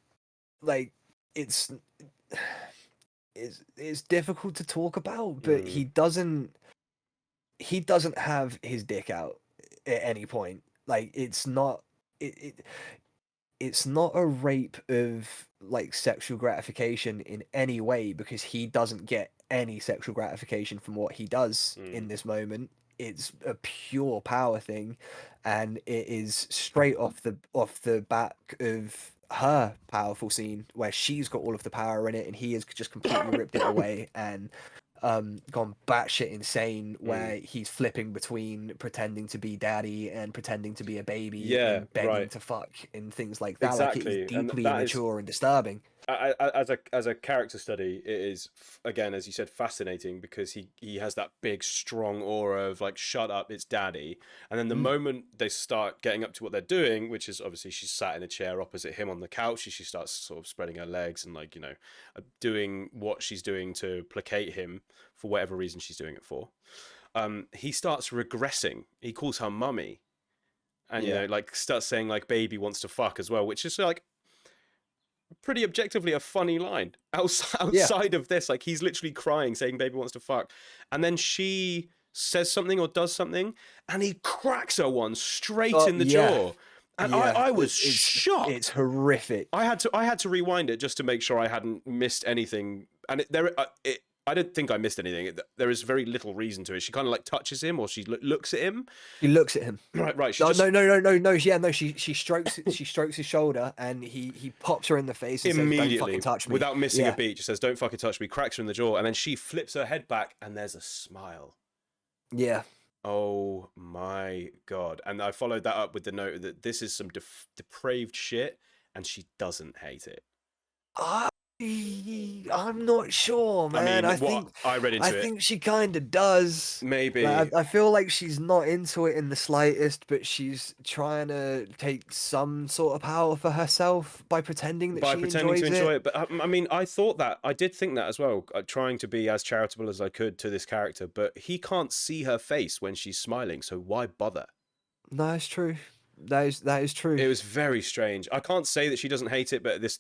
[SPEAKER 4] like it's it's difficult to talk about, but he doesn't have his dick out at any point. Like it's not a rape of like sexual gratification in any way because he doesn't get any sexual gratification from what he does in this moment. It's a pure power thing, and it is straight off the back of her powerful scene where she's got all of the power in it and he has just completely ripped it away and gone batshit insane where he's flipping between pretending to be daddy and pretending to be a baby
[SPEAKER 3] Yeah,
[SPEAKER 4] and begging
[SPEAKER 3] right.
[SPEAKER 4] to fuck and things like that. Like it
[SPEAKER 3] Exactly.
[SPEAKER 4] is
[SPEAKER 3] And
[SPEAKER 4] deeply
[SPEAKER 3] that is
[SPEAKER 4] immature and disturbing.
[SPEAKER 3] as a character study, it is again, as you said, fascinating because he has that big strong aura of like, shut up, it's daddy. And then the moment they start getting up to what they're doing, which is obviously she's sat in a chair opposite him on the couch, and she starts sort of spreading her legs and like, you know, doing what she's doing to placate him for whatever reason she's doing it for. He starts regressing. He calls her mummy, and you know, like starts saying like baby wants to fuck as well, which is like pretty objectively a funny line outside of this. Like he's literally crying saying baby wants to fuck, and then she says something or does something and he cracks her one straight in the jaw, and I was shocked.
[SPEAKER 4] It's horrific.
[SPEAKER 3] I had to rewind it just to make sure I hadn't missed anything, and I don't think I missed anything. There is very little reason to it. She kind of like touches him, or she looks at him.
[SPEAKER 4] He looks at him.
[SPEAKER 3] Right.
[SPEAKER 4] No. Yeah, no. She strokes his shoulder, and he pops her in the face and
[SPEAKER 3] Immediately,
[SPEAKER 4] says, "Don't fucking touch me."
[SPEAKER 3] Without missing a beat, just says, "Don't fucking touch me." Cracks her in the jaw, and then she flips her head back, and there's a smile.
[SPEAKER 4] Yeah.
[SPEAKER 3] Oh my god! And I followed that up with the note that this is some depraved shit, and she doesn't hate it.
[SPEAKER 4] I'm not sure, man.
[SPEAKER 3] I mean, I read into
[SPEAKER 4] I
[SPEAKER 3] it.
[SPEAKER 4] think she kind of does.
[SPEAKER 3] Maybe.
[SPEAKER 4] Like, I feel like she's not into it in the slightest, but she's trying to take some sort of power for herself by pretending that she enjoys
[SPEAKER 3] to enjoy it. But I mean, I did think that as well, trying to be as charitable as I could to this character. But he can't see her face when she's smiling, so why bother?
[SPEAKER 4] No, it's true. That is true.
[SPEAKER 3] It was very strange. I can't say that she doesn't hate it, but this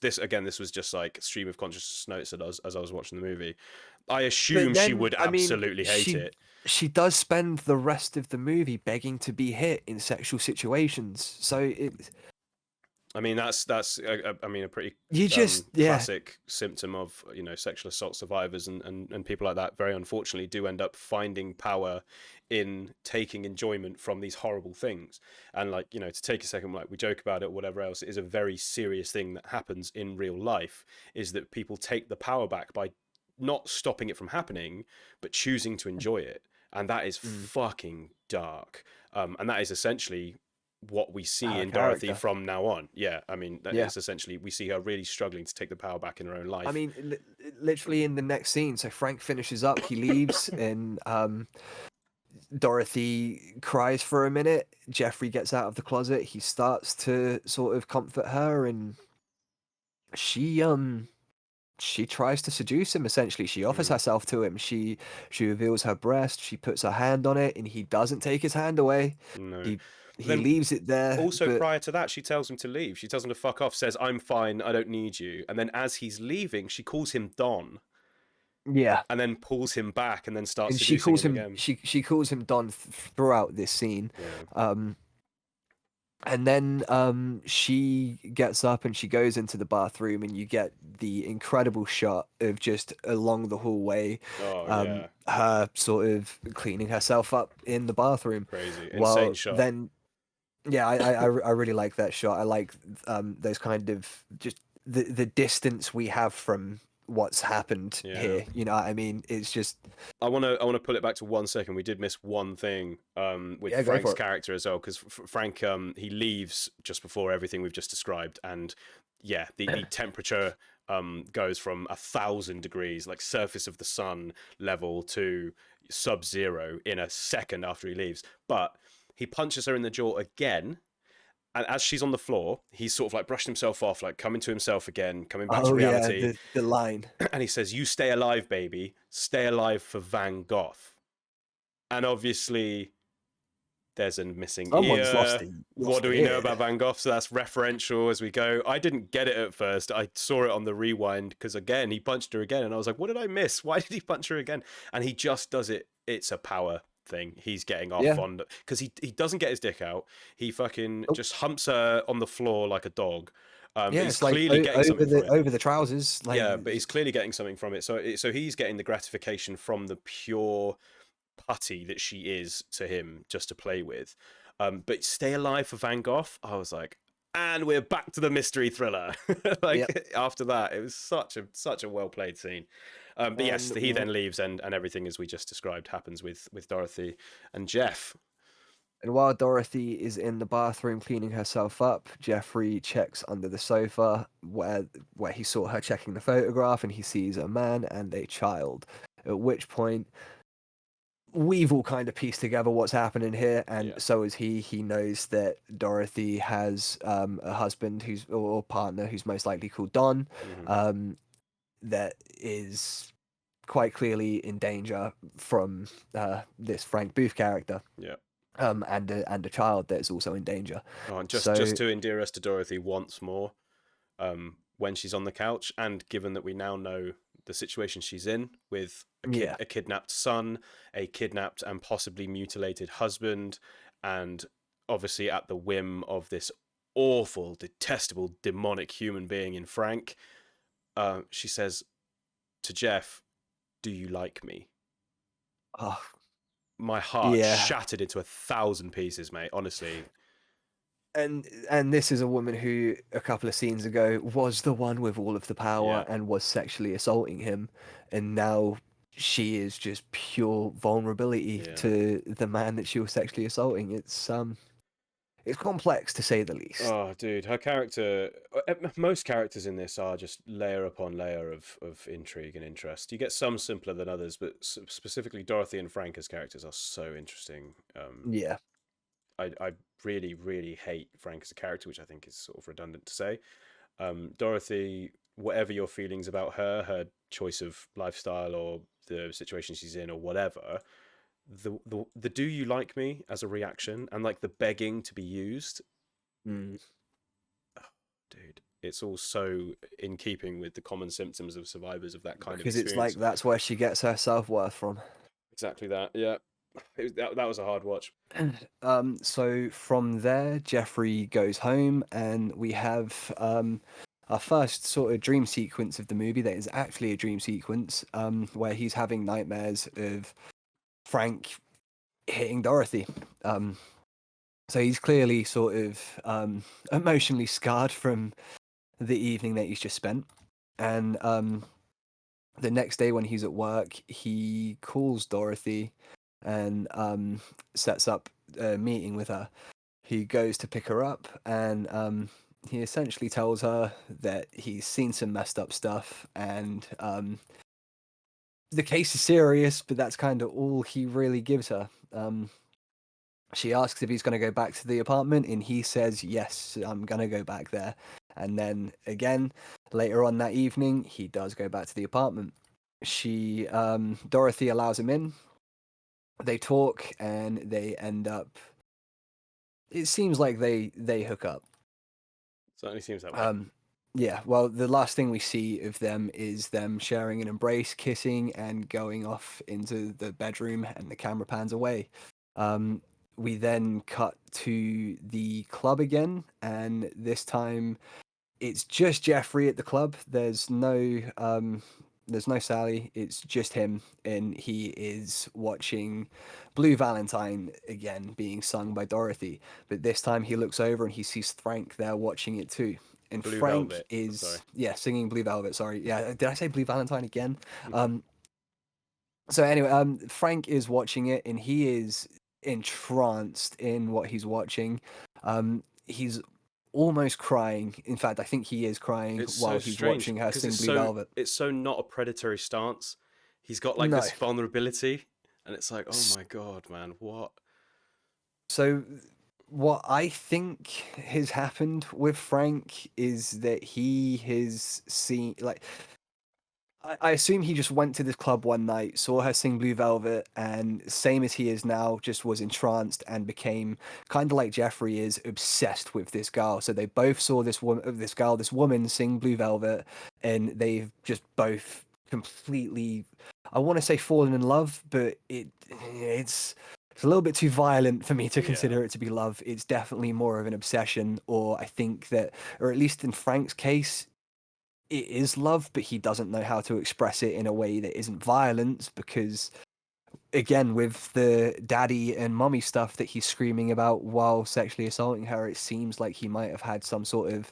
[SPEAKER 3] was just like stream of consciousness notes as I was watching the movie. I assume she would absolutely hate it.
[SPEAKER 4] She does spend the rest of the movie begging to be hit in sexual situations. So it.
[SPEAKER 3] I mean, that's a pretty classic symptom of, you know, sexual assault survivors and people like that very unfortunately do end up finding power in taking enjoyment from these horrible things. And like, you know, to take a second, like we joke about it or whatever else, it is a very serious thing that happens in real life, is that people take the power back by not stopping it from happening, but choosing to enjoy it. And that is fucking dark. And that is essentially what we see in Dorothy from now on. Yeah, I mean, that is essentially, we see her really struggling to take the power back in her own life.
[SPEAKER 4] I mean, literally in the next scene, so Frank finishes up, he leaves, and Dorothy cries for a minute. Jeffrey gets out of the closet. He starts to sort of comfort her, and she tries to seduce him. Essentially, she offers herself to him. She reveals her breast. She puts her hand on it, and he doesn't take his hand away.
[SPEAKER 3] No.
[SPEAKER 4] He leaves it there.
[SPEAKER 3] Also, prior to that, she tells him to leave. She tells him to fuck off, says, "I'm fine, I don't need you." And then as he's leaving, she calls him Don.
[SPEAKER 4] Yeah.
[SPEAKER 3] And then pulls him back and then starts
[SPEAKER 4] she calls
[SPEAKER 3] him
[SPEAKER 4] him
[SPEAKER 3] again.
[SPEAKER 4] she calls him Don throughout this scene.
[SPEAKER 3] Yeah.
[SPEAKER 4] And then she gets up and she goes into the bathroom, and you get the incredible shot of just along the hallway,
[SPEAKER 3] Oh yeah,
[SPEAKER 4] her sort of cleaning herself up in the bathroom.
[SPEAKER 3] crazy, insane
[SPEAKER 4] Well,
[SPEAKER 3] shot.
[SPEAKER 4] then, yeah, I really like that shot. I like those kind of just the distance we have from what's happened
[SPEAKER 3] Yeah.
[SPEAKER 4] here. You know what I mean? It's just
[SPEAKER 3] I wanna pull it back to 1 second. We did miss one thing with
[SPEAKER 4] Yeah, go
[SPEAKER 3] Frank's
[SPEAKER 4] for it.
[SPEAKER 3] character as well, because Frank he leaves just before everything we've just described, and yeah, the temperature goes from 1,000 degrees, like surface of the sun level, to sub-zero in a second after he leaves. But he punches her in the jaw again, and as she's on the floor, he's sort of like brushing himself off, like coming to himself again, coming back to
[SPEAKER 4] Oh yeah,
[SPEAKER 3] reality.
[SPEAKER 4] the line.
[SPEAKER 3] And he says, "You stay alive, baby. Stay alive for Van Gogh." And obviously, there's a missing
[SPEAKER 4] Someone's
[SPEAKER 3] ear. What
[SPEAKER 4] lost
[SPEAKER 3] do
[SPEAKER 4] an
[SPEAKER 3] we know
[SPEAKER 4] ear.
[SPEAKER 3] about Van Gogh? So that's referential as we go. I didn't get it at first. I saw it on the rewind because, again, he punched her again. And I was like, what did I miss? Why did he punch her again? And he just does it. It's a power thing. He's getting off
[SPEAKER 4] Yeah.
[SPEAKER 3] on, because he doesn't get his dick out. He fucking
[SPEAKER 4] Nope.
[SPEAKER 3] just humps her on the floor like a dog.
[SPEAKER 4] Yeah,
[SPEAKER 3] He's
[SPEAKER 4] it's like
[SPEAKER 3] clearly getting
[SPEAKER 4] over
[SPEAKER 3] something from it.
[SPEAKER 4] over the trousers. Like,
[SPEAKER 3] Yeah, but he's clearly getting something from it. So he's getting the gratification from the pure putty that she is to him, just to play with. But stay alive for Van Gogh. I was like, and we're back to the mystery thriller. Like,
[SPEAKER 4] Yep.
[SPEAKER 3] after that, it was such a well played scene. But yes,
[SPEAKER 4] And
[SPEAKER 3] he then leaves, and everything as we just described happens with Dorothy and Jeff.
[SPEAKER 4] And while Dorothy is in the bathroom cleaning herself up, Jeffrey checks under the sofa where he saw her checking the photograph, and he sees a man and a child. At which point, we've all kind of pieced together what's happening here, and
[SPEAKER 3] Yeah.
[SPEAKER 4] so is he. He knows that Dorothy has a husband or partner who's most likely called Don,
[SPEAKER 3] Mhm.
[SPEAKER 4] that is quite clearly in danger from this Frank Booth character.
[SPEAKER 3] Yeah.
[SPEAKER 4] And a child that is also in danger.
[SPEAKER 3] Oh, and
[SPEAKER 4] So
[SPEAKER 3] just to endear us to Dorothy once more, when she's on the couch, and given that we now know the situation she's in with
[SPEAKER 4] yeah,
[SPEAKER 3] a kidnapped son, a kidnapped and possibly mutilated husband, and obviously at the whim of this awful, detestable, demonic human being in Frank, she says to Jeff, "Do you like me?"
[SPEAKER 4] oh,
[SPEAKER 3] My heart
[SPEAKER 4] yeah,
[SPEAKER 3] shattered into 1,000 pieces, mate. Honestly,
[SPEAKER 4] and this is a woman who a couple of scenes ago was the one with all of the power
[SPEAKER 3] yeah.
[SPEAKER 4] and was sexually assaulting him, and now she is just pure vulnerability
[SPEAKER 3] Yeah.
[SPEAKER 4] to the man that she was sexually assaulting. It's complex to say the least.
[SPEAKER 3] Oh, dude, her character. Most characters in this are just layer upon layer of intrigue and interest. You get some simpler than others, but specifically Dorothy and Frank as characters are so interesting.
[SPEAKER 4] Yeah,
[SPEAKER 3] I really, really hate Frank as a character, which I think is sort of redundant to say. Dorothy, whatever your feelings about her, her choice of lifestyle or the situation she's in or whatever, the "do you like me" as a reaction, and like the begging to be used,
[SPEAKER 4] mm.
[SPEAKER 3] dude, it's all so in keeping with the common symptoms of survivors of that kind of
[SPEAKER 4] Because it's like
[SPEAKER 3] experience.
[SPEAKER 4] that's where she gets her self-worth from.
[SPEAKER 3] Exactly that. Yeah, that was a hard watch.
[SPEAKER 4] So from there, Jeffrey goes home, and we have our first sort of dream sequence of the movie that is actually a dream sequence, where he's having nightmares of Frank hitting Dorothy. So he's clearly sort of emotionally scarred from the evening that he's just spent. And the next day when he's at work, he calls Dorothy and sets up a meeting with her. He goes to pick her up, and he essentially tells her that he's seen some messed up stuff, and the case is serious, but that's kind of all he really gives her. She asks if he's going to go back to the apartment, and he says, "Yes, I'm going to go back there." And then again, later on that evening, he does go back to the apartment. Dorothy allows him in. They talk, and they end up. It seems like they hook up.
[SPEAKER 3] Certainly seems that way.
[SPEAKER 4] Yeah, well, the last thing we see of them is them sharing an embrace, kissing, and going off into the bedroom, and the camera pans away. we then cut to the club again, and this time it's just Jeffrey at the club. There's no Sally. It's just him, and he is watching Blue Valentine again being sung by Dorothy. But this time he looks over and he sees Frank there watching it too. And
[SPEAKER 3] Blue
[SPEAKER 4] Frank
[SPEAKER 3] Velvet.
[SPEAKER 4] is
[SPEAKER 3] Sorry.
[SPEAKER 4] singing Blue Velvet. Sorry, yeah, did I say Blue Valentine again? So anyway, Frank is watching it and he is entranced in what he's watching. He's almost crying. In fact, I think he is crying
[SPEAKER 3] It's
[SPEAKER 4] while
[SPEAKER 3] so
[SPEAKER 4] he's
[SPEAKER 3] strange
[SPEAKER 4] watching her
[SPEAKER 3] because
[SPEAKER 4] sing Blue Velvet.
[SPEAKER 3] it's so not a predatory stance. He's got like
[SPEAKER 4] No.
[SPEAKER 3] this vulnerability, and it's like, oh my god, man, what?
[SPEAKER 4] So what I think has happened with Frank is that he has seen like I assume he just went to this club one night, saw her sing Blue Velvet, and same as he is now, just was entranced and became kind of like Jeffrey is obsessed with this girl. So they both saw this woman sing Blue Velvet, and they've just both completely, I want to say fallen in love, but it's a little bit too violent for me to consider it to be love. It's definitely more of an obsession, or I think that, or at least in Frank's case, it is love, but he doesn't know how to express it in a way that isn't violence because, again, with the daddy and mommy stuff that he's screaming about while sexually assaulting her, it seems like he might have had some sort of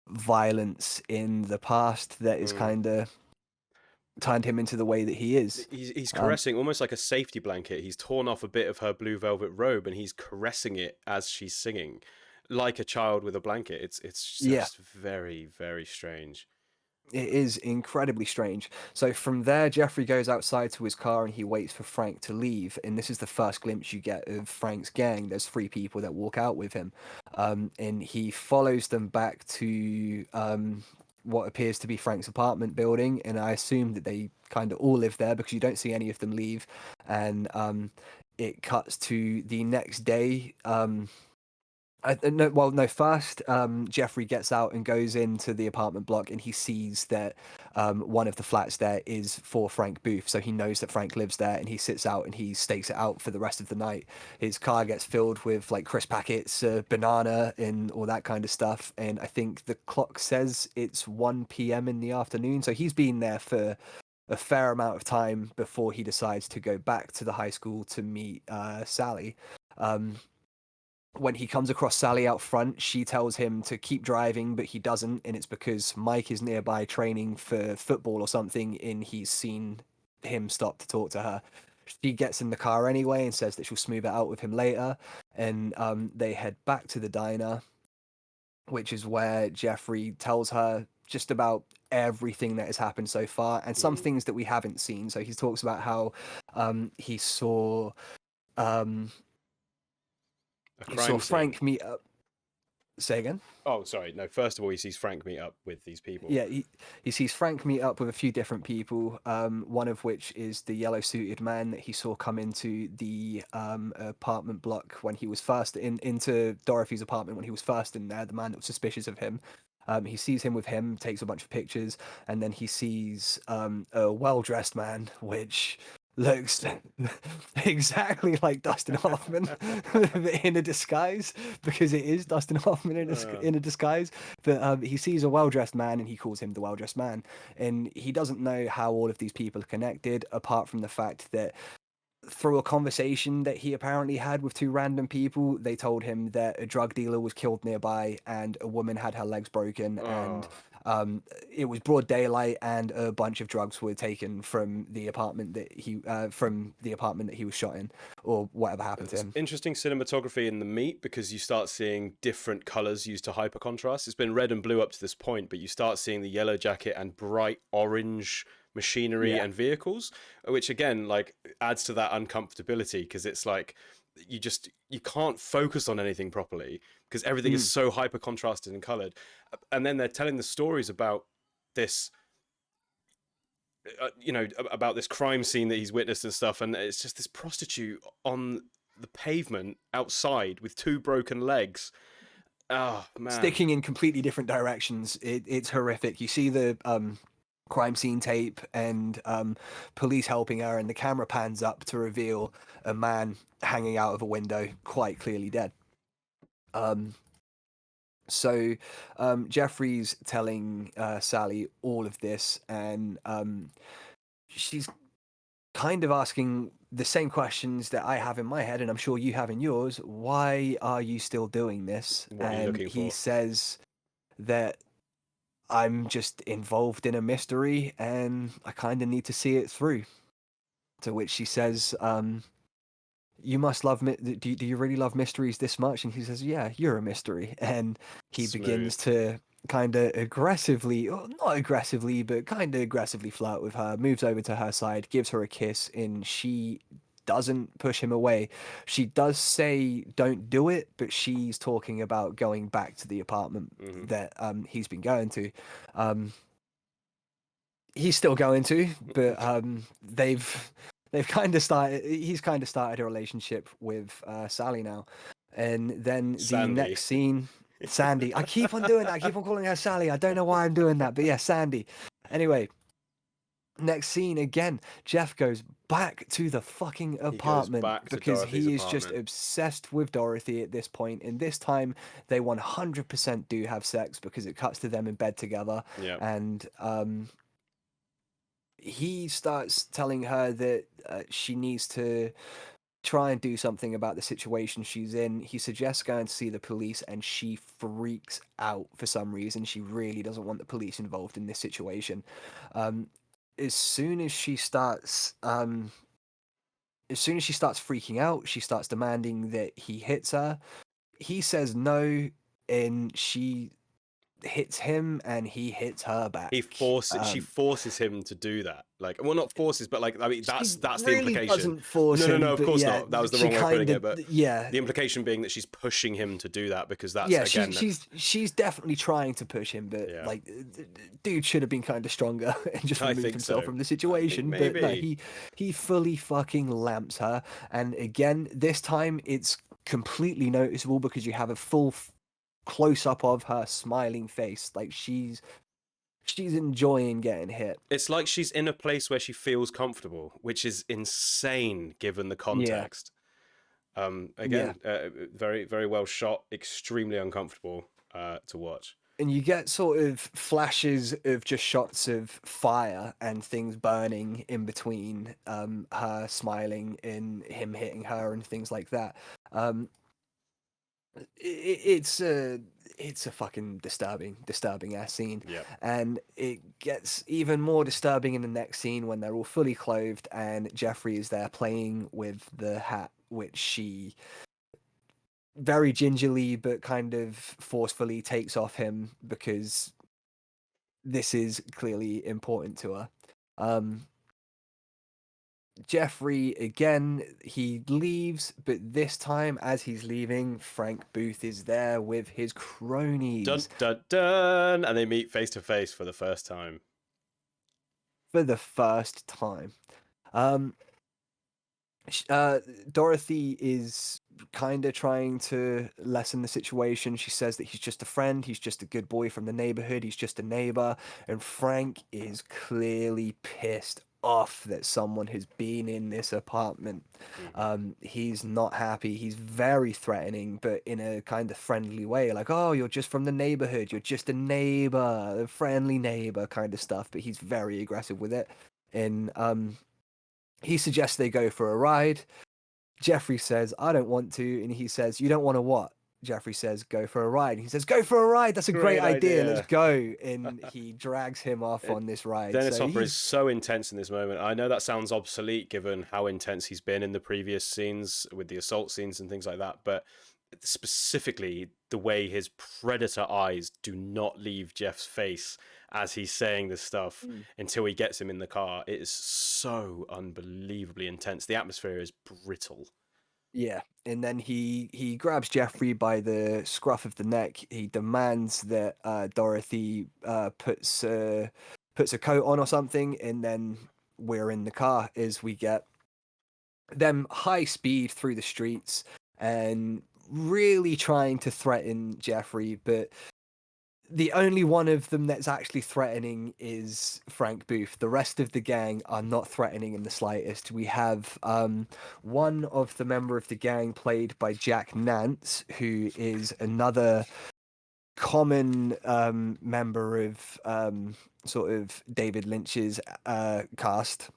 [SPEAKER 4] violence in the past that is kind of turned him into the way that he is.
[SPEAKER 3] He's caressing almost like a safety blanket. He's torn off a bit of her blue velvet robe and he's caressing it as she's singing, like a child with a blanket. It's just very, very strange.
[SPEAKER 4] It is incredibly strange. So from there, Jeffrey goes outside to his car and he waits for Frank to leave. And this is the first glimpse you get of Frank's gang. There's 3 people that walk out with him. And he follows them back to what appears to be Frank's apartment building. And I assume that they kind of all live there because you don't see any of them leave. And it cuts to the next day. First, Jeffrey gets out and goes into the apartment block and he sees that one of the flats there is for Frank Booth. So he knows that Frank lives there and he sits out and he stakes it out for the rest of the night. His car gets filled with like crisp packets, banana and all that kind of stuff. And I think the clock says it's 1 p.m. in the afternoon. So he's been there for a fair amount of time before he decides to go back to the high school to meet Sally. When he comes across Sally out front, she tells him to keep driving, but he doesn't, and it's because Mike is nearby training for football or something, and he's seen him stop to talk to her. She gets in the car anyway and says that she'll smooth it out with him later, and they head back to the diner, which is where Jeffrey tells her just about everything that has happened so far, and some things that we haven't seen. So he talks about how he saw...
[SPEAKER 3] A
[SPEAKER 4] He
[SPEAKER 3] crime
[SPEAKER 4] saw
[SPEAKER 3] scene.
[SPEAKER 4] Frank meet up. Say again?
[SPEAKER 3] Oh, sorry. No, first of all, he sees Frank meet up with these people.
[SPEAKER 4] Yeah, he sees Frank meet up with a few different people, one of which is the yellow-suited man that he saw come into the apartment block when he was first into Dorothy's apartment when he was first in there, the man that was suspicious of him. He sees him with him, takes a bunch of pictures, and then he sees a well-dressed man, which looks exactly like Dustin Hoffman in a disguise, because it is Dustin Hoffman in a disguise. But he sees a well-dressed man and he calls him the well-dressed man. And he doesn't know how all of these people are connected, apart from the fact that through a conversation that he apparently had with 2 random people, they told him that a drug dealer was killed nearby and a woman had her legs broken, and it was broad daylight and a bunch of drugs were taken from the apartment that he was shot in, or whatever happened to him.
[SPEAKER 3] Interesting cinematography in the meet, because you start seeing different colors used to hyper contrast. It's been red and blue up to this point, but you start seeing the yellow jacket and bright orange machinery and vehicles, which again like adds to that uncomfortability, because it's like you can't focus on anything properly because everything is so hyper contrasted and colored. And then they're telling the stories about this about this crime scene that he's witnessed and stuff, and it's just this prostitute on the pavement outside with 2 broken legs. Oh man,
[SPEAKER 4] Sticking in completely different directions. It's horrific. You see the crime scene tape and police helping her, and the camera pans up to reveal a man hanging out of a window, quite clearly dead. So Jeffrey's telling Sally all of this, and she's kind of asking the same questions that I have in my head, and I'm sure you have in yours. Why are you still doing this?
[SPEAKER 3] What are you
[SPEAKER 4] And
[SPEAKER 3] looking
[SPEAKER 4] he
[SPEAKER 3] for?
[SPEAKER 4] says that I'm just involved in a mystery, and I kind of need to see it through. To which she says, you must love do you really love mysteries this much? And he says, yeah, you're a mystery. And he begins to kind of aggressively, or not aggressively, but kind of aggressively flirt with her, moves over to her side, gives her a kiss, and she doesn't push him away. She does say don't do it, but she's talking about going back to the apartment that he's been going to. He's still going to, but they've kind of started. He's kind of started a relationship with Sally now, and then the next scene, Sandy. I keep on doing that. I keep on calling her Sally. I don't know why I'm doing that, but yeah, Sandy. Anyway, next scene again. Jeff goes back to the fucking apartment because he is just obsessed with Dorothy at this point. And this time, they 100% do have sex because it cuts to them in bed together.
[SPEAKER 3] Yeah.
[SPEAKER 4] And he starts telling her that she needs to try and do something about the situation she's in. He suggests going to see the police, and she freaks out for some reason. She really doesn't want the police involved in this situation. As soon as she starts freaking out, she starts demanding that he hits her. He says no, and she hits him, and he hits her back.
[SPEAKER 3] She forces him to do that. Like, well, not forces, but like, I mean, that's the
[SPEAKER 4] really
[SPEAKER 3] implication.
[SPEAKER 4] Doesn't force him,
[SPEAKER 3] No, of course
[SPEAKER 4] yeah,
[SPEAKER 3] not. That was the wrong way of putting it. But
[SPEAKER 4] yeah,
[SPEAKER 3] the implication being that she's pushing him to do that because that's again.
[SPEAKER 4] She's definitely trying to push him, but like, dude should have been kind of stronger and just removed himself from the situation. But no, he fully fucking lamps her, and again, this time it's completely noticeable because you have a full close up of her smiling face, like she's enjoying getting hit.
[SPEAKER 3] It's like she's in a place where she feels comfortable, which is insane given the context. Very, very well shot, extremely uncomfortable to watch.
[SPEAKER 4] And you get sort of flashes of just shots of fire and things burning in between her smiling and him hitting her and things like that. It's a fucking disturbing ass scene.
[SPEAKER 3] Yeah.
[SPEAKER 4] And it gets even more disturbing in the next scene when they're all fully clothed and Jeffrey is there playing with the hat, which she very gingerly but kind of forcefully takes off him because this is clearly important to her. Jeffrey, again, he leaves, but this time, as he's leaving, Frank Booth is there with his cronies.
[SPEAKER 3] Dun, dun, dun! And they meet face to face for the first time.
[SPEAKER 4] Dorothy is kind of trying to lessen the situation. She says that he's just a friend, he's just a good boy from the neighborhood, he's just a neighbor, and Frank is clearly pissed off that someone has been in this apartment. He's not happy, he's very threatening, but in a kind of friendly way, like, oh, you're just from the neighborhood, you're just a neighbor, a friendly neighbor kind of stuff, but he's very aggressive with it. And he suggests they go for a ride. Jeffrey says, I don't want to. And he says, you don't want to what? Jeffrey says, go for a ride. And he says, go for a ride. That's a great idea. Let's go. And he drags him off on this ride.
[SPEAKER 3] Dennis Hopper is so intense in this moment. I know that sounds obsolete given how intense he's been in the previous scenes with the assault scenes and things like that. But specifically, the way his predator eyes do not leave Jeff's face as he's saying this stuff until he gets him in the car. It is so unbelievably intense. The atmosphere is brittle.
[SPEAKER 4] Yeah, and then he grabs Jeffrey by the scruff of the neck. He demands that Dorothy puts a coat on or something, and then we're in the car as we get them high speed through the streets and really trying to threaten Jeffrey, but the only one of them that's actually threatening is Frank Booth. The rest of the gang are not threatening in the slightest. We have one of the member of the gang played by Jack Nance, who is another common member of sort of David Lynch's cast.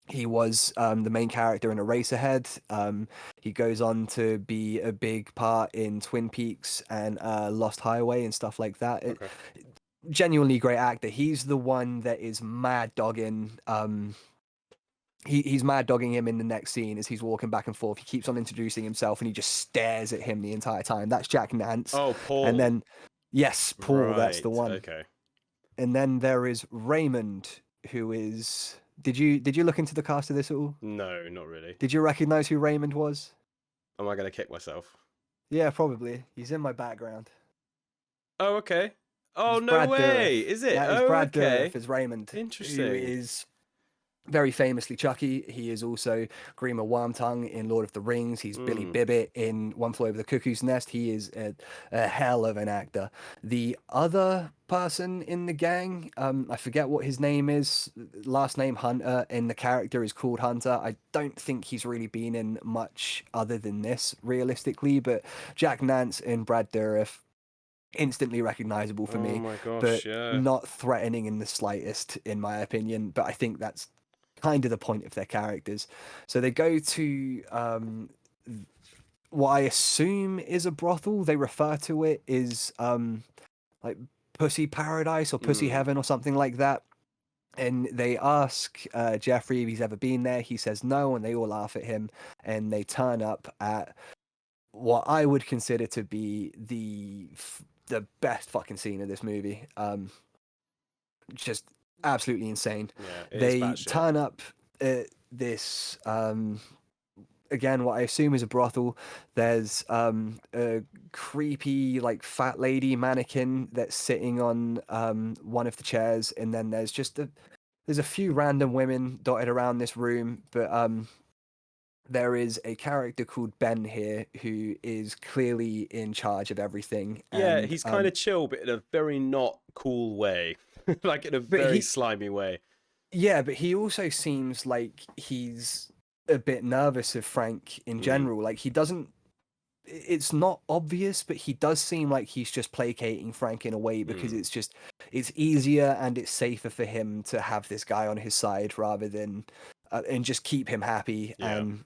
[SPEAKER 4] He was the main character in Eraserhead. He goes on to be a big part in Twin Peaks and Lost Highway and stuff like that.
[SPEAKER 3] Okay.
[SPEAKER 4] Genuinely great actor. He's the one that is mad dogging. He's mad dogging him in the next scene as he's walking back and forth. He keeps on introducing himself and he just stares at him the entire time. That's Jack Nance.
[SPEAKER 3] Oh, Paul.
[SPEAKER 4] And then, yes, Paul, that's the
[SPEAKER 3] Right,
[SPEAKER 4] one.
[SPEAKER 3] Okay.
[SPEAKER 4] And then there is Raymond, who is. Did you look into the cast of this at all?
[SPEAKER 3] No, not really.
[SPEAKER 4] Did you recognize who Raymond was?
[SPEAKER 3] Am I gonna kick myself?
[SPEAKER 4] Yeah, probably. He's in my background.
[SPEAKER 3] Oh, okay. Oh,
[SPEAKER 4] It's
[SPEAKER 3] no
[SPEAKER 4] Brad
[SPEAKER 3] way!
[SPEAKER 4] Dourif.
[SPEAKER 3] Is it?
[SPEAKER 4] That is
[SPEAKER 3] Oh,
[SPEAKER 4] Brad
[SPEAKER 3] okay.
[SPEAKER 4] Dourif as Raymond.
[SPEAKER 3] Interesting.
[SPEAKER 4] Who is very famously Chucky. He is also Grima Wormtongue in Lord of the Rings. He's Billy Bibbit in One Flew Over the Cuckoo's Nest. He is a hell of an actor. The other person in the gang, I forget what his name is, last name Hunter, and the character is called Hunter. I don't think he's really been in much other than this, realistically, but Jack Nance and Brad Dourif, instantly recognizable for me,
[SPEAKER 3] Oh my gosh,
[SPEAKER 4] but
[SPEAKER 3] yeah.
[SPEAKER 4] not threatening in the slightest, in my opinion. But I think that's kind of the point of their characters. So they go to what I assume is a brothel. They refer to it as like Pussy Paradise or Pussy Heaven or something like that. And they ask Jeffrey if he's ever been there. He says no, and they all laugh at him. And they turn up at what I would consider to be the best fucking scene of this movie. Just absolutely insane.
[SPEAKER 3] Yeah,
[SPEAKER 4] They
[SPEAKER 3] batshit.
[SPEAKER 4] turn up at this again, what I assume is a brothel. There's a creepy like fat lady mannequin that's sitting on one of the chairs, and then there's just there's a few random women dotted around this room, but there is a character called Ben here who is clearly in charge of everything.
[SPEAKER 3] Yeah,
[SPEAKER 4] and,
[SPEAKER 3] he's kind of chill, but in a very not cool way. Like in a very slimy way.
[SPEAKER 4] Yeah, but he also seems like he's a bit nervous of Frank in general. Like he doesn't. It's not obvious, but he does seem like he's just placating Frank in a way because it's easier and it's safer for him to have this guy on his side rather than and just keep him happy and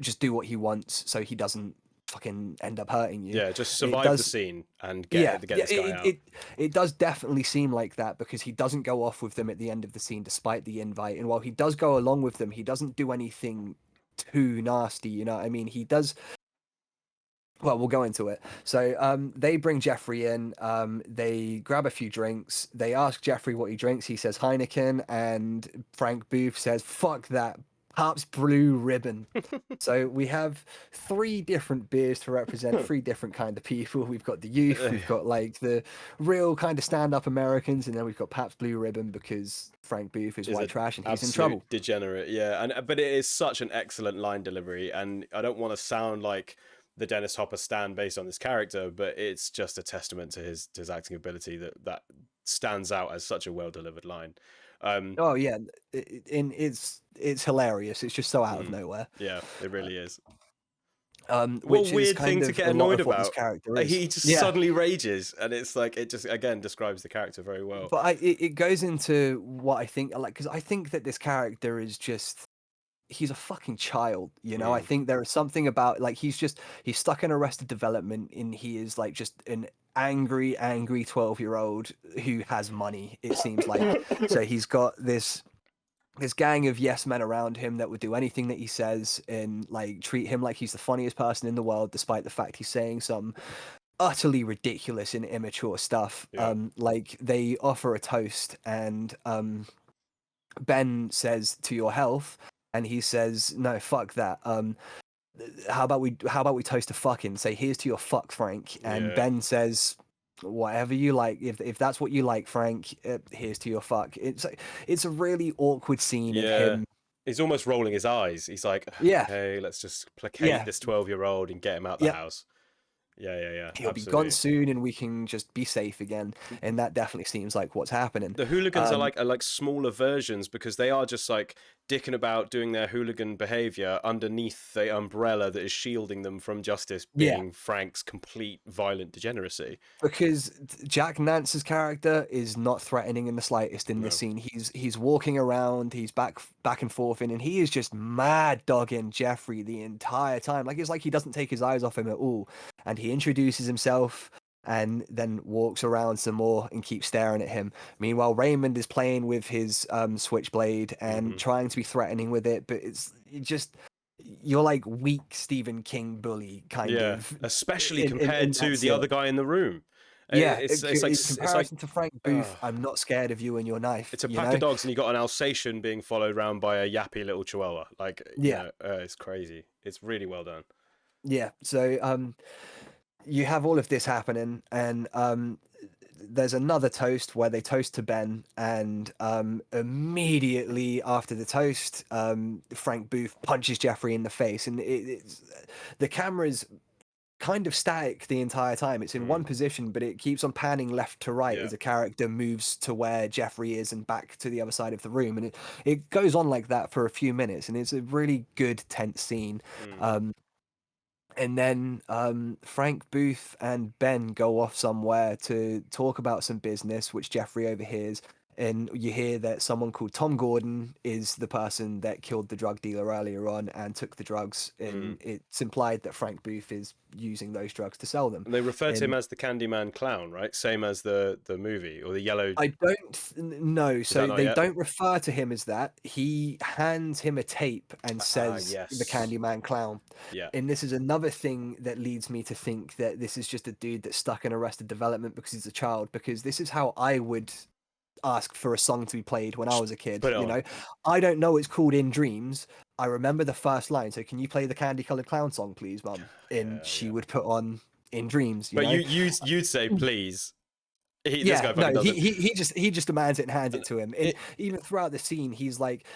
[SPEAKER 4] just do what he wants so he doesn't fucking end up hurting you.
[SPEAKER 3] Yeah, just survive the scene and get this guy out.
[SPEAKER 4] It does definitely seem like that because he doesn't go off with them at the end of the scene despite the invite. And while he does go along with them, he doesn't do anything too nasty, you know what I mean? He does. Well, we'll go into it. So they bring Jeffrey in. They grab a few drinks. They ask Jeffrey what he drinks. He says Heineken, and Frank Booth says, "Fuck that, Pabst Blue Ribbon." So we have 3 different beers to represent 3 different kind of people. We've got the youth. We've got like the real kind of stand-up Americans, and then we've got Pabst Blue Ribbon because Frank Booth is white trash and he's in trouble.
[SPEAKER 3] Degenerate, yeah. But it is such an excellent line delivery, and I don't want to sound like the Dennis Hopper stan based on this character, but it's just a testament to his acting ability that stands out as such a well delivered line.
[SPEAKER 4] Oh yeah, it's hilarious. It's just so out of nowhere.
[SPEAKER 3] Yeah, it really is.
[SPEAKER 4] Which
[SPEAKER 3] weird
[SPEAKER 4] is kind
[SPEAKER 3] thing
[SPEAKER 4] of
[SPEAKER 3] to get
[SPEAKER 4] a lot
[SPEAKER 3] annoyed
[SPEAKER 4] of what this
[SPEAKER 3] about.
[SPEAKER 4] character is.
[SPEAKER 3] He just suddenly rages, and it's like it just again describes the character very well.
[SPEAKER 4] But it goes into what I think, like, because I think that this character is just. He's a fucking child, you know. I think there is something about like he's stuck in Arrested Development, and he is like just an angry 12-year-old who has money, it seems like. So he's got this gang of yes men around him that would do anything that he says and like treat him like he's the funniest person in the world, despite the fact he's saying some utterly ridiculous and immature stuff. Like they offer a toast, and Ben says "to your health." And he says, "No, fuck that. How about we toast to fucking? Say here's to your fuck, Frank." And Ben says, "Whatever you like. If that's what you like, Frank. Here's to your fuck." It's a really awkward scene of him.
[SPEAKER 3] He's almost rolling his eyes. He's like, "Okay, let's just placate this 12-year-old and get him out the house." Yeah.
[SPEAKER 4] He'll be gone
[SPEAKER 3] Absolutely.
[SPEAKER 4] soon, and we can just be safe again. And that definitely seems like what's happening.
[SPEAKER 3] The hooligans
[SPEAKER 4] Um,
[SPEAKER 3] are like smaller versions because they are just like dicking about doing their hooligan behavior underneath the umbrella that is shielding them from justice
[SPEAKER 4] yeah,
[SPEAKER 3] being Frank's complete violent degeneracy.
[SPEAKER 4] because Jack Nance's character is not threatening in the slightest in this
[SPEAKER 3] No.
[SPEAKER 4] scene. He's walking around, he's back and forth, and he is just mad dogging Jeffrey the entire time. Like it's like he doesn't take his eyes off him at all. And he introduces himself and then walks around some more and keeps staring at him. Meanwhile, Raymond is playing with his switchblade and trying to be threatening with it, but you're like weak Stephen King bully kind
[SPEAKER 3] Yeah,
[SPEAKER 4] of
[SPEAKER 3] especially
[SPEAKER 4] in
[SPEAKER 3] compared
[SPEAKER 4] that
[SPEAKER 3] to the other
[SPEAKER 4] scene.
[SPEAKER 3] guy in the room.
[SPEAKER 4] Yeah,
[SPEAKER 3] It's like
[SPEAKER 4] in
[SPEAKER 3] it's like
[SPEAKER 4] comparison to Frank Booth, I'm not scared of you and your knife,
[SPEAKER 3] it's a
[SPEAKER 4] you
[SPEAKER 3] pack
[SPEAKER 4] know?
[SPEAKER 3] of dogs, and you got an Alsatian being followed around by a yappy little Chihuahua. Like
[SPEAKER 4] Yeah,
[SPEAKER 3] it's crazy. It's really well done.
[SPEAKER 4] yeah. So you have all of this happening, and there's another toast where they toast to Ben, and immediately after the toast, Frank Booth punches Jeffrey in the face, and the camera's kind of static the entire time. It's in one position, but it keeps on panning left to right
[SPEAKER 3] Yeah.
[SPEAKER 4] as a character moves to where Jeffrey is and back to the other side of the room. And it goes on like that for a few minutes, and it's a really good, tense scene. And then Frank Booth and Ben go off somewhere to talk about some business, which Jeffrey overhears. And you hear that someone called Tom Gordon is the person that killed the drug dealer earlier on and took the drugs. And it's implied that Frank Booth is using those drugs to sell them.
[SPEAKER 3] And they refer to him
[SPEAKER 4] And
[SPEAKER 3] as the Candyman clown, right? Same as the movie or the yellow.
[SPEAKER 4] I don't know.
[SPEAKER 3] Is that
[SPEAKER 4] So
[SPEAKER 3] not
[SPEAKER 4] they
[SPEAKER 3] yet?
[SPEAKER 4] don't refer to him as that. He hands him a tape and says the
[SPEAKER 3] Yes.
[SPEAKER 4] Candyman clown.
[SPEAKER 3] Yeah.
[SPEAKER 4] And this is another thing that leads me to think that this is just a dude that's stuck in Arrested Development because he's a child, because this is how I would ask for a song to be played when I was a kid.
[SPEAKER 3] put it
[SPEAKER 4] You
[SPEAKER 3] on.
[SPEAKER 4] know, I don't know it's called In Dreams. I remember the first line. So can you play the Candy Colored Clown song, please, Mum? And she would put on In Dreams, you
[SPEAKER 3] But
[SPEAKER 4] know?
[SPEAKER 3] you'd say please. This
[SPEAKER 4] Yeah,
[SPEAKER 3] guy
[SPEAKER 4] no,
[SPEAKER 3] fucking does it.
[SPEAKER 4] he just demands it and hands it to him. And even throughout the scene, he's like,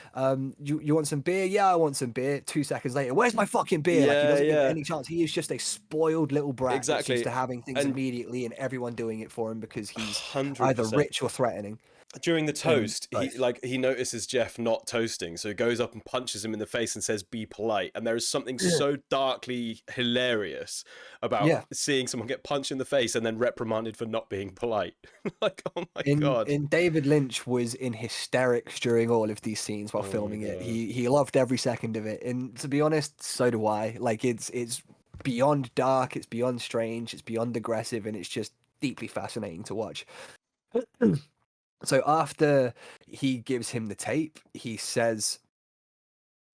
[SPEAKER 4] you want some beer? Yeah, I want some beer. 2 seconds later, where's my fucking beer? Like he doesn't give any chance. He is just a spoiled little brat that's
[SPEAKER 3] Exactly.
[SPEAKER 4] used to having things
[SPEAKER 3] And
[SPEAKER 4] immediately and everyone doing it for him because he's
[SPEAKER 3] 100%.
[SPEAKER 4] either rich or threatening.
[SPEAKER 3] During the toast,
[SPEAKER 4] both.
[SPEAKER 3] he notices Jeff not toasting, so he goes up and punches him in the face and says, "Be polite." And there is something so darkly hilarious about seeing someone get punched in the face and then reprimanded for not being polite. Like, oh my god!
[SPEAKER 4] And David Lynch was in hysterics during all of these scenes while filming it. He loved every second of it, and to be honest, so do I. Like it's beyond dark, it's beyond strange, it's beyond aggressive, and it's just deeply fascinating to watch. So after he gives him the tape, he says,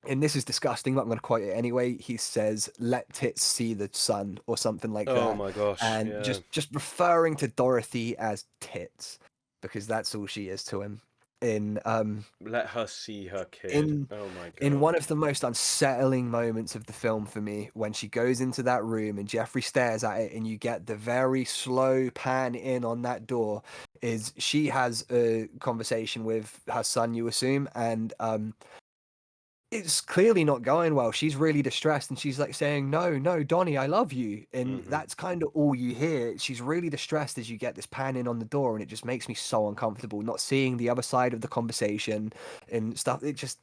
[SPEAKER 4] and this is disgusting, but I'm going to quote it anyway. He says, "Let tits see the sun," or something like that.
[SPEAKER 3] Oh my gosh!
[SPEAKER 4] And just referring to Dorothy as tits because that's all she is to him.
[SPEAKER 3] Let her see her kid. Oh my god!
[SPEAKER 4] In one of the most unsettling moments of the film for me, when she goes into that room and Jeffrey stares at it, and you get the very slow pan in on that door, is she has a conversation with her son, you assume, and it's clearly not going well. She's really distressed, and she's like saying, no, Donnie, I love you. And that's kind of all you hear. She's really distressed as you get this pan in on the door, and it just makes me so uncomfortable not seeing the other side of the conversation and stuff. It just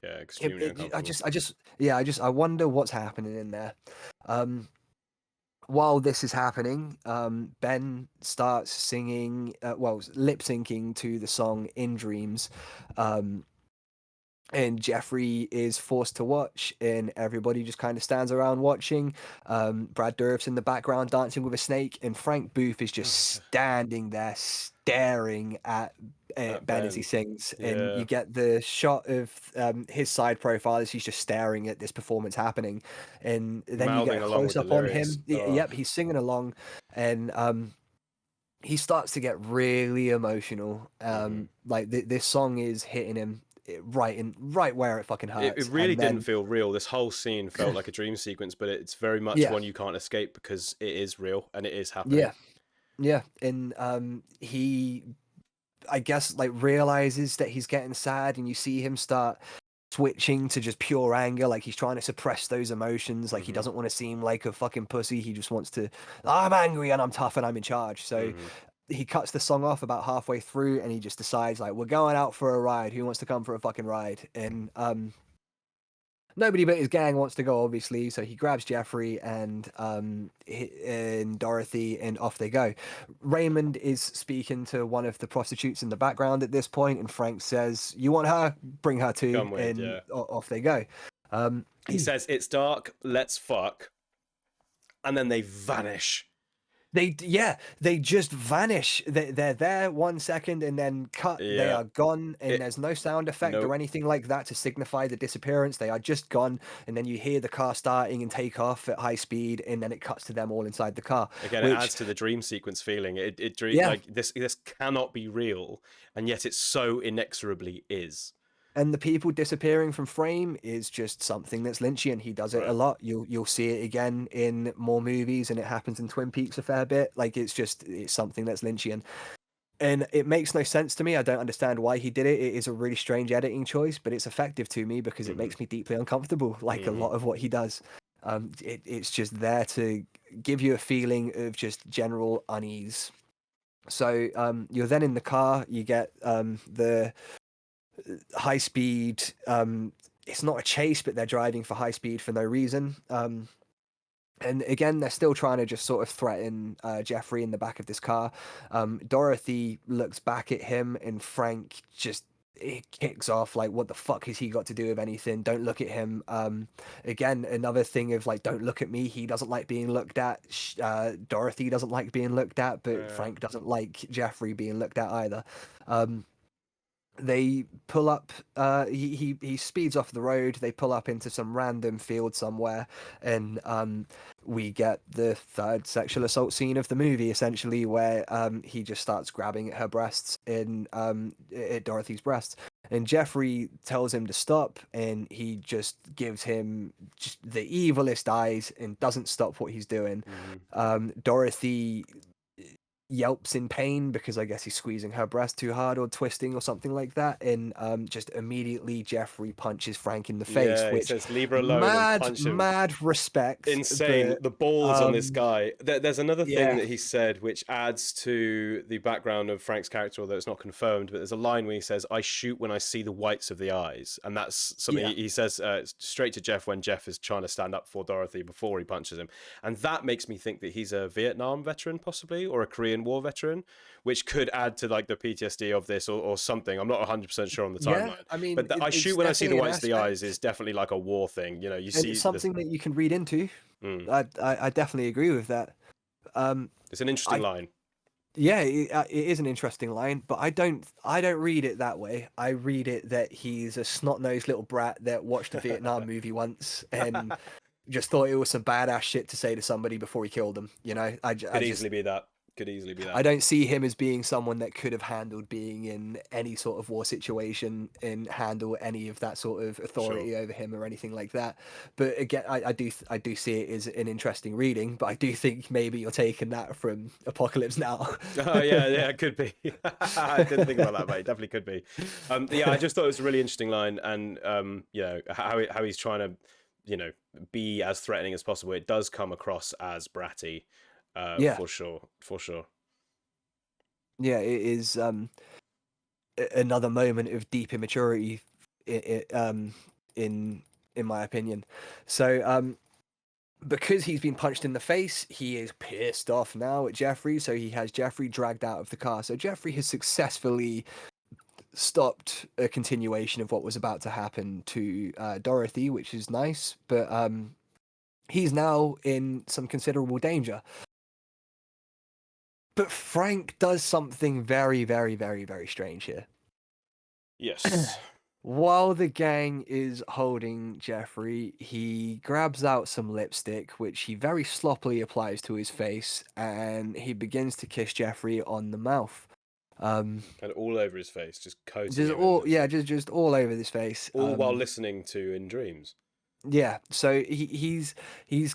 [SPEAKER 3] extremely uncomfortable.
[SPEAKER 4] I wonder what's happening in there. While this is happening, Ben starts singing, lip syncing to the song In Dreams. And Jeffrey is forced to watch, and everybody just kind of stands around watching. Brad Dourif's in the background dancing with a snake, and Frank Booth is just standing there staring at Ben as he sings. And you get the shot of his side profile as he's just staring at this performance happening. And then you get a close up on him. Yep, he's singing along, and he starts to get really emotional. Like this song is hitting him right where it fucking hurts.
[SPEAKER 3] It really didn't feel real. This whole scene felt like a dream sequence, but it's very much one you can't escape because it is real and it is happening.
[SPEAKER 4] Yeah. And he, I guess, like realizes that he's getting sad, and you see him start switching to just pure anger, like he's trying to suppress those emotions, like he
[SPEAKER 3] Mm-hmm.
[SPEAKER 4] doesn't want to seem like a fucking pussy. He just wants to, I'm angry and I'm tough and I'm in charge. So
[SPEAKER 3] Mm-hmm.
[SPEAKER 4] he cuts the song off about halfway through and he just decides like, we're going out for a ride. Who wants to come for a fucking ride? And nobody but his gang wants to go, obviously. So he grabs Jeffrey and Dorothy, and off they go. Raymond is speaking to one of the prostitutes in the background at this point, and Frank says, "You want her? Bring her too."
[SPEAKER 3] Come with,
[SPEAKER 4] And
[SPEAKER 3] yeah.
[SPEAKER 4] off they go.
[SPEAKER 3] He says, "It's dark, let's fuck," and then they vanish.
[SPEAKER 4] They just vanish. They're there 1 second and then cut. They
[SPEAKER 3] Yeah.
[SPEAKER 4] are gone, and there's no sound effect
[SPEAKER 3] Nope.
[SPEAKER 4] or anything like that to signify the disappearance. They are just gone, and then you hear the car starting and take off at high speed, and then it cuts to them all inside the car.
[SPEAKER 3] Again, it adds to the dream sequence feeling.
[SPEAKER 4] Yeah.
[SPEAKER 3] Like this cannot be real, and yet it so inexorably is.
[SPEAKER 4] And the people disappearing from frame is just something that's Lynchian. He does it a lot. You'll see it again in more movies, and it happens in Twin Peaks a fair bit. Like it's something that's Lynchian. And it makes no sense to me. I don't understand why he did it. It is a really strange editing choice, but it's effective to me because it makes me deeply uncomfortable, like a lot of what he does. It's just there to give you a feeling of just general unease. So you're then in the car. You get the high speed. It's not a chase, but they're driving for high speed for no reason. And again, they're still trying to just sort of threaten Jeffrey in the back of this car. Dorothy looks back at him, and Frank just kicks off like, "What the fuck has he got to do with anything? Don't look at him." Again, another thing of like, "Don't look at me." He doesn't like being looked at. Dorothy doesn't like being looked at, but Frank doesn't like Jeffrey being looked at either. They pull up. He speeds off the road. They pull up into some random field somewhere, and we get the third sexual assault scene of the movie, essentially, where he just starts grabbing at her breasts, at Dorothy's breasts, and Jeffrey tells him to stop, and he just gives him just the evilest eyes and doesn't stop what he's doing. Dorothy yelps in pain because I guess he's squeezing her breast too hard or twisting or something like that, and just immediately Jeffrey punches Frank in the face,
[SPEAKER 3] Yeah,
[SPEAKER 4] which
[SPEAKER 3] he says, "Leave her alone," and punch him.
[SPEAKER 4] mad respect.
[SPEAKER 3] Insane.
[SPEAKER 4] But,
[SPEAKER 3] the balls on this guy. There's another thing
[SPEAKER 4] yeah.
[SPEAKER 3] that he said which adds to the background of Frank's character, although it's not confirmed, but there's a line where he says, "I shoot when I see the whites of the eyes," and that's something he says straight to Jeff when Jeff is trying to stand up for Dorothy before he punches him, and that makes me think that he's a Vietnam veteran possibly, or a Korean War veteran, which could add to like the PTSD of this, or something. I'm not 100% sure on the timeline.
[SPEAKER 4] I mean,
[SPEAKER 3] but I shoot when I see the whites of the eyes is definitely like a war thing. You know, you see
[SPEAKER 4] it's something that you can read into. I definitely agree with that.
[SPEAKER 3] It's an interesting line.
[SPEAKER 4] Yeah, it is an interesting line, but I don't read it that way. I read it that he's a snot-nosed little brat that watched a Vietnam movie once and just thought it was some badass shit to say to somebody before he killed them. You know,
[SPEAKER 3] Could easily be that.
[SPEAKER 4] I don't see him as being someone that could have handled being in any sort of war situation and handle any of that sort of authority over him or anything like that. But again, I do see it as an interesting reading, but I do think maybe you're taking that from Apocalypse Now.
[SPEAKER 3] Oh yeah, it could be. I didn't think about that, mate. Definitely could be. I just thought it was a really interesting line, and you know how he's trying to, you know, be as threatening as possible. It does come across as bratty. For sure.
[SPEAKER 4] Yeah, it is another moment of deep immaturity, in my opinion. So because he's been punched in the face, he is pissed off now at Jeffrey. So he has Jeffrey dragged out of the car. So Jeffrey has successfully stopped a continuation of what was about to happen to Dorothy, which is nice. But he's now in some considerable danger. But Frank does something very, very, very, very strange here.
[SPEAKER 3] Yes.
[SPEAKER 4] While the gang is holding Jeffrey, he grabs out some lipstick, which he very sloppily applies to his face, and he begins to kiss Jeffrey on the mouth.
[SPEAKER 3] And all over his face, just coating
[SPEAKER 4] just
[SPEAKER 3] him
[SPEAKER 4] all, just all over his face.
[SPEAKER 3] All while listening to In Dreams.
[SPEAKER 4] Yeah, so he's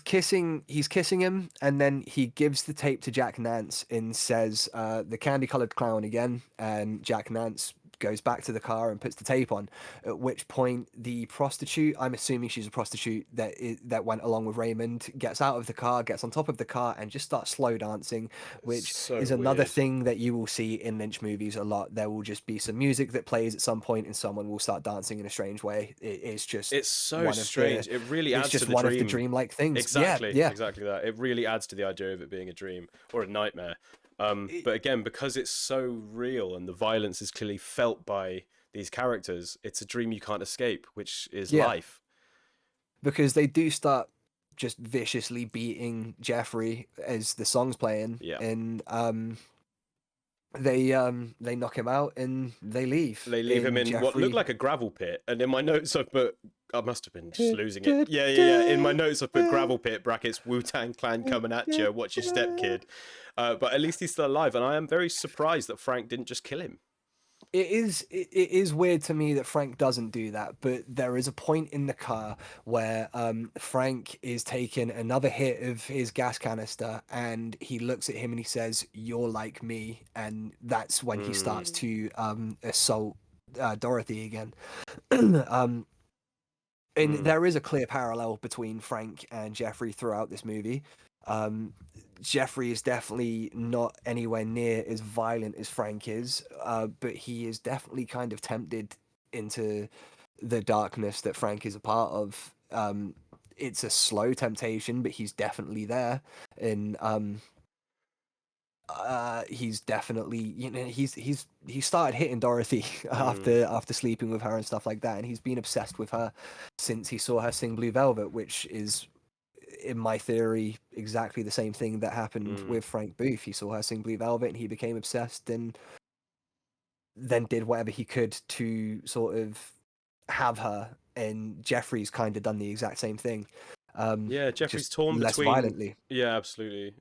[SPEAKER 4] kissing him, and then he gives the tape to Jack Nance and says, "The candy-colored clown" again, and Jack Nance goes back to the car and puts the tape on. At which point, the prostitute, I'm assuming she's a prostitute that went along with Raymond, gets out of the car, gets on top of the car, and just starts slow dancing, which
[SPEAKER 3] So
[SPEAKER 4] is another
[SPEAKER 3] weird.
[SPEAKER 4] thing that you will see in Lynch movies a lot. There will just be some music that plays at some point, and someone will start dancing in a strange way. It's just
[SPEAKER 3] It's so
[SPEAKER 4] one of the
[SPEAKER 3] strange. It really
[SPEAKER 4] it's
[SPEAKER 3] adds to
[SPEAKER 4] just
[SPEAKER 3] the
[SPEAKER 4] one of the
[SPEAKER 3] dream.
[SPEAKER 4] dreamlike things. Yeah,
[SPEAKER 3] Exactly,
[SPEAKER 4] yeah.
[SPEAKER 3] exactly that. It really adds to the idea of it being a dream or a nightmare.
[SPEAKER 4] It-
[SPEAKER 3] But again, because it's so real and the violence is clearly felt by these characters, it's a dream you can't escape, which is
[SPEAKER 4] yeah,
[SPEAKER 3] life.
[SPEAKER 4] because they do start just viciously beating Jeffrey as the song's playing,
[SPEAKER 3] Yeah.
[SPEAKER 4] and they knock him out and they leave.
[SPEAKER 3] They leave him
[SPEAKER 4] And
[SPEAKER 3] in what looked
[SPEAKER 4] Jeffrey,
[SPEAKER 3] like a gravel pit, and in my notes I put, I must have been just losing it. Yeah, yeah, yeah. In my notes I put gravel pit brackets Wu-Tang Clan coming at you. Watch your step, kid. But at least he's still alive, and I am very surprised that Frank didn't just kill him.
[SPEAKER 4] it is weird to me that Frank doesn't do that, but there is a point in the car where Frank is taking another hit of his gas canister, and he looks at him and he says, "You're like me," and that's when he starts to assault Dorothy again. um, and there is a clear parallel between Frank and Jeffrey throughout this movie. Um, Jeffrey is definitely not anywhere near as violent as Frank is, but he is definitely kind of tempted into the darkness that Frank is a part of. It's a slow temptation, but he's definitely there, and he's definitely, he started hitting Dorothy after sleeping with her and stuff like that, and he's been obsessed with her since he saw her sing Blue Velvet, which is, in my theory, exactly the same thing that happened with Frank Booth. He saw her sing Blue Velvet and he became obsessed, and then did whatever he could to sort of have her. And Jeffrey's kind of done the exact same thing.
[SPEAKER 3] Yeah, Jeffrey's
[SPEAKER 4] Just
[SPEAKER 3] torn
[SPEAKER 4] less
[SPEAKER 3] between.
[SPEAKER 4] violently.
[SPEAKER 3] Yeah, absolutely.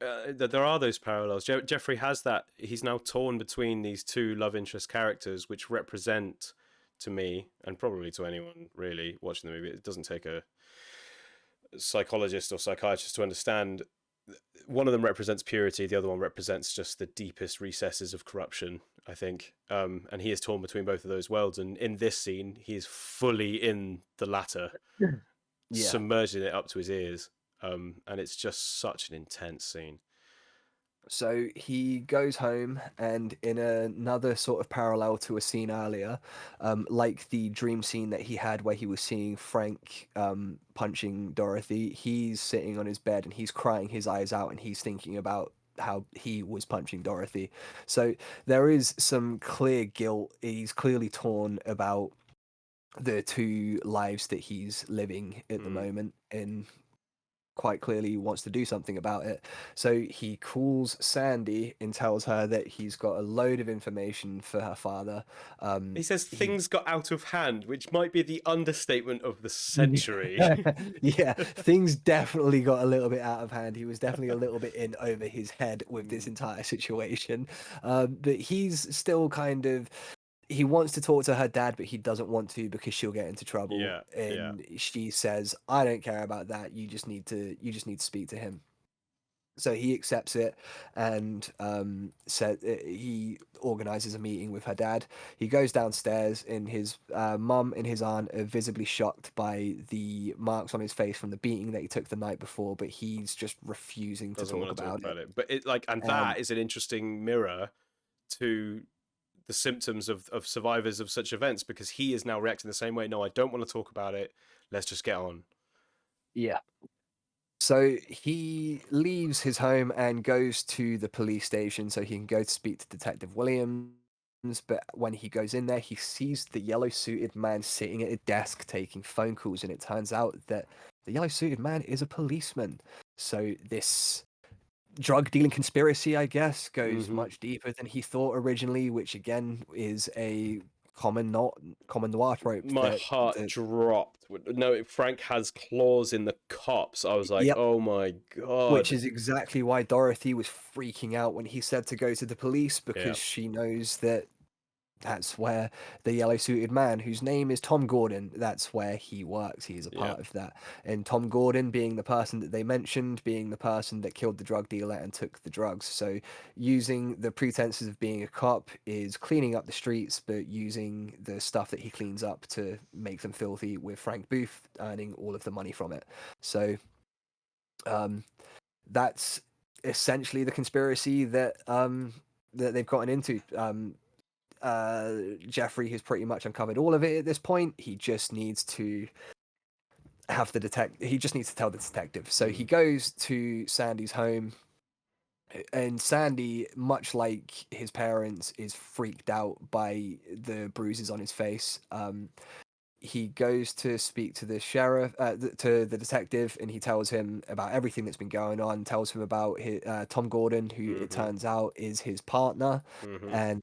[SPEAKER 3] There are those parallels. Jeffrey has that. He's now torn between these two love interest characters, which represent, to me, and probably to anyone really watching the movie, it doesn't take a psychologist or psychiatrist to understand. One of them represents purity, the other one represents just the deepest recesses of corruption, I think. And he is torn between both of those worlds. And in this scene, he is fully in the latter,
[SPEAKER 4] Yeah.
[SPEAKER 3] submerging it up to his ears. And it's just such an intense scene.
[SPEAKER 4] So he goes home, and in another sort of parallel to a scene earlier, like the dream scene that he had where he was seeing Frank punching Dorothy, he's sitting on his bed and he's crying his eyes out, and he's thinking about how he was punching Dorothy. So there is some clear guilt. He's clearly torn about the two lives that he's living at the moment, and quite clearly wants to do something about it. So he calls Sandy and tells her that he's got a load of information for her father.
[SPEAKER 3] He says things got out of hand, which might be the understatement of the century.
[SPEAKER 4] Yeah, things definitely got a little bit out of hand. He was definitely a little bit in over his head with this entire situation. But he's still kind of, he wants to talk to her dad, but he doesn't want to because she'll get into trouble.
[SPEAKER 3] Yeah,
[SPEAKER 4] And she says, "I don't care about that. You just need to speak to him." So he accepts it, and he organizes a meeting with her dad. He goes downstairs, and his mum and his aunt are visibly shocked by the marks on his face from the beating that he took the night before, but he's just refusing to
[SPEAKER 3] Doesn't
[SPEAKER 4] talk
[SPEAKER 3] want to talk
[SPEAKER 4] about
[SPEAKER 3] about
[SPEAKER 4] it.
[SPEAKER 3] it. But it like, and
[SPEAKER 4] Um,
[SPEAKER 3] that is an interesting mirror to the symptoms of survivors of such events, because he is now reacting the same way. No, I don't want to talk about it. Let's just get on.
[SPEAKER 4] Yeah. So he leaves his home and goes to the police station so he can go to speak to Detective Williams. But when he goes in there, he sees the yellow suited man sitting at a desk taking phone calls, and it turns out that the yellow suited man is a policeman. So this drug dealing conspiracy, I guess, goes much deeper than he thought originally, which again is a common noir trope.
[SPEAKER 3] My heart dropped. No, Frank has claws in the cops. I was like,
[SPEAKER 4] Yep.
[SPEAKER 3] oh my god.
[SPEAKER 4] Which is exactly why Dorothy was freaking out when he said to go to the police, because
[SPEAKER 3] Yeah.
[SPEAKER 4] she knows that That's where the yellow suited man, whose name is Tom Gordon, that's where he works. He is a
[SPEAKER 3] Yeah.
[SPEAKER 4] part of that. And Tom Gordon being the person that they mentioned, being the person that killed the drug dealer and took the drugs. So using the pretenses of being a cop is cleaning up the streets, but using the stuff that he cleans up to make them filthy, with Frank Booth earning all of the money from it. So that's essentially the conspiracy that that they've gotten into. Jeffrey has pretty much uncovered all of it at this point. He just needs to have he just needs to tell the detective. So he goes to Sandy's home, and Sandy, much like his parents, is freaked out by the bruises on his face. He goes to speak to the sheriff, to the detective, and he tells him about everything that's been going on. Tells him about Tom Gordon, who it turns out is his partner, and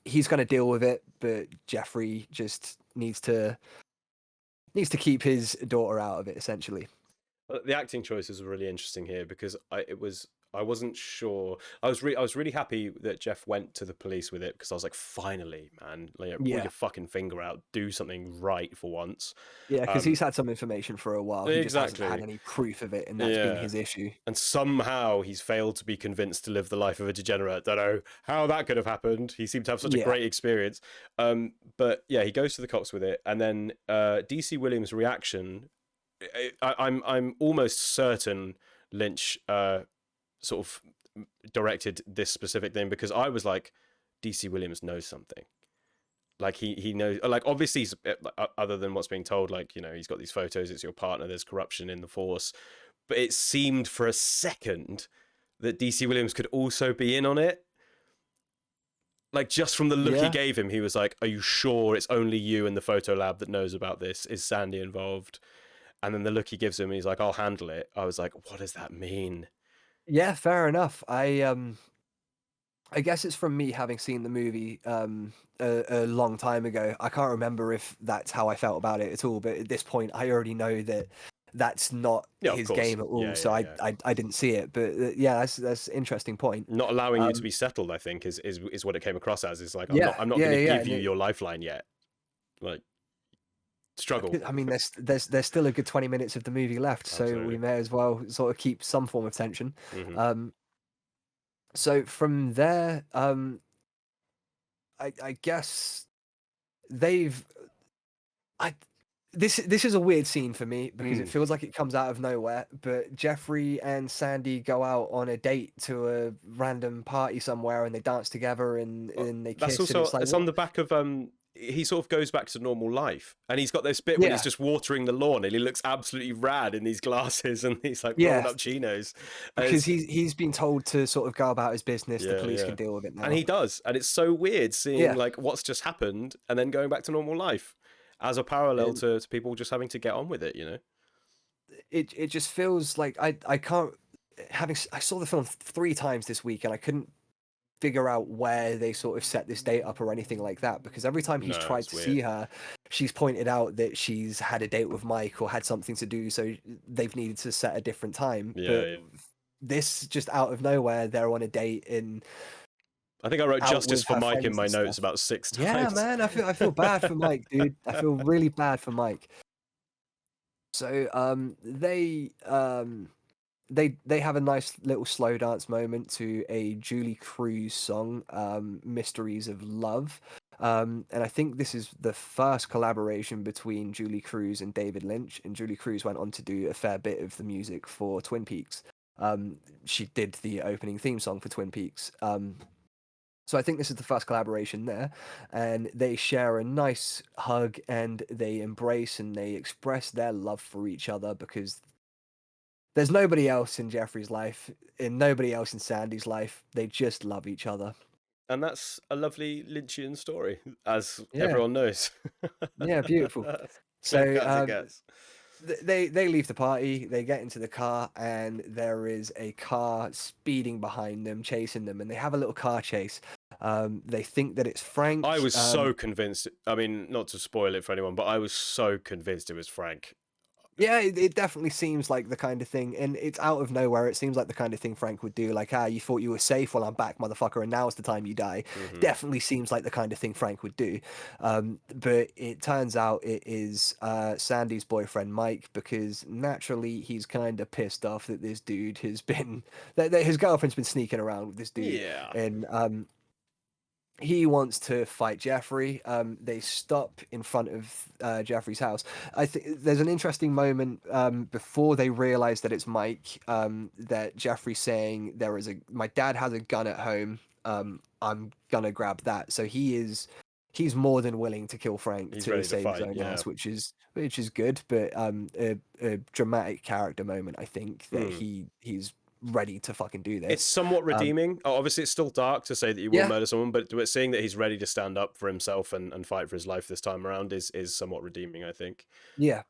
[SPEAKER 4] he's going to deal with it. But Jeffrey just needs to keep his daughter out of it, essentially.
[SPEAKER 3] The acting choices were really interesting here because I wasn't sure. I was really happy that Jeff went to the police with it, because I was like, finally, man, like, pull your fucking finger out, do something right for once.
[SPEAKER 4] Yeah, because he's had some information for a while. He just hasn't had any proof of it, and that's been his issue.
[SPEAKER 3] And somehow he's failed to be convinced to live the life of a degenerate. Don't know how that could have happened. He seemed to have such a great experience. But yeah, he goes to the cops with it, and then DC Williams' reaction. I'm almost certain Lynch sort of directed this specific thing, because I was like, DC Williams knows something. Like he knows, like, obviously he's, other than what's being told, like, you know, he's got these photos, it's your partner, there's corruption in the force. But it seemed for a second that DC Williams could also be in on it. Like, just from the look he gave him, he was like, are you sure it's only you in the photo lab that knows about this? Is Sandy involved? And then the look he gives him, he's like, I'll handle it. I was like, what does that mean?
[SPEAKER 4] Yeah, fair enough. I guess it's from me having seen the movie a long time ago. I can't remember if that's how I felt about it at all, but at this point, I already know that that's not his game at all. So I didn't see it. But yeah, that's an interesting point.
[SPEAKER 3] Not allowing you to be settled, I think, is what it came across as. Is like, I'm not going to give you your lifeline yet. Like, struggle.
[SPEAKER 4] I mean, there's still a good 20 minutes of the movie left, so we may as well sort of keep some form of tension. So from there, I guess they've. This is a weird scene for me, because it feels like it comes out of nowhere. But Jeffrey and Sandy go out on a date to a random party somewhere, and they dance together, and they kiss.
[SPEAKER 3] That's also,
[SPEAKER 4] and
[SPEAKER 3] it's on the back of he sort of goes back to normal life, and he's got this bit when he's just watering the lawn, and he looks absolutely rad in these glasses, and he's like rolling up chinos,
[SPEAKER 4] because he's been told to sort of go about his business. The police can deal with it now,
[SPEAKER 3] and he does, and it's so weird seeing like what's just happened and then going back to normal life as a parallel to people just having to get on with it, you know.
[SPEAKER 4] It just feels like I can't, I saw the film 3 times this week, and I couldn't figure out where they sort of set this date up or anything like that, because every time he's tried to see her, she's pointed out that she's had a date with Mike or had something to do, so they've needed to set a different time. This just out of nowhere, they're on a date, and
[SPEAKER 3] I think I wrote justice for Mike in my notes about 6 times.
[SPEAKER 4] Yeah, man, I feel bad for Mike, dude. I feel really bad for Mike. So they have a nice little slow dance moment to a Julie Cruz song, Mysteries of Love. And I think this is the first collaboration between Julie Cruz and David Lynch. And Julie Cruz went on to do a fair bit of the music for Twin Peaks. She did the opening theme song for Twin Peaks. So I think this is the first collaboration there. And they share a nice hug, and they embrace, and they express their love for each other, because there's nobody else in Jeffrey's life, and nobody else in Sandy's life. They just love each other.
[SPEAKER 3] And that's a lovely Lynchian story, as everyone knows.
[SPEAKER 4] Yeah, beautiful. So they leave the party, they get into the car, and there is a car speeding behind them, chasing them, and they have a little car chase. They think that it's Frank.
[SPEAKER 3] I was so convinced. I mean, not to spoil it for anyone, but I was so convinced it was Frank.
[SPEAKER 4] Yeah, it definitely seems like the kind of thing, and it's out of nowhere. It seems like the kind of thing Frank would do. Like, you thought you were safe, well, I'm back, motherfucker, and now's the time you die. Definitely seems like the kind of thing Frank would do. But it turns out it is Sandy's boyfriend, Mike, because naturally he's kind of pissed off that this dude has been, that his girlfriend's been sneaking around with this dude.
[SPEAKER 3] Yeah.
[SPEAKER 4] And he wants to fight Jeffrey. They stop in front of Jeffrey's house. I think there's an interesting moment before they realize that it's Mike. That Jeffrey's saying my dad has a gun at home. I'm gonna grab that. So he's more than willing to kill Frank
[SPEAKER 3] He's
[SPEAKER 4] to
[SPEAKER 3] ready to
[SPEAKER 4] save his
[SPEAKER 3] fight,
[SPEAKER 4] own
[SPEAKER 3] yeah.
[SPEAKER 4] ass, which is good. But a dramatic character moment, I think, that he's ready to fucking do this.
[SPEAKER 3] It's somewhat redeeming. Obviously, it's still dark to say that you will
[SPEAKER 4] Yeah.
[SPEAKER 3] murder someone, but seeing that he's ready to stand up for himself and fight for his life this time around is somewhat redeeming, I think.
[SPEAKER 4] Yeah.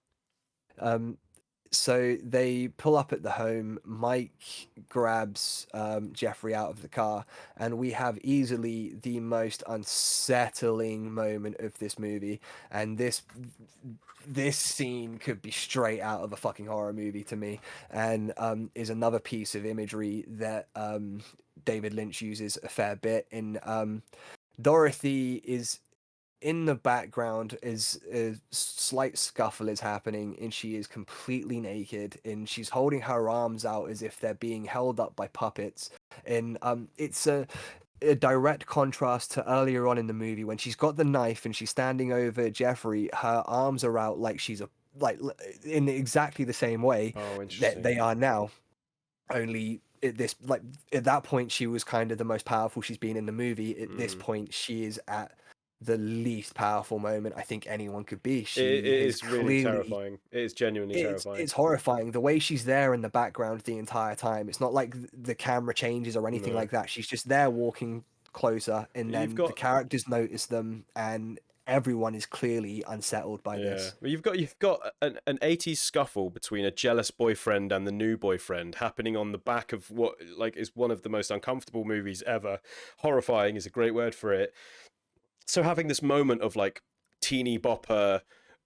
[SPEAKER 4] So they pull up at the home. Mike grabs Jeffrey out of the car, and we have easily the most unsettling moment of this movie. And this scene could be straight out of a fucking horror movie to me, and is another piece of imagery that David Lynch uses a fair bit in. Dorothy is in the background, is a slight scuffle is happening, and she is completely naked, and she's holding her arms out as if they're being held up by puppets. And it's a direct contrast to earlier on in the movie when she's got the knife and she's standing over Jeffrey. Her arms are out like she's in exactly the same way
[SPEAKER 3] Oh,
[SPEAKER 4] that
[SPEAKER 3] interesting.
[SPEAKER 4] they are now. Only at that point she was kind of the most powerful she's been in the movie. At this point, she is at the least powerful moment I think anyone could be.
[SPEAKER 3] It
[SPEAKER 4] Is
[SPEAKER 3] is really terrifying. It is genuinely terrifying.
[SPEAKER 4] it's horrifying the way she's there in the background the entire time. It's not like the camera changes or anything
[SPEAKER 3] No.
[SPEAKER 4] like that. She's just there walking closer, and
[SPEAKER 3] You've
[SPEAKER 4] then the
[SPEAKER 3] got
[SPEAKER 4] characters notice them, and everyone is clearly unsettled by this.
[SPEAKER 3] Well, you've got an 80s scuffle between a jealous boyfriend and the new boyfriend happening on the back of what like is one of the most uncomfortable movies ever. Horrifying is a great word for it. So having this moment of like teeny bopper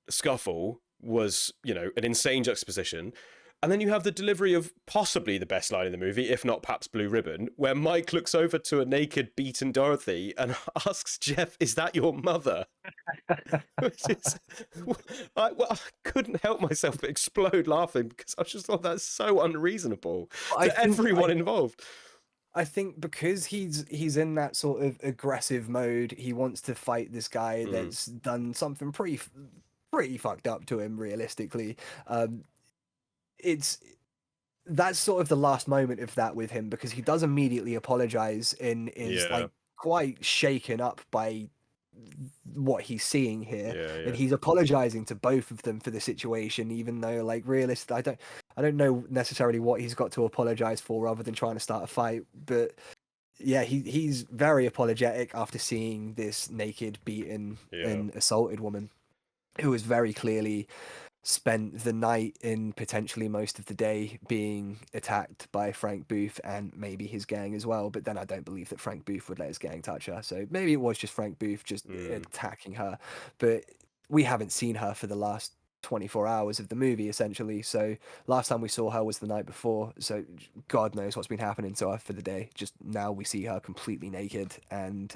[SPEAKER 3] scuffle was, an insane juxtaposition. And then you have the delivery of possibly the best line in the movie, if not perhaps Blue Ribbon, where Mike looks over to a naked, beaten Dorothy and asks Jeff, "Is that your mother?" Which is, I couldn't help myself but explode laughing because I just thought that's so unreasonable to everyone involved.
[SPEAKER 4] I think because he's in that sort of aggressive mode, he wants to fight this guy that's done something pretty fucked up to him, realistically. That's sort of the last moment of that with him, because he does immediately apologize and is like quite shaken up by what he's seeing here, and he's apologizing to both of them for the situation, even though, like, realistically, I don't know necessarily what he's got to apologize for other than trying to start a fight. But yeah, he's very apologetic after seeing this naked, beaten, and assaulted woman who is very clearly spent the night and potentially most of the day being attacked by Frank Booth and maybe his gang as well. But then I don't believe that Frank Booth would let his gang touch her. So maybe it was just Frank Booth just attacking her. But we haven't seen her for the last 24 hours of the movie, essentially. So last time we saw her was the night before. So God knows what's been happening to her for the day. Just now we see her completely naked and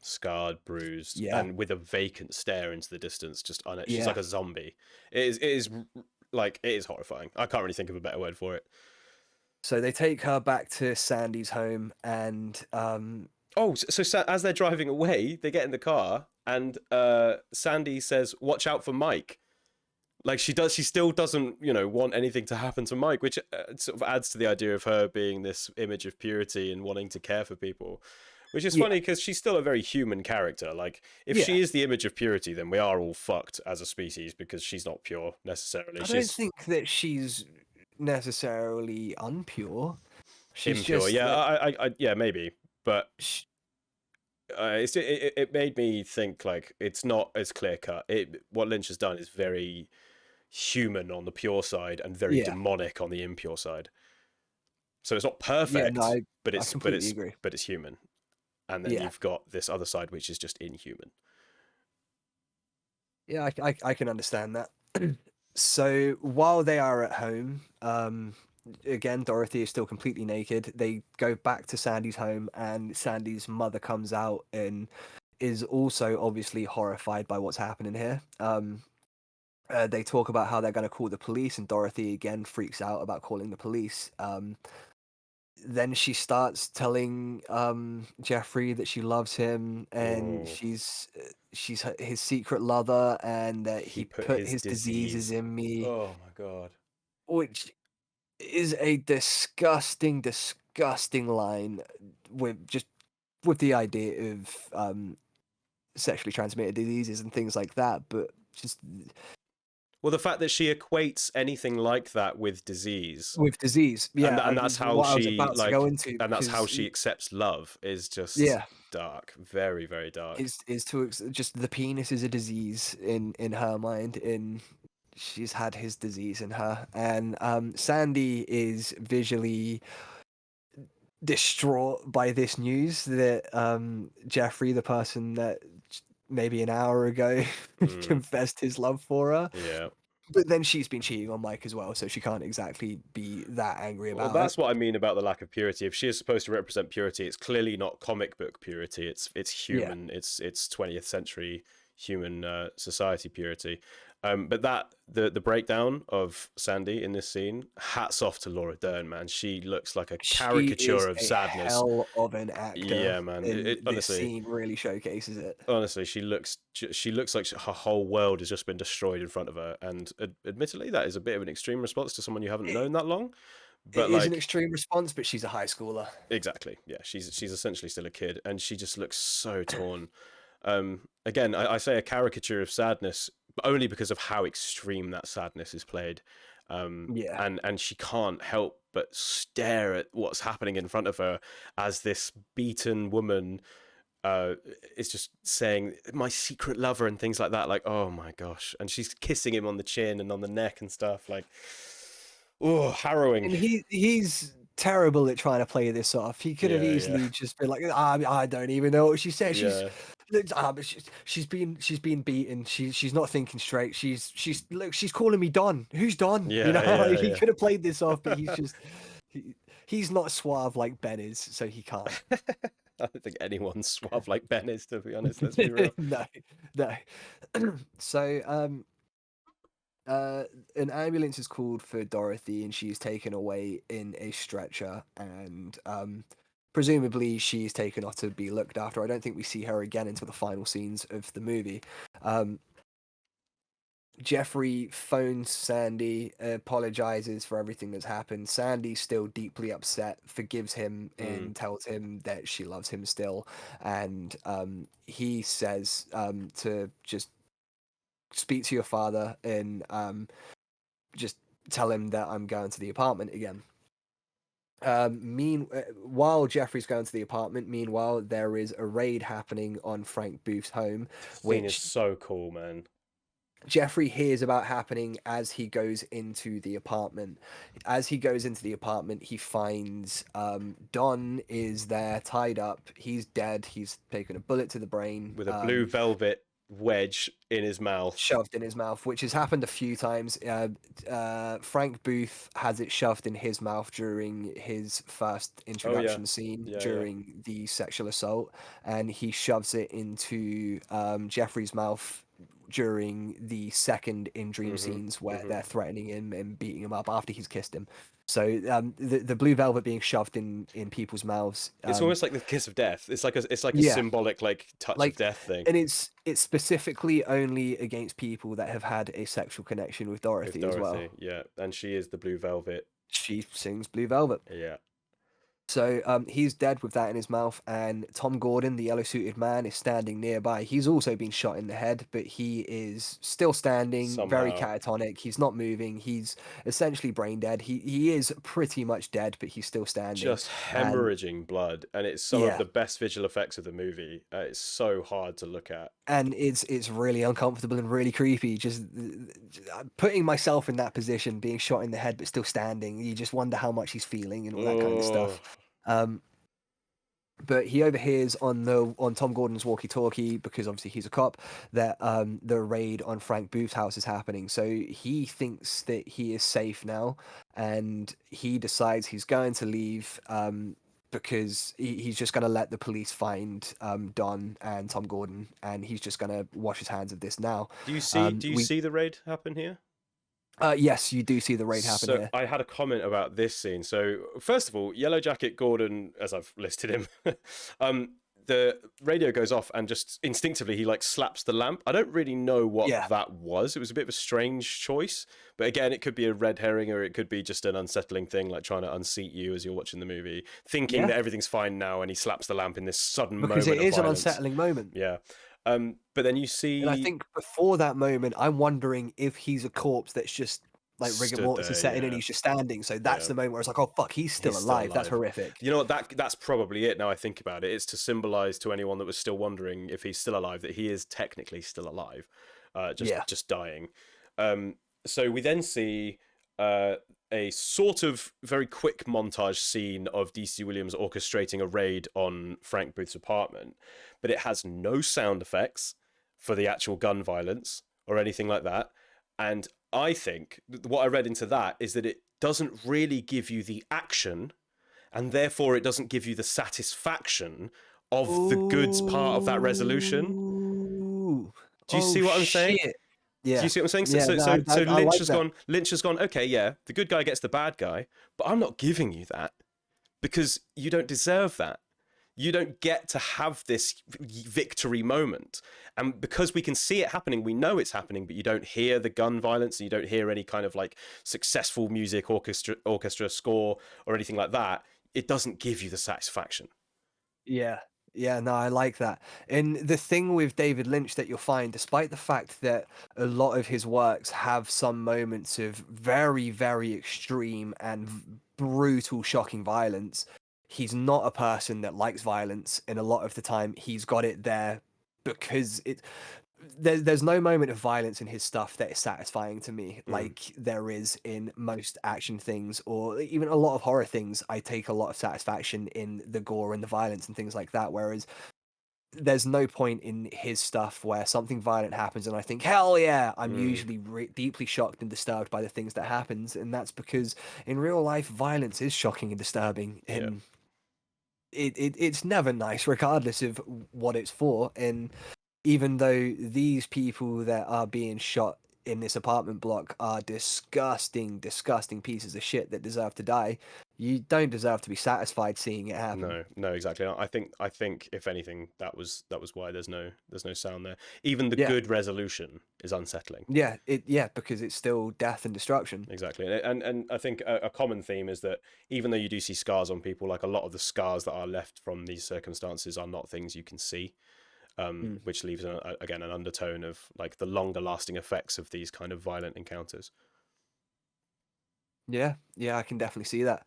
[SPEAKER 3] scarred, bruised,
[SPEAKER 4] yeah,
[SPEAKER 3] and with a vacant stare into the distance. She's
[SPEAKER 4] Yeah.
[SPEAKER 3] like a zombie. It is horrifying. I can't really think of a better word for it.
[SPEAKER 4] So they take her back to Sandy's home, and
[SPEAKER 3] so as they're driving away, they get in the car, and Sandy says, "Watch out for Mike." Like she still doesn't, want anything to happen to Mike, which sort of adds to the idea of her being this image of purity and wanting to care for people, which is funny because she's still a very human character. Like, if she is the image of purity, then we are all fucked as a species because she's not pure necessarily.
[SPEAKER 4] I don't think that she's necessarily unpure. She's
[SPEAKER 3] impure.
[SPEAKER 4] just
[SPEAKER 3] Yeah, maybe, but it made me think like it's not as clear cut. What Lynch has done is very human on the pure side and very demonic on the impure side. So it's not perfect, but it's human. And then you've got this other side which is just inhuman.
[SPEAKER 4] Yeah, I can understand that. So while they are at home, again, Dorothy is still completely naked. They go back to Sandy's home, and Sandy's mother comes out and is also obviously horrified by what's happening here. They talk about how they're going to call the police, and Dorothy again freaks out about calling the police. Then she starts telling Jeffrey that she loves him, and
[SPEAKER 3] Oh,
[SPEAKER 4] she's his secret lover, and that
[SPEAKER 3] he
[SPEAKER 4] he
[SPEAKER 3] put
[SPEAKER 4] put
[SPEAKER 3] his
[SPEAKER 4] his diseases
[SPEAKER 3] disease.
[SPEAKER 4] in me,
[SPEAKER 3] Oh my god.
[SPEAKER 4] which is a disgusting, disgusting line with the idea of sexually transmitted diseases and things like that, but just
[SPEAKER 3] Well, the fact that she equates anything like that with disease,
[SPEAKER 4] with disease,
[SPEAKER 3] and
[SPEAKER 4] yeah,
[SPEAKER 3] that's how
[SPEAKER 4] what I was
[SPEAKER 3] she
[SPEAKER 4] about to go
[SPEAKER 3] like,
[SPEAKER 4] into,
[SPEAKER 3] and that's how
[SPEAKER 4] because
[SPEAKER 3] she accepts love, is just
[SPEAKER 4] yeah,
[SPEAKER 3] dark, very, very dark.
[SPEAKER 4] is just the penis is a disease in her mind, and she's had his disease in her, and Sandy is visually distraught by this news that Jeffrey, the person that maybe an hour ago
[SPEAKER 3] Mm,
[SPEAKER 4] confessed his love for her.
[SPEAKER 3] yeah.
[SPEAKER 4] But then she's been cheating on Mike as well, so she can't exactly be that angry
[SPEAKER 3] Well,
[SPEAKER 4] about it.
[SPEAKER 3] that's what I mean about the lack of purity. If she is supposed to represent purity, it's clearly not comic book purity. It's
[SPEAKER 4] Yeah.
[SPEAKER 3] human. It's 20th century human society purity. But that the breakdown of Sandy in this scene, hats off to Laura Dern, man. She looks like a
[SPEAKER 4] She is
[SPEAKER 3] caricature of
[SPEAKER 4] a
[SPEAKER 3] sadness.
[SPEAKER 4] hell of an actor,
[SPEAKER 3] Yeah, man.
[SPEAKER 4] and this
[SPEAKER 3] Honestly,
[SPEAKER 4] scene really showcases it.
[SPEAKER 3] honestly, she looks like her whole world has just been destroyed in front of her. And admittedly, that is a bit of an extreme response to someone you haven't
[SPEAKER 4] It,
[SPEAKER 3] known that long.
[SPEAKER 4] it
[SPEAKER 3] But
[SPEAKER 4] is an
[SPEAKER 3] like,
[SPEAKER 4] extreme response, but she's a high schooler.
[SPEAKER 3] exactly, yeah, she's essentially still a kid, and she just looks so torn. Again, I say a caricature of sadness, but only because of how extreme that sadness is played.
[SPEAKER 4] Yeah.
[SPEAKER 3] And she can't help but stare at what's happening in front of her as this beaten woman is just saying my secret lover and things like that. Like, oh my gosh, and she's kissing him on the chin and on the neck and stuff. Like, oh, harrowing.
[SPEAKER 4] And he's terrible at trying to play this off. He could have
[SPEAKER 3] Yeah, yeah,
[SPEAKER 4] easily just been like, I don't even know what she said.
[SPEAKER 3] yeah,
[SPEAKER 4] But she's been beaten. She's not thinking straight. Look, she's calling me Don. Who's Don? You know,
[SPEAKER 3] yeah,
[SPEAKER 4] like,
[SPEAKER 3] yeah,
[SPEAKER 4] he
[SPEAKER 3] yeah.
[SPEAKER 4] could have played this off, but he's not suave like Ben is, so he can't.
[SPEAKER 3] I don't think anyone's suave like Ben is, to be honest. Let's be real.
[SPEAKER 4] No, no. So an ambulance is called for Dorothy, and she's taken away in a stretcher, and presumably she's taken off to be looked after. I don't think we see her again until the final scenes of the movie. Jeffrey phones Sandy, apologizes for everything that's happened. Sandy's still deeply upset, forgives him, and tells him that she loves him still. And he says to just speak to your father and just tell him that I'm going to the apartment again. While Jeffrey's going to the apartment, meanwhile, there is a raid happening on Frank Booth's home,
[SPEAKER 3] Scene is
[SPEAKER 4] which
[SPEAKER 3] so cool, man.
[SPEAKER 4] Jeffrey hears about happening as he goes into the apartment. As he goes into the apartment, he finds Don is there tied up. He's dead. He's taken a bullet to the brain.
[SPEAKER 3] With a blue velvet wedge in his mouth.
[SPEAKER 4] Shoved in his mouth, which has happened a few times. Frank Booth has it shoved in his mouth during his first introduction scene
[SPEAKER 3] Yeah,
[SPEAKER 4] during the sexual assault, and he shoves it into Jeffrey's mouth during the second in dream scenes where they're threatening him and beating him up after he's kissed him. So the blue velvet being shoved in people's mouths.
[SPEAKER 3] It's almost like the kiss of death. It's like a
[SPEAKER 4] Yeah.
[SPEAKER 3] symbolic like touch
[SPEAKER 4] Like,
[SPEAKER 3] of death thing.
[SPEAKER 4] and it's specifically only against people that have had a sexual connection with Dorothy,
[SPEAKER 3] With
[SPEAKER 4] as well.
[SPEAKER 3] Dorothy, yeah, and she is the blue velvet.
[SPEAKER 4] She sings Blue Velvet.
[SPEAKER 3] Yeah.
[SPEAKER 4] So he's dead with that in his mouth, and Tom Gordon, the yellow-suited man, is standing nearby. He's also been shot in the head, but he is still standing, very
[SPEAKER 3] Somehow.
[SPEAKER 4] catatonic. He's not moving. He's essentially brain dead. He is pretty much dead, but he's still standing.
[SPEAKER 3] Just
[SPEAKER 4] And
[SPEAKER 3] hemorrhaging blood, and it's some of
[SPEAKER 4] yeah,
[SPEAKER 3] the best visual effects of the movie. It's so hard to look at.
[SPEAKER 4] and it's really uncomfortable and really creepy. Just putting myself in that position, being shot in the head but still standing, you just wonder how much he's feeling and all that kind of stuff. But he overhears on Tom Gordon's walkie-talkie, because obviously he's a cop, that the raid on Frank Booth's house is happening. So he thinks that he is safe now, and he decides he's going to leave, because he's just going to let the police find Don and Tom Gordon, and he's just going to wash his hands of this now.
[SPEAKER 3] Do you see the raid happen here?
[SPEAKER 4] Yes, you do see the raid happen
[SPEAKER 3] So
[SPEAKER 4] here.
[SPEAKER 3] I had a comment about this scene. So first of all, Yellow Jacket Gordon, as I've listed him, the radio goes off and just instinctively he like slaps the lamp. I don't really know what that was. It was a bit of a strange choice, but again, it could be a red herring or it could be just an unsettling thing, like trying to unseat you as you're watching the movie, thinking that everything's fine now, and he slaps the lamp in this sudden moment.
[SPEAKER 4] Because it is
[SPEAKER 3] an
[SPEAKER 4] unsettling moment.
[SPEAKER 3] Yeah. But then you see,
[SPEAKER 4] and I think before that moment, I'm wondering if he's a corpse that's just like rigor mortis is setting and he's just standing. So that's the moment where it's like, oh fuck, he's still alive. That's horrific.
[SPEAKER 3] You know what? That's probably it. Now I think about it, it's to symbolize to anyone that was still wondering if he's still alive that he is technically still alive, just dying. So we then see a sort of very quick montage scene of DC Williams orchestrating a raid on Frank Booth's apartment, but it has no sound effects for the actual gun violence or anything like that. And I think what I read into that is that it doesn't really give you the action, and therefore it doesn't give you the satisfaction of the goods part of that resolution. Do you see what I'm saying?
[SPEAKER 4] Yeah.
[SPEAKER 3] Do you see what I'm saying? So Lynch has gone, okay, yeah, the good guy gets the bad guy, but I'm not giving you that because you don't deserve that. You don't get to have this victory moment. And because we can see it happening, we know it's happening, but you don't hear the gun violence and you don't hear any kind of like successful music, orchestra score or anything like that. It doesn't give you the satisfaction.
[SPEAKER 4] Yeah. Yeah, no, I like that. And the thing with David Lynch that you'll find, despite the fact that a lot of his works have some moments of very, very extreme and brutal, shocking violence, he's not a person that likes violence. And a lot of the time, he's got it there because there's no moment of violence in his stuff that is satisfying to me, like there is in most action things or even a lot of horror things. I take a lot of satisfaction in the gore and the violence and things like that, whereas there's no point in his stuff where something violent happens and I think, hell yeah. I'm usually deeply shocked and disturbed by the things that happens, and that's because in real life violence is shocking and disturbing, and it's never nice regardless of what it's for. And even though these people that are being shot in this apartment block are disgusting, disgusting pieces of shit that deserve to die, you don't deserve to be satisfied seeing it happen.
[SPEAKER 3] No, exactly. I think if anything, that was why there's no sound there. Even the good resolution is unsettling.
[SPEAKER 4] Yeah, because it's still death and destruction.
[SPEAKER 3] Exactly, and I think a common theme is that even though you do see scars on people, like a lot of the scars that are left from these circumstances are not things you can see. Which leaves again an undertone of like the longer lasting effects of these kind of violent encounters.
[SPEAKER 4] Yeah, I can definitely see that.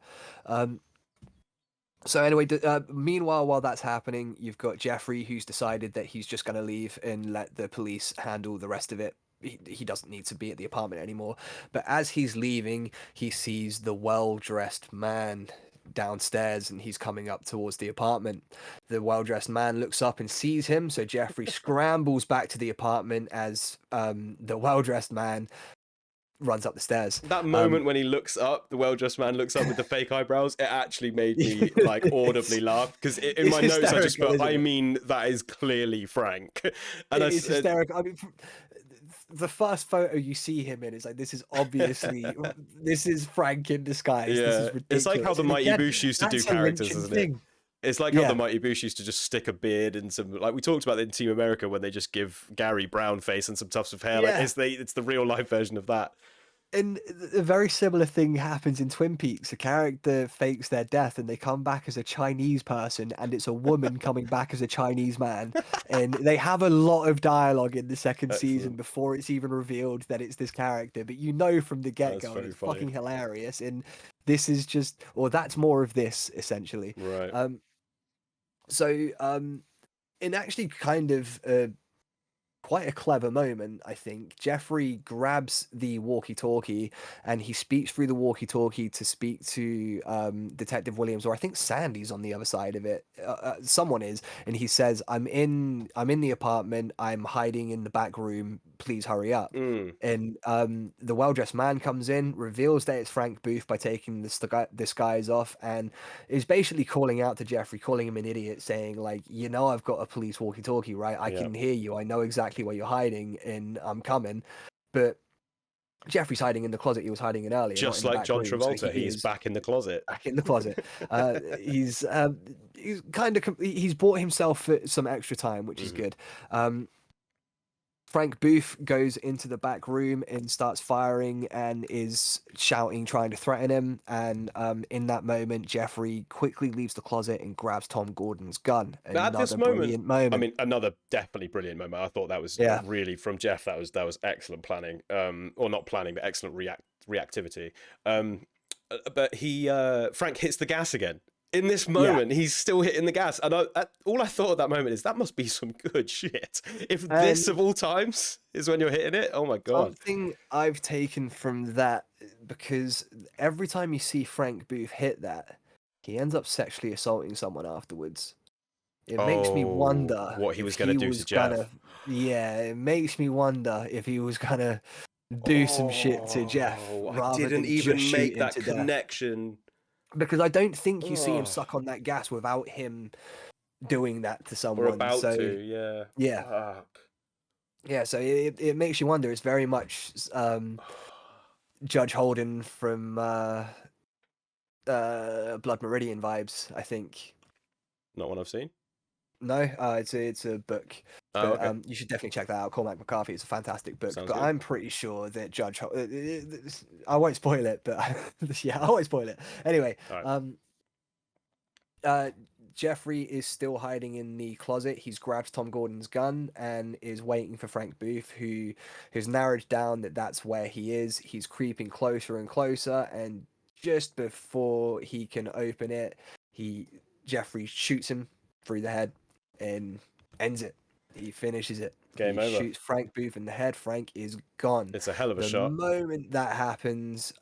[SPEAKER 4] So anyway, meanwhile, while that's happening, you've got Jeffrey, who's decided that he's just going to leave and let the police handle the rest of it. He doesn't need to be at the apartment anymore. But as he's leaving, he sees the well-dressed man downstairs and he's coming up towards the apartment. The well-dressed man looks up and sees him, so Jeffrey scrambles back to the apartment as the well-dressed man runs up the stairs.
[SPEAKER 3] That moment when he looks up, the well-dressed man looks up with the fake eyebrows, it actually made me like audibly laugh, because in my notes I just put, I mean, that is clearly Frank. And
[SPEAKER 4] it's hysterical. I mean, the first photo you see him in is like, this is obviously this is Frank in disguise.
[SPEAKER 3] Yeah,
[SPEAKER 4] this is ridiculous.
[SPEAKER 3] It's like how the Mighty Boosh used to do characters, isn't it? It's like how the Mighty Boosh used to just stick a beard and some, like we talked about in Team America when they just give Gary brown face and some tufts of hair. Like it's the real life version of that.
[SPEAKER 4] And a very similar thing happens in Twin Peaks. A character fakes their death and they come back as a Chinese person, and it's a woman coming back as a Chinese man. And they have a lot of dialogue in the second season before it's even revealed that it's this character. But you know from the get-go, it's fucking hilarious. And this is just, or that's more of this, essentially.
[SPEAKER 3] Right.
[SPEAKER 4] So, in actually kind of quite a clever moment, I think. Jeffrey grabs the walkie-talkie and he speaks through the walkie-talkie to speak to Detective Williams, or I think Sandy's on the other side of it. Someone is, and he says, I'm in the apartment. I'm hiding in the back room. Please hurry up."
[SPEAKER 3] Mm.
[SPEAKER 4] And the well-dressed man comes in, reveals that it's Frank Booth by taking the disguise off, and is basically calling out to Jeffrey, calling him an idiot, saying like, I've got a police walkie-talkie, right? I
[SPEAKER 3] Yeah.
[SPEAKER 4] can hear you. I know exactly where you're hiding, and I'm coming." But Jeffrey's hiding in the closet he was hiding in earlier,
[SPEAKER 3] Just
[SPEAKER 4] not in the
[SPEAKER 3] like
[SPEAKER 4] back
[SPEAKER 3] John
[SPEAKER 4] room, so
[SPEAKER 3] Travolta,
[SPEAKER 4] he
[SPEAKER 3] he's
[SPEAKER 4] is
[SPEAKER 3] back in the closet.
[SPEAKER 4] back in the closet. He's kind of he's bought himself some extra time, which is good. Frank Booth goes into the back room and starts firing and is shouting, trying to threaten him. And in that moment, Jeffrey quickly leaves the closet and grabs Tom Gordon's gun.
[SPEAKER 3] But at this
[SPEAKER 4] Another
[SPEAKER 3] moment,
[SPEAKER 4] brilliant moment.
[SPEAKER 3] I mean, another definitely brilliant moment. I thought that was
[SPEAKER 4] Yeah.
[SPEAKER 3] really from Jeff. That was excellent planning, or not planning, but excellent reactivity. But Frank hits the gas again. In this moment, he's still hitting the gas, and all I thought at that moment is that must be some good shit. If this of all times is when you're hitting it, oh my god!
[SPEAKER 4] Something I've taken from that, because every time you see Frank Booth hit that, he ends up sexually assaulting someone afterwards. It makes me wonder
[SPEAKER 3] what he
[SPEAKER 4] if
[SPEAKER 3] was going to do to Jeff.
[SPEAKER 4] Yeah, it makes me wonder if he was gonna do some shit to Jeff
[SPEAKER 3] I
[SPEAKER 4] rather
[SPEAKER 3] didn't
[SPEAKER 4] than
[SPEAKER 3] even
[SPEAKER 4] just shoot
[SPEAKER 3] make
[SPEAKER 4] him
[SPEAKER 3] that
[SPEAKER 4] to death.
[SPEAKER 3] connection.
[SPEAKER 4] Because I don't think you see him
[SPEAKER 3] Oh.
[SPEAKER 4] suck on that gas without him doing that to someone.
[SPEAKER 3] We're about
[SPEAKER 4] so
[SPEAKER 3] to, yeah.
[SPEAKER 4] yeah,
[SPEAKER 3] Fuck.
[SPEAKER 4] yeah. So it makes you wonder. It's very much Judge Holden from Blood Meridian vibes, I think.
[SPEAKER 3] Not one I've seen.
[SPEAKER 4] No, it's a book.
[SPEAKER 3] Oh,
[SPEAKER 4] But,
[SPEAKER 3] okay.
[SPEAKER 4] you should definitely check that out. Cormac McCarthy. It's a fantastic book.
[SPEAKER 3] Sounds
[SPEAKER 4] but
[SPEAKER 3] good.
[SPEAKER 4] I'm pretty sure that I won't spoil it, but yeah, I won't spoil it. Anyway,
[SPEAKER 3] All right.
[SPEAKER 4] Jeffrey is still hiding in the closet. He's grabbed Tom Gordon's gun and is waiting for Frank Booth, who has narrowed down that that's where he is. He's creeping closer and closer, and just before he can open it, Jeffrey shoots him through the head and ends it. He finishes it.
[SPEAKER 3] Game
[SPEAKER 4] He
[SPEAKER 3] over.
[SPEAKER 4] shoots Frank Booth in the head. Frank is gone.
[SPEAKER 3] It's a hell of a
[SPEAKER 4] The
[SPEAKER 3] shot.
[SPEAKER 4] moment that happens,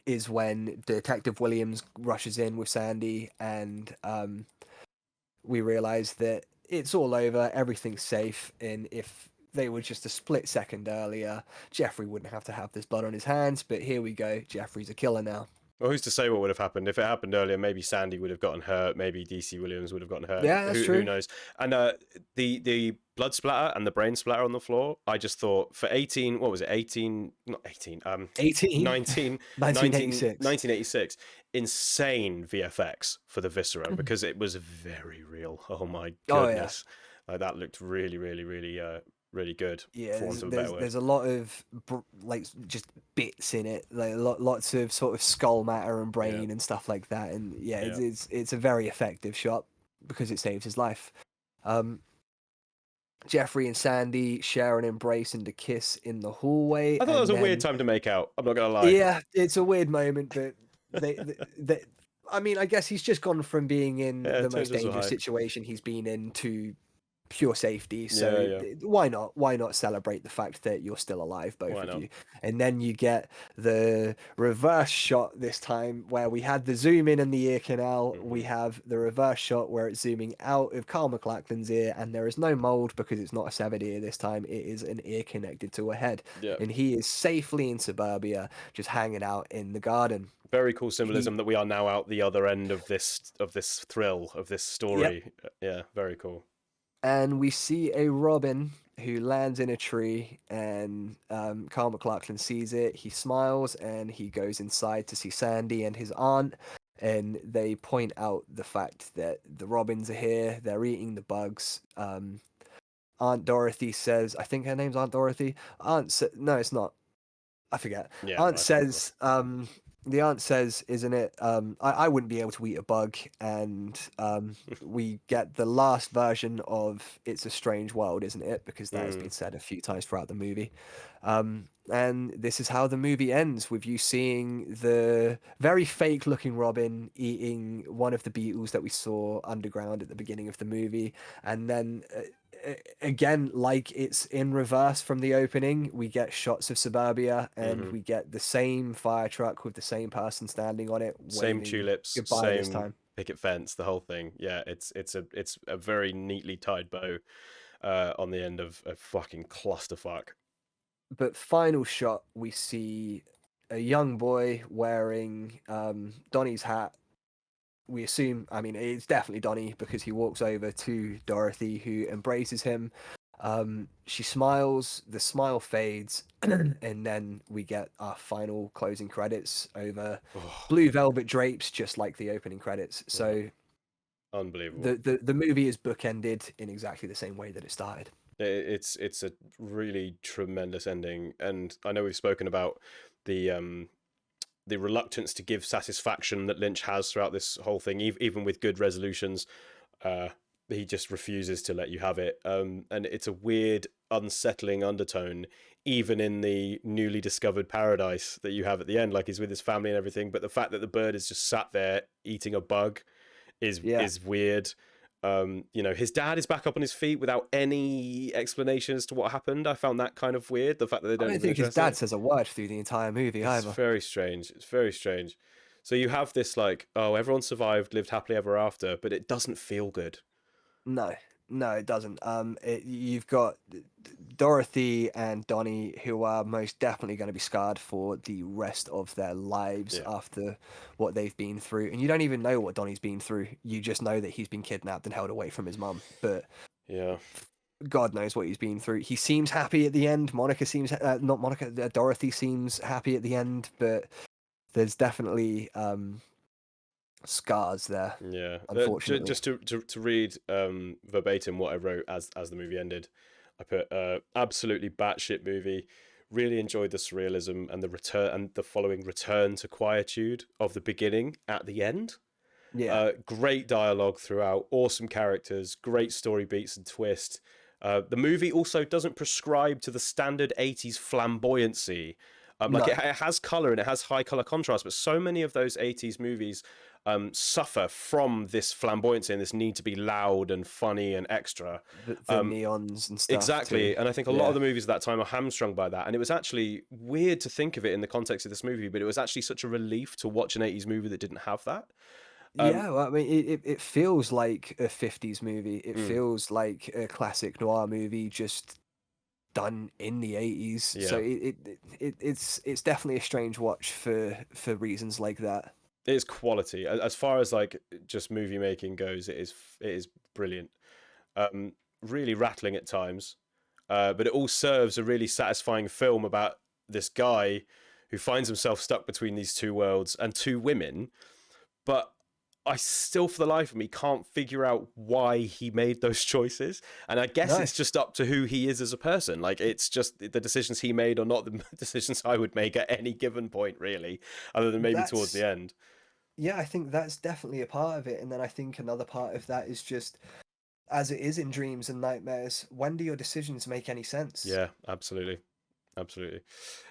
[SPEAKER 4] is when Detective Williams rushes in with Sandy, and we realize that it's all over, everything's safe, and if they were just a split second earlier, Jeffrey wouldn't have to have this blood on his hands, but here we go, Jeffrey's a killer now.
[SPEAKER 3] Well, who's to say what would have happened? If it happened earlier, maybe Sandy would have gotten hurt. Maybe DC Williams would have gotten hurt.
[SPEAKER 4] Yeah, that's true.
[SPEAKER 3] Who knows? And the blood splatter and the brain splatter on the floor, I just thought for 18, what was it? 18, not 18,
[SPEAKER 4] 18?
[SPEAKER 3] 1986. Insane VFX for the viscera because it was very real. Oh my goodness. That looked really, really, really really good.
[SPEAKER 4] Yeah,
[SPEAKER 3] for want of a better word.
[SPEAKER 4] there's a lot of like just bits in it, like lots of sort of skull matter and brain and stuff like that, and it's a very effective shot because it saves his life. Jeffrey and Sandy share an embrace and a kiss in the hallway.
[SPEAKER 3] I thought that was a weird time to make out. I'm not gonna lie.
[SPEAKER 4] Yeah, it's a weird moment, but they I mean, I guess he's just gone from being in the most dangerous situation he's been in to pure safety, so why not celebrate the fact that you're still alive, both of you. And then you get the reverse shot this time, where we had the zoom in the ear canal. We have the reverse shot where it's zooming out of Carl McLachlan's ear, and there is no mold because it's not a severed ear this time. It is an ear connected to a head, and he is safely in suburbia, just hanging out in the garden.
[SPEAKER 3] Very cool symbolism that we are now out the other end of this thrill of this story. Yeah, very cool.
[SPEAKER 4] And we see a robin who lands in a tree, and Carl McLachlan sees it. He smiles, and he goes inside to see Sandy and his aunt, and they point out the fact that the robins are here. They're eating the bugs. Aunt Dorothy says, I think her name's Aunt Dorothy. No, it's not. I forget. Aunt says, the aunt says, isn't it? I wouldn't be able to eat a bug, and we get the last version of "It's a Strange World," isn't it? Because that has been said a few times throughout the movie. And this is how the movie ends, with you seeing the very fake-looking Robin eating one of the beetles that we saw underground at the beginning of the movie, and then again, like it's in reverse from the opening. We get shots of suburbia, and
[SPEAKER 3] Mhm.
[SPEAKER 4] we get the same fire truck with the same person standing on it,
[SPEAKER 3] Same
[SPEAKER 4] waving
[SPEAKER 3] tulips,
[SPEAKER 4] goodbye this
[SPEAKER 3] same
[SPEAKER 4] time.
[SPEAKER 3] picket fence, the whole thing. Yeah, it's a very neatly tied bow on the end of a fucking clusterfuck.
[SPEAKER 4] But final shot, we see a young boy wearing Donnie's hat. We assume, I mean, it's definitely Donnie because he walks over to Dorothy, who embraces him. She smiles, the smile fades, and then we get our final closing credits over
[SPEAKER 3] Oh,
[SPEAKER 4] blue velvet drapes, just like the opening credits.
[SPEAKER 3] yeah,
[SPEAKER 4] So
[SPEAKER 3] unbelievable.
[SPEAKER 4] the movie is bookended in exactly the same way that it started.
[SPEAKER 3] It's a really tremendous ending, and I know we've spoken about the the reluctance to give satisfaction that Lynch has throughout this whole thing, even with good resolutions. Uh, he just refuses to let you have it, and it's a weird, unsettling undertone, even in the newly discovered paradise that you have at the end. Like he's with his family and everything, but the fact that the bird is just sat there eating a bug
[SPEAKER 4] Yeah.
[SPEAKER 3] is weird. You know, his dad is back up on his feet without any explanation as to what happened. I found that kind of weird. The fact that they
[SPEAKER 4] I
[SPEAKER 3] don't
[SPEAKER 4] don't
[SPEAKER 3] even
[SPEAKER 4] think his
[SPEAKER 3] address
[SPEAKER 4] dad
[SPEAKER 3] it.
[SPEAKER 4] says a word through the entire movie
[SPEAKER 3] It's
[SPEAKER 4] either.
[SPEAKER 3] very strange. It's very strange. So you have this like, oh, everyone survived, lived happily ever after, but it doesn't feel good.
[SPEAKER 4] No, no, it doesn't. You've got Dorothy and Donnie, who are most definitely going to be scarred for the rest of their lives
[SPEAKER 3] Yeah,
[SPEAKER 4] after what they've been through. And you don't even know what Donnie's been through. You just know that he's been kidnapped and held away from his mum. But
[SPEAKER 3] yeah.
[SPEAKER 4] God knows what he's been through. He seems happy at the end. Monica seems not Monica. Dorothy seems happy at the end, but there's definitely scars there,
[SPEAKER 3] Yeah,
[SPEAKER 4] unfortunately.
[SPEAKER 3] just to read verbatim what I wrote as the movie ended, I put absolutely batshit movie. Really enjoyed the surrealism and the return and the following return to quietude of the beginning at the end.
[SPEAKER 4] Yeah,
[SPEAKER 3] Great dialogue throughout, awesome characters, great story beats and twist. The movie also doesn't prescribe to the standard 80s flamboyancy. Like
[SPEAKER 4] no.
[SPEAKER 3] it has color and it has high color contrast, but so many of those 80s movies suffer from this flamboyancy and this need to be loud and funny and extra.
[SPEAKER 4] The neons and stuff too.
[SPEAKER 3] Exactly. And I think a lot of
[SPEAKER 4] Yeah.
[SPEAKER 3] the movies at that time are hamstrung by that. And it was actually weird to think of it in the context of this movie, but it was actually such a relief to watch an 80s movie that didn't have that. Um,
[SPEAKER 4] Yeah, well, I mean, it feels like a 50s movie. It
[SPEAKER 3] mm,
[SPEAKER 4] feels like a classic noir movie just done in the 80s. So
[SPEAKER 3] yeah.
[SPEAKER 4] it's definitely a strange watch for reasons like that.
[SPEAKER 3] It is quality. As far as like just movie making goes, it is brilliant. Really rattling at times, but it all serves a really satisfying film about this guy who finds himself stuck between these two worlds and two women. But I still, for the life of me, can't figure out why he made those choices. And I guess
[SPEAKER 4] No,
[SPEAKER 3] it's just up to who he is as a person. Like it's just the decisions he made or not the decisions I would make at any given point, really, other than maybe towards
[SPEAKER 4] that's
[SPEAKER 3] the end.
[SPEAKER 4] yeah, I think that's definitely a part of it. And then I think another part of that is just as it is in dreams and nightmares, when do your decisions make any sense?
[SPEAKER 3] Yeah, absolutely. Absolutely.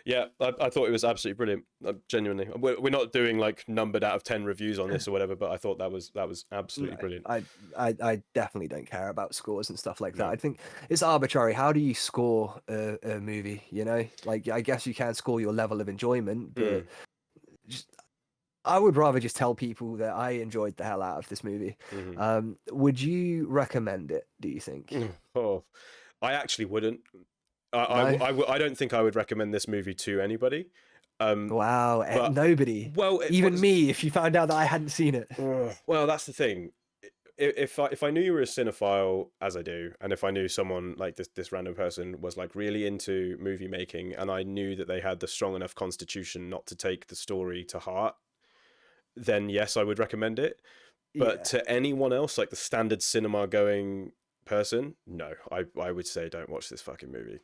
[SPEAKER 3] Yeah, I thought it was absolutely brilliant. Genuinely. We're not doing like numbered out of 10 reviews on this or whatever, but I thought that was
[SPEAKER 4] No,
[SPEAKER 3] absolutely brilliant.
[SPEAKER 4] I definitely don't care about scores and stuff like that.
[SPEAKER 3] No.
[SPEAKER 4] I think it's arbitrary. How do you score a movie? You know, like I guess you can score your level of enjoyment, but
[SPEAKER 3] Mm,
[SPEAKER 4] just I would rather just tell people that I enjoyed the hell out of this movie.
[SPEAKER 3] hmm
[SPEAKER 4] Would you recommend it? Do you think?
[SPEAKER 3] Oh, I actually wouldn't.
[SPEAKER 4] No.
[SPEAKER 3] I don't think I would recommend this movie to anybody.
[SPEAKER 4] Wow.
[SPEAKER 3] But
[SPEAKER 4] Nobody.
[SPEAKER 3] well, it
[SPEAKER 4] Even
[SPEAKER 3] was
[SPEAKER 4] me, if you found out that I hadn't seen it.
[SPEAKER 3] well. That's the thing. If I knew you were a cinephile, as I do, and if I knew someone like this random person was like really into movie making, and I knew that they had the strong enough constitution not to take the story to heart, then yes, I would recommend it. But
[SPEAKER 4] Yeah.
[SPEAKER 3] to anyone else, like the standard cinema going person, no, I would say don't watch this fucking movie.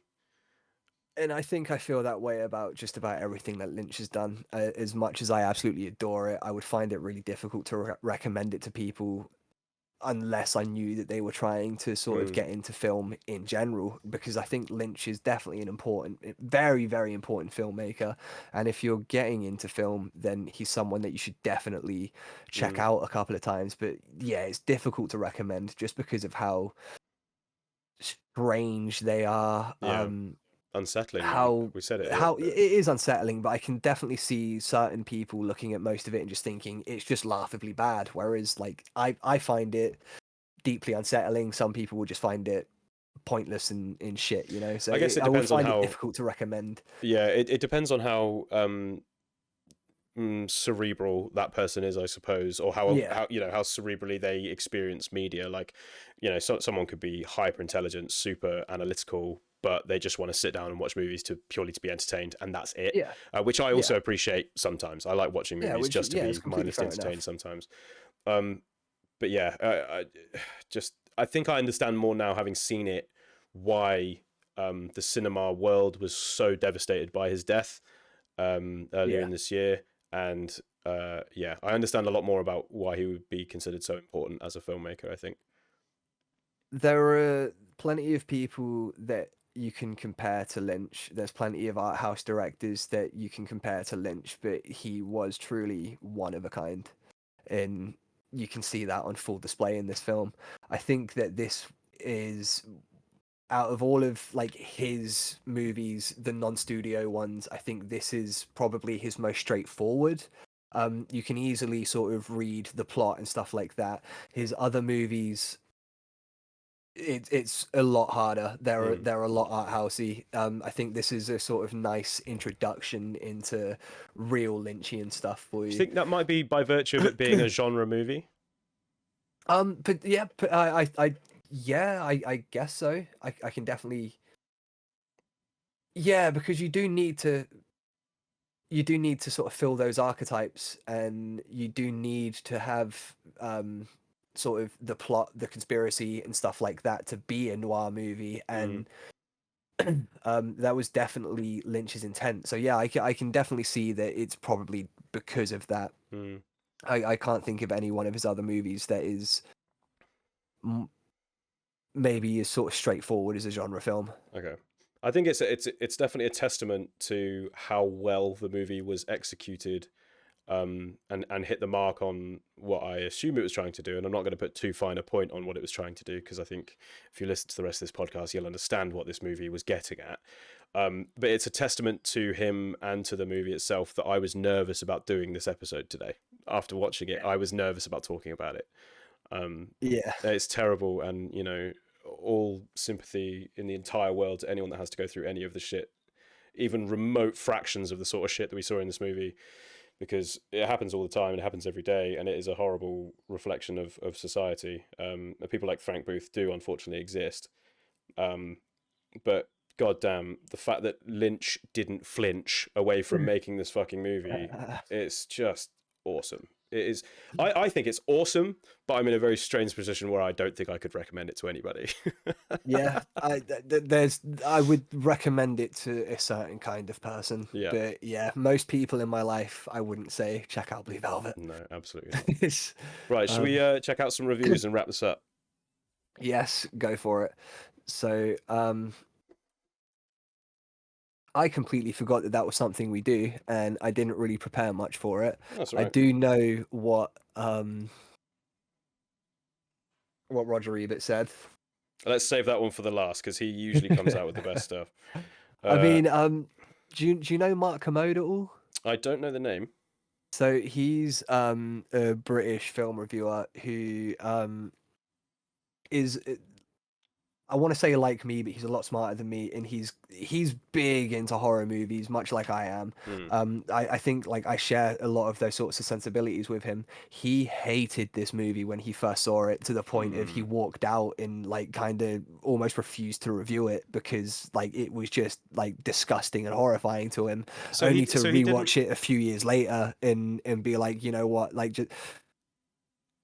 [SPEAKER 4] And I think I feel that way about just about everything that Lynch has done. As much as I absolutely adore it, I would find it really difficult to recommend it to people unless I knew that they were trying to sort of
[SPEAKER 3] Mm,
[SPEAKER 4] get into film in general, because I think Lynch is definitely an important, very, very important filmmaker. And if you're getting into film, then he's someone that you should definitely check
[SPEAKER 3] mm,
[SPEAKER 4] out a couple of times. But yeah, it's difficult to recommend just because of how strange they are.
[SPEAKER 3] Yeah. Unsettling.
[SPEAKER 4] How
[SPEAKER 3] We said it.
[SPEAKER 4] it is unsettling, but I can definitely see certain people looking at most of it and just thinking it's just laughably bad. Whereas, like, I find it deeply unsettling. Some people will just find it pointless and shit, you know. So
[SPEAKER 3] I guess it
[SPEAKER 4] I would
[SPEAKER 3] depends on
[SPEAKER 4] find it
[SPEAKER 3] how.
[SPEAKER 4] difficult to recommend.
[SPEAKER 3] Yeah, it depends on how cerebral that person is, I suppose, or
[SPEAKER 4] Yeah.
[SPEAKER 3] how how cerebrally they experience media. Like, someone could be hyper intelligent, super analytical, but they just want to sit down and watch movies purely to be entertained, and that's it.
[SPEAKER 4] Yeah.
[SPEAKER 3] Which I also
[SPEAKER 4] Yeah.
[SPEAKER 3] appreciate sometimes. I like watching
[SPEAKER 4] Yeah,
[SPEAKER 3] movies
[SPEAKER 4] which
[SPEAKER 3] just to
[SPEAKER 4] it's
[SPEAKER 3] be
[SPEAKER 4] completely
[SPEAKER 3] mindlessly
[SPEAKER 4] fair
[SPEAKER 3] entertained
[SPEAKER 4] enough.
[SPEAKER 3] sometimes. But yeah, I think I understand more now, having seen it, why the cinema world was so devastated by his death earlier
[SPEAKER 4] Yeah.
[SPEAKER 3] in this year. And yeah, I understand a lot more about why he would be considered so important as a filmmaker, I think.
[SPEAKER 4] There are plenty of people that you can compare to Lynch. There's plenty of art house directors that you can compare to Lynch, but he was truly one of a kind. And you can see that on full display in this film. I think that this is, out of all of like his movies, the non-studio ones, I think this is probably his most straightforward. You can easily sort of read the plot and stuff like that. His other movies, it's a lot harder. They're a lot art housey. I think this is a sort of nice introduction into real Lynchian stuff for
[SPEAKER 3] Do you
[SPEAKER 4] you.
[SPEAKER 3] think that might be by virtue of it being a genre movie?
[SPEAKER 4] But yeah, yeah, I guess so. I can definitely, yeah, because you do need to sort of fill those archetypes, and you do need to have sort of the plot, the conspiracy, and stuff like that to be a noir movie, and that was definitely Lynch's intent. So yeah, I can definitely see that it's probably because of that.
[SPEAKER 3] Mm.
[SPEAKER 4] I can't think of any one of his other movies that is maybe as sort of straightforward as a genre film.
[SPEAKER 3] Okay. I think it's definitely a testament to how well the movie was executed, and hit the mark on what I assume it was trying to do. And I'm not going to put too fine a point on what it was trying to do, because I think if you listen to the rest of this podcast, you'll understand what this movie was getting at. But it's a testament to him and to the movie itself that I was nervous about doing this episode today. After watching it, I was nervous about talking about it.
[SPEAKER 4] Yeah.
[SPEAKER 3] It's terrible, and all sympathy in the entire world to anyone that has to go through any of the shit, even remote fractions of the sort of shit that we saw in this movie, because it happens all the time and it happens every day, and it is a horrible reflection of society. People like Frank Booth do unfortunately exist, but goddamn, the fact that Lynch didn't flinch away from making this fucking movie, it's just awesome. It is. I think it's awesome, but I'm in a very strange position where I don't think I could recommend it to anybody.
[SPEAKER 4] Yeah, I would recommend it to a certain kind of person.
[SPEAKER 3] Yeah.
[SPEAKER 4] But yeah, most people in my life, I wouldn't say check out Blue Velvet.
[SPEAKER 3] No, absolutely not. Right, should we check out some reviews and wrap this up?
[SPEAKER 4] Yes, go for it. So, I completely forgot that was something we do, and I didn't really prepare much for it.
[SPEAKER 3] That's all
[SPEAKER 4] I
[SPEAKER 3] right.
[SPEAKER 4] do know what Roger Ebert said.
[SPEAKER 3] Let's save that one for the last, because he usually comes out with the best stuff.
[SPEAKER 4] I mean, do you know Mark Commode at all?
[SPEAKER 3] I don't know the name.
[SPEAKER 4] So he's a British film reviewer who is, I want to say like me, but he's a lot smarter than me, and he's big into horror movies, much like I am. I think like I share a lot of those sorts of sensibilities with him. He hated this movie when he first saw it, to the point of he walked out and like kind of almost refused to review it because like it was just like disgusting and horrifying to him.
[SPEAKER 3] So
[SPEAKER 4] Only
[SPEAKER 3] he-
[SPEAKER 4] to
[SPEAKER 3] so he
[SPEAKER 4] rewatch
[SPEAKER 3] didn't-
[SPEAKER 4] it a few years later and be like, you know what, like just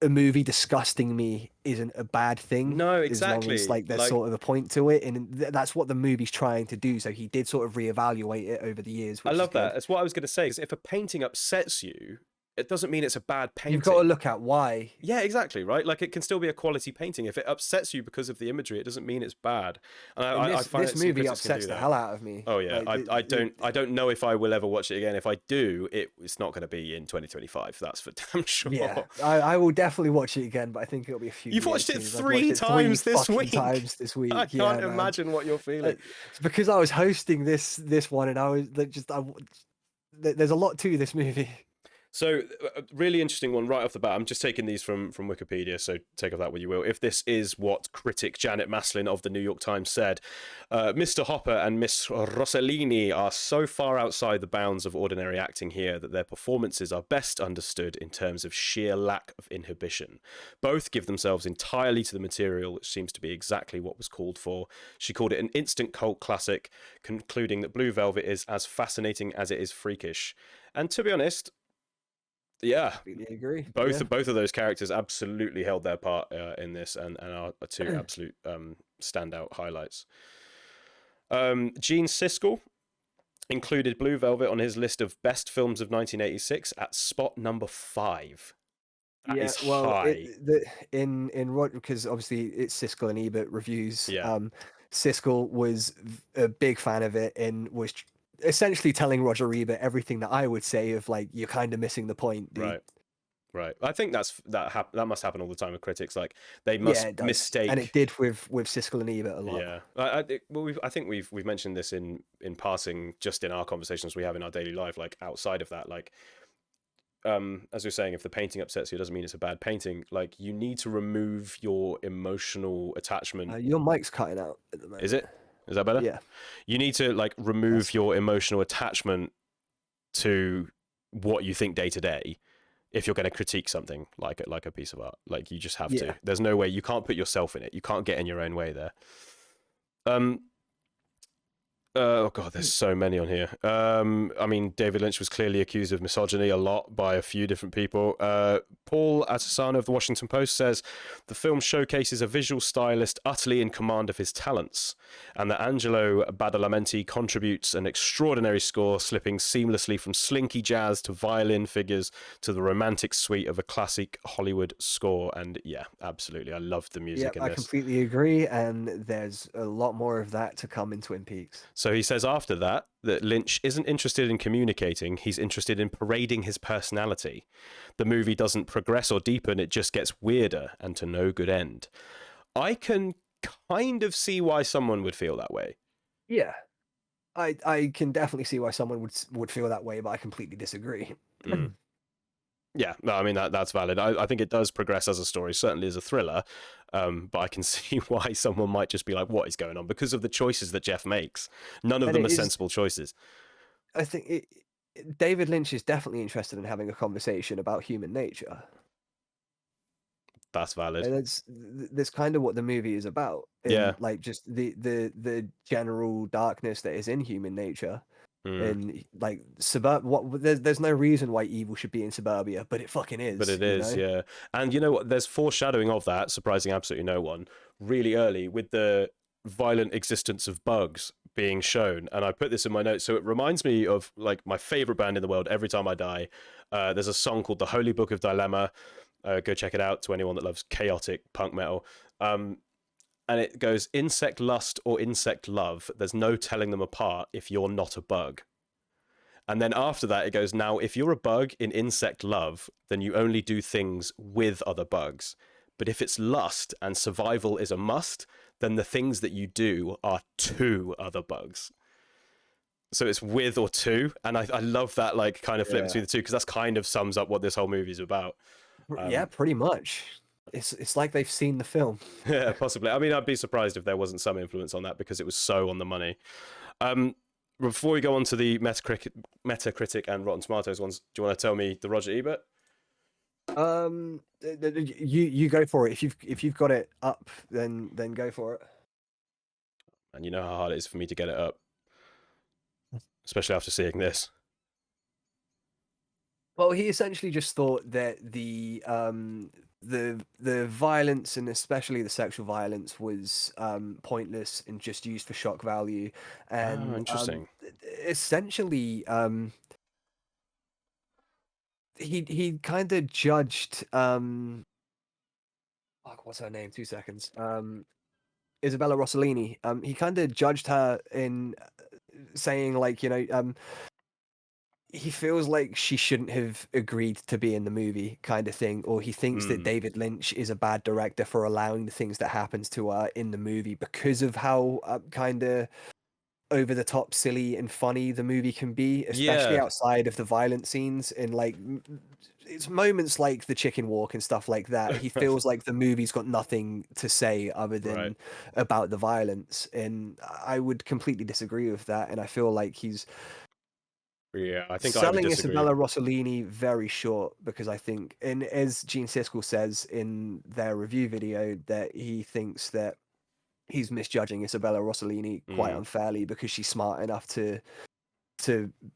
[SPEAKER 4] a movie disgusting me isn't a bad thing.
[SPEAKER 3] No,
[SPEAKER 4] As long
[SPEAKER 3] exactly.
[SPEAKER 4] as like there's
[SPEAKER 3] Like-
[SPEAKER 4] sort of a point to it, and that's what the movie's trying to do. So he did sort of reevaluate it over the years.
[SPEAKER 3] I
[SPEAKER 4] Which
[SPEAKER 3] love
[SPEAKER 4] is good.
[SPEAKER 3] that. That's what I was going to say. Is if a painting upsets you, it doesn't mean it's a bad painting.
[SPEAKER 4] You've got to look at why.
[SPEAKER 3] Yeah, exactly, right? Like, it can still be a quality painting. If it upsets you because of the imagery, it doesn't mean it's bad. And I find
[SPEAKER 4] This
[SPEAKER 3] that some
[SPEAKER 4] movie
[SPEAKER 3] critics can
[SPEAKER 4] upsets
[SPEAKER 3] do
[SPEAKER 4] the
[SPEAKER 3] that.
[SPEAKER 4] hell out of me.
[SPEAKER 3] Oh yeah,
[SPEAKER 4] Like,
[SPEAKER 3] I don't know if I will ever watch it again. If I do, it's not going to be in 2025. That's for damn sure.
[SPEAKER 4] Yeah, I will definitely watch it again, but I think it'll be a few.
[SPEAKER 3] You've
[SPEAKER 4] years
[SPEAKER 3] watched it
[SPEAKER 4] soon. I've
[SPEAKER 3] three
[SPEAKER 4] watched it
[SPEAKER 3] times
[SPEAKER 4] three
[SPEAKER 3] this
[SPEAKER 4] fucking
[SPEAKER 3] week.
[SPEAKER 4] Times this week.
[SPEAKER 3] I
[SPEAKER 4] Yeah,
[SPEAKER 3] can't
[SPEAKER 4] man.
[SPEAKER 3] imagine what you're feeling.
[SPEAKER 4] It's because I was hosting this one, and I was there's a lot to this movie.
[SPEAKER 3] So, a really interesting one right off the bat. I'm just taking these from Wikipedia, so take of that what you will. If this is what critic Janet Maslin of the New York Times said, Mr. Hopper and Miss Rossellini are so far outside the bounds of ordinary acting here that their performances are best understood in terms of sheer lack of inhibition. Both give themselves entirely to the material, which seems to be exactly what was called for. She called it an instant cult classic, concluding that Blue Velvet is as fascinating as it is freakish. And to be honest, yeah,
[SPEAKER 4] Completely agree.
[SPEAKER 3] both of those characters absolutely held their part in this, and are two absolute standout highlights. Gene Siskel included Blue Velvet on his list of best films of 1986 at spot number 5. That is high.
[SPEAKER 4] In because obviously it's Siskel and Ebert reviews.
[SPEAKER 3] Yeah.
[SPEAKER 4] Siskel was a big fan of it and was essentially telling Roger Ebert everything that I would say of like, you're kind of missing the point, dude.
[SPEAKER 3] Right. I think that must happen all the time with critics. Like, they must mistake,
[SPEAKER 4] and it did with Siskel and Ebert a lot.
[SPEAKER 3] Yeah, I think we've mentioned this in passing, just in our conversations we have in our daily life. Like, outside of that, like, as you're saying, if the painting upsets you, it doesn't mean it's a bad painting. Like, you need to remove your emotional attachment.
[SPEAKER 4] Your mic's cutting out at the moment.
[SPEAKER 3] Is it? Is that better?
[SPEAKER 4] Yeah.
[SPEAKER 3] You need to, like, remove your emotional attachment to what you think day to day if you're going to critique something like a piece of art. Like, you just have to. There's no way. You can't put yourself in it. You can't get in your own way there. Oh god, there's so many on here. I mean, David Lynch was clearly accused of misogyny a lot by a few different people. Paul Attisano of the Washington Post says the film showcases a visual stylist utterly in command of his talents, and that Angelo Badalamenti contributes an extraordinary score, slipping seamlessly from slinky jazz to violin figures to the romantic suite of a classic Hollywood score. And yeah, absolutely, I loved the music in this.
[SPEAKER 4] I completely agree, and there's a lot more of that to come in Twin Peaks.
[SPEAKER 3] So he says after that Lynch isn't interested in communicating, he's interested in parading his personality. The movie doesn't progress or deepen, it just gets weirder and to no good end. I can kind of see why someone would feel that way.
[SPEAKER 4] Yeah. I can definitely see why someone would feel that way, but I completely disagree.
[SPEAKER 3] Yeah, no, I mean, that's valid. I think it does progress as a story, certainly as a thriller, but I can see why someone might just be like, what is going on? Because of the choices that Jeff makes. None of them are sensible choices.
[SPEAKER 4] I think David Lynch is definitely interested in having a conversation about human nature.
[SPEAKER 3] That's valid.
[SPEAKER 4] And that's kind of what the movie is about.
[SPEAKER 3] Yeah.
[SPEAKER 4] Like, just the general darkness that is in human nature. And like there's no reason why evil should be in suburbia, but it fucking is.
[SPEAKER 3] But it is, yeah. And you know what? There's foreshadowing of that, surprising absolutely no one, really early with the violent existence of bugs being shown. And I put this in my notes, so it reminds me of like my favorite band in the world, Every Time I Die. There's a song called The Holy Book of Dilemma. Go check it out to anyone that loves chaotic punk metal. And it goes, insect lust or insect love, there's no telling them apart if you're not a bug. And then after that, it goes, now, if you're a bug in insect love, then you only do things with other bugs. But if it's lust and survival is a must, then the things that you do are to other bugs. So it's with or to. And I love that, like, kind of flip between the two, because that's kind of sums up what this whole movie's about.
[SPEAKER 4] Yeah, pretty much. It's like they've seen the film.
[SPEAKER 3] Yeah, possibly. I mean, I'd be surprised if there wasn't some influence on that, because it was so on the money. Before we go on to the Metacritic and Rotten Tomatoes ones, do you want to tell me the Roger Ebert?
[SPEAKER 4] You go for it. If you've got it up, then go for it.
[SPEAKER 3] And you know how hard it is for me to get it up, especially after seeing this.
[SPEAKER 4] Well, he essentially just thought that the violence, and especially the sexual violence, was pointless and just used for shock value. And
[SPEAKER 3] interesting.
[SPEAKER 4] Essentially, he kind of judged fuck, what's her name? 2 seconds. Isabella Rossellini. He kind of judged her in saying like, he feels like she shouldn't have agreed to be in the movie, kind of thing, or he thinks that
[SPEAKER 3] Mm,
[SPEAKER 4] David Lynch is a bad director for allowing the things that happens to her in the movie because of how kind of over the top, silly, and funny the movie can be, especially
[SPEAKER 3] yeah,
[SPEAKER 4] outside of the violent scenes. And like, it's moments like the chicken walk and stuff like that. He feels like the movie's got nothing to say other
[SPEAKER 3] right.
[SPEAKER 4] than about the violence, and I would completely disagree with that. And I feel like he's
[SPEAKER 3] Yeah, I think I would
[SPEAKER 4] selling
[SPEAKER 3] disagree.
[SPEAKER 4] Isabella Rossellini very short because I think, and as Gene Siskel says in their review video, that he thinks that he's misjudging Isabella Rossellini quite
[SPEAKER 3] Mm.
[SPEAKER 4] unfairly because she's smart enough to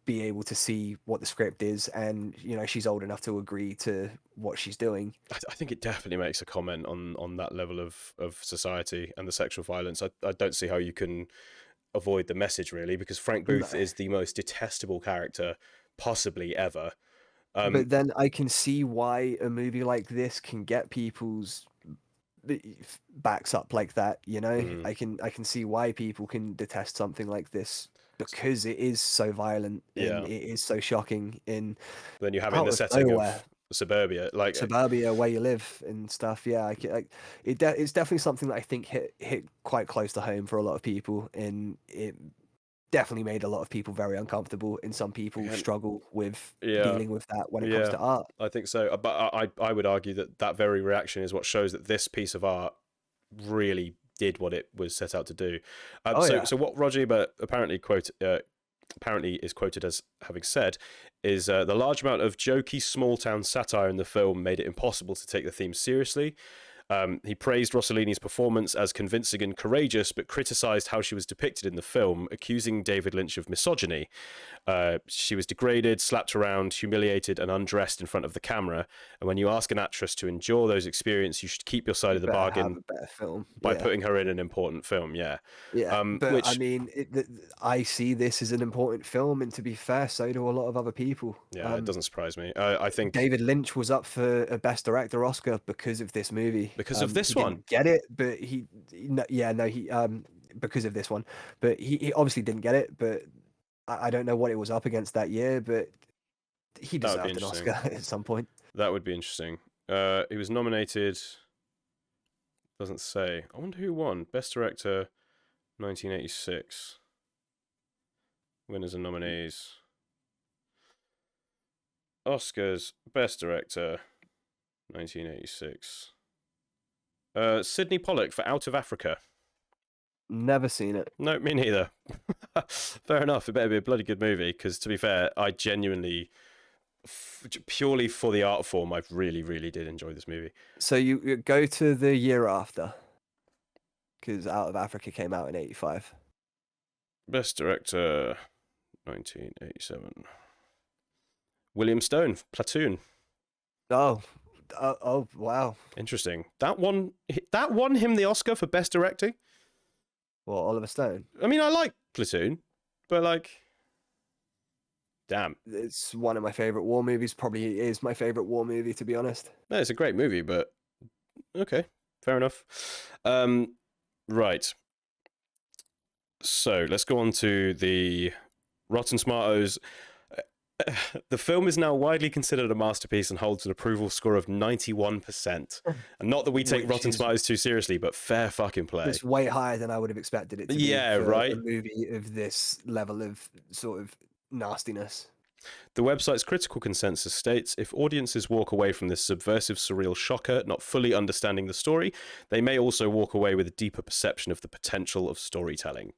[SPEAKER 4] be able to see what the script is, and she's old enough to agree to what she's doing.
[SPEAKER 3] I think it definitely makes a comment on that level of society and the sexual violence. I don't see how you can avoid the message really, because Frank
[SPEAKER 4] No.
[SPEAKER 3] Booth is the most detestable character possibly ever.
[SPEAKER 4] But then I can see why a movie like this can get people's backs up like that.
[SPEAKER 3] Mm,
[SPEAKER 4] I can see why people can detest something like this because it is so violent and
[SPEAKER 3] yeah.
[SPEAKER 4] it is so shocking in
[SPEAKER 3] Then you have it in
[SPEAKER 4] out
[SPEAKER 3] the
[SPEAKER 4] of
[SPEAKER 3] setting
[SPEAKER 4] nowhere.
[SPEAKER 3] of suburbia, like
[SPEAKER 4] Suburbia where you live and stuff. Yeah, it's definitely something that I think hit quite close to home for a lot of people, and it definitely made a lot of people very uncomfortable. And some people
[SPEAKER 3] and
[SPEAKER 4] struggle with
[SPEAKER 3] yeah,
[SPEAKER 4] dealing with that when it comes
[SPEAKER 3] yeah.
[SPEAKER 4] to art.
[SPEAKER 3] I think so. But I would argue that that very reaction is what shows that this piece of art really did what it was set out to do.
[SPEAKER 4] Oh yeah,
[SPEAKER 3] So what Roger Ebert apparently is quoted as having said is the large amount of jokey small town satire in the film made it impossible to take the theme seriously. He praised Rossellini's performance as convincing and courageous, but criticised how she was depicted in the film, accusing David Lynch of misogyny. She was degraded, slapped around, humiliated, and undressed in front of the camera. And when you ask an actress to endure those experiences, you should keep your side
[SPEAKER 4] you
[SPEAKER 3] of the
[SPEAKER 4] better have
[SPEAKER 3] bargain
[SPEAKER 4] a better film.
[SPEAKER 3] by
[SPEAKER 4] Yeah.
[SPEAKER 3] putting her in an important film. Yeah,
[SPEAKER 4] Yeah, but I
[SPEAKER 3] which
[SPEAKER 4] mean, I see this as an important film, and to be fair, so do a lot of other people.
[SPEAKER 3] yeah, it doesn't surprise me. I think
[SPEAKER 4] David Lynch was up for a Best Director Oscar because of this movie.
[SPEAKER 3] because of this
[SPEAKER 4] He
[SPEAKER 3] one.
[SPEAKER 4] didn't get it, but no, yeah, no, he because of this one, but he obviously didn't get it. But I don't know what it was up against that year, but he
[SPEAKER 3] That would be
[SPEAKER 4] deserved an
[SPEAKER 3] interesting.
[SPEAKER 4] Oscar at some point.
[SPEAKER 3] That would be interesting. He was nominated. Doesn't say. I wonder who won. Best Director, 1986. Winners and nominees. Oscars, Best Director, 1986. Sidney Pollack for Out of Africa.
[SPEAKER 4] Never seen it.
[SPEAKER 3] No, me neither. Fair enough. It better be a bloody good movie, because to be fair, I genuinely, purely for the art form, I really, really did enjoy this movie.
[SPEAKER 4] So you go to the year after, because Out of Africa came out in '85.
[SPEAKER 3] Best Director, 1987. William Stone, Platoon.
[SPEAKER 4] Oh, oh, wow.
[SPEAKER 3] Interesting. That won him the Oscar for Best Directing.
[SPEAKER 4] Well, Oliver Stone.
[SPEAKER 3] I mean, I like Platoon, but like, damn.
[SPEAKER 4] It's one of my favorite war movies. Probably is my favorite war movie, to be honest.
[SPEAKER 3] No, it's a great movie, but okay, fair enough. Right. So let's go on to the Rotten Tomatoes. The film is now widely considered a masterpiece and holds an approval score of 91%. And not that we take
[SPEAKER 4] Which
[SPEAKER 3] Rotten
[SPEAKER 4] is
[SPEAKER 3] Tomatoes too seriously, but fair fucking play.
[SPEAKER 4] It's way higher than I would have expected it to be
[SPEAKER 3] Yeah,
[SPEAKER 4] for
[SPEAKER 3] right.
[SPEAKER 4] a movie of this level of sort of nastiness.
[SPEAKER 3] The website's critical consensus states if audiences walk away from this subversive, surreal shocker not fully understanding the story, they may also walk away with a deeper perception of the potential of storytelling.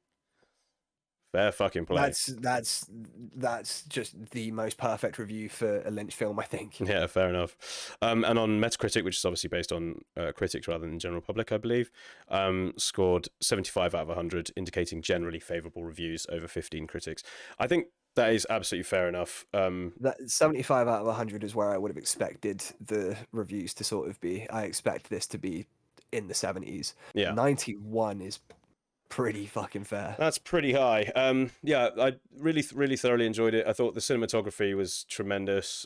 [SPEAKER 3] Fair fucking play.
[SPEAKER 4] That's just the most perfect review for a Lynch film, I think.
[SPEAKER 3] Yeah, fair enough. And on Metacritic, which is obviously based on critics rather than general public, I believe, scored 75 out of 100, indicating generally favourable reviews over 15 critics. I think that is absolutely fair enough.
[SPEAKER 4] That 75 out of 100 is where I would have expected the reviews to sort of be. I expect this to be in the 70s.
[SPEAKER 3] Yeah.
[SPEAKER 4] 91 is pretty fucking fair.
[SPEAKER 3] That's pretty high. Yeah, I really, really thoroughly enjoyed it. I thought the cinematography was tremendous.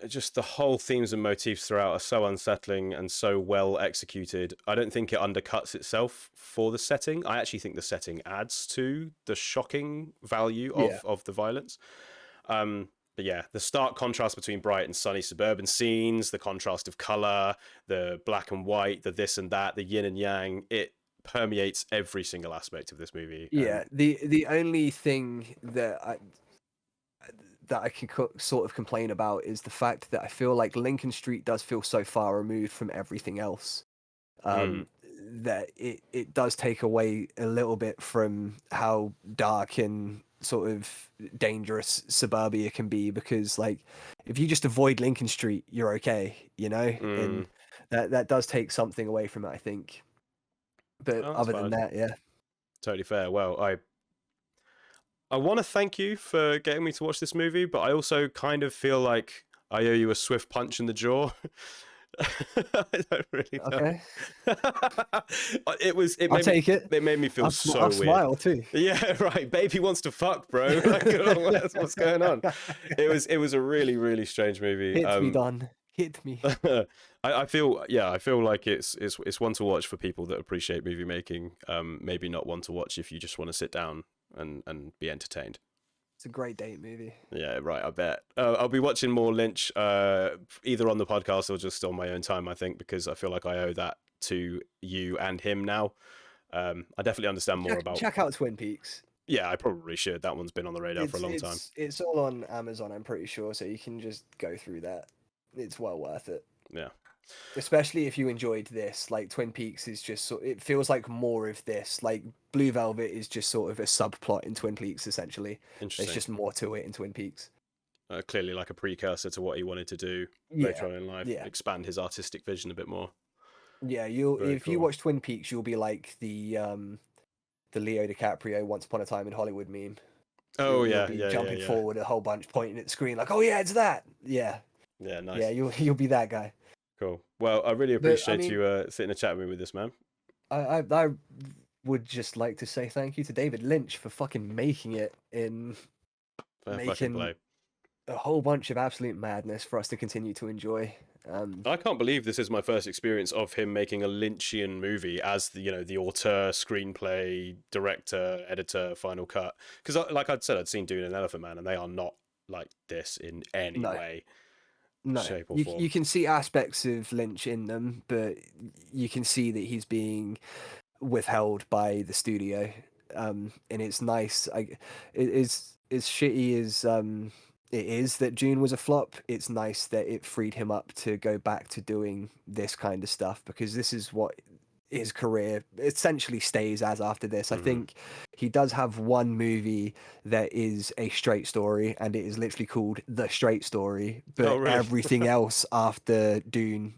[SPEAKER 3] just the whole themes and motifs throughout are so unsettling and so well executed. I don't think it undercuts itself for the setting. I actually think the setting adds to the shocking value
[SPEAKER 4] Yeah.
[SPEAKER 3] of the violence. But yeah, the stark contrast between bright and sunny suburban scenes, the contrast of color, the black and white, the this and that, the yin and yang, it permeates every single aspect of this movie.
[SPEAKER 4] Yeah, the only thing that I can sort of complain about is the fact that I feel like Lincoln Street does feel so far removed from everything else, that it does take away a little bit from how dark and sort of dangerous suburbia can be, because like if you just avoid Lincoln Street, you're okay, you know, and that does take something away from it, I think. But
[SPEAKER 3] Oh, that's
[SPEAKER 4] other than
[SPEAKER 3] valid.
[SPEAKER 4] that, yeah.
[SPEAKER 3] Totally fair. Well, I want to thank you for getting me to watch this movie, but I also kind of feel like I owe you a swift punch in the jaw. I don't really know.
[SPEAKER 4] Okay.
[SPEAKER 3] It
[SPEAKER 4] I'll take it.
[SPEAKER 3] It made me feel so
[SPEAKER 4] I'll
[SPEAKER 3] weird.
[SPEAKER 4] smile too.
[SPEAKER 3] Yeah, right. Baby wants to fuck, bro. Like, what's going on? It was a really, really strange movie.
[SPEAKER 4] Hit me, Don. Hit me.
[SPEAKER 3] I feel like it's one to watch for people that appreciate movie making. Maybe not one to watch if you just want to sit down and be entertained.
[SPEAKER 4] It's a great date movie.
[SPEAKER 3] Yeah, right. I bet. I'll be watching more Lynch, either on the podcast or just on my own time, I think, because I feel like I owe that to you and him now. I definitely understand more about.
[SPEAKER 4] Check out Twin Peaks.
[SPEAKER 3] Yeah, I probably should. That one's been on the radar for a long time.
[SPEAKER 4] It's all on Amazon, I'm pretty sure, so you can just go through that. It's well worth it.
[SPEAKER 3] Yeah.
[SPEAKER 4] Especially if you enjoyed this, like Twin Peaks is just it feels like more of this. Like Blue Velvet is just sort of a subplot in Twin Peaks, essentially.
[SPEAKER 3] Interesting.
[SPEAKER 4] There's just more to it in Twin Peaks.
[SPEAKER 3] Clearly, like a precursor to what he wanted to do later on in life, expand his artistic vision a bit more.
[SPEAKER 4] Yeah, if you watch Twin Peaks, you'll be like the Leo DiCaprio Once Upon a Time in Hollywood meme.
[SPEAKER 3] Oh
[SPEAKER 4] you'll be jumping forward a whole bunch, pointing at the screen like, "Oh yeah, it's that." Yeah.
[SPEAKER 3] Yeah, nice.
[SPEAKER 4] Yeah, you'll be that guy.
[SPEAKER 3] Cool. Well, I really appreciate you sitting and chatting with me with this, man.
[SPEAKER 4] I would just like to say thank you to David Lynch for fucking making it in making a whole bunch of absolute madness for us to continue to enjoy.
[SPEAKER 3] I can't believe this is my first experience of him making a Lynchian movie as the auteur, screenplay, director, editor, final cut. Because like I'd said, I'd seen Dune and Elephant Man, and they are not like this in any way.
[SPEAKER 4] No,
[SPEAKER 3] shape or form.
[SPEAKER 4] You can see aspects of Lynch in them, but you can see that he's being withheld by the studio, and it's nice. It is as shitty as it is that Dune was a flop. It's nice that it freed him up to go back to doing this kind of stuff, because this is what his career essentially stays as after this. I think he does have one movie that is a straight story, and it is literally called The Straight Story, but everything else after Dune,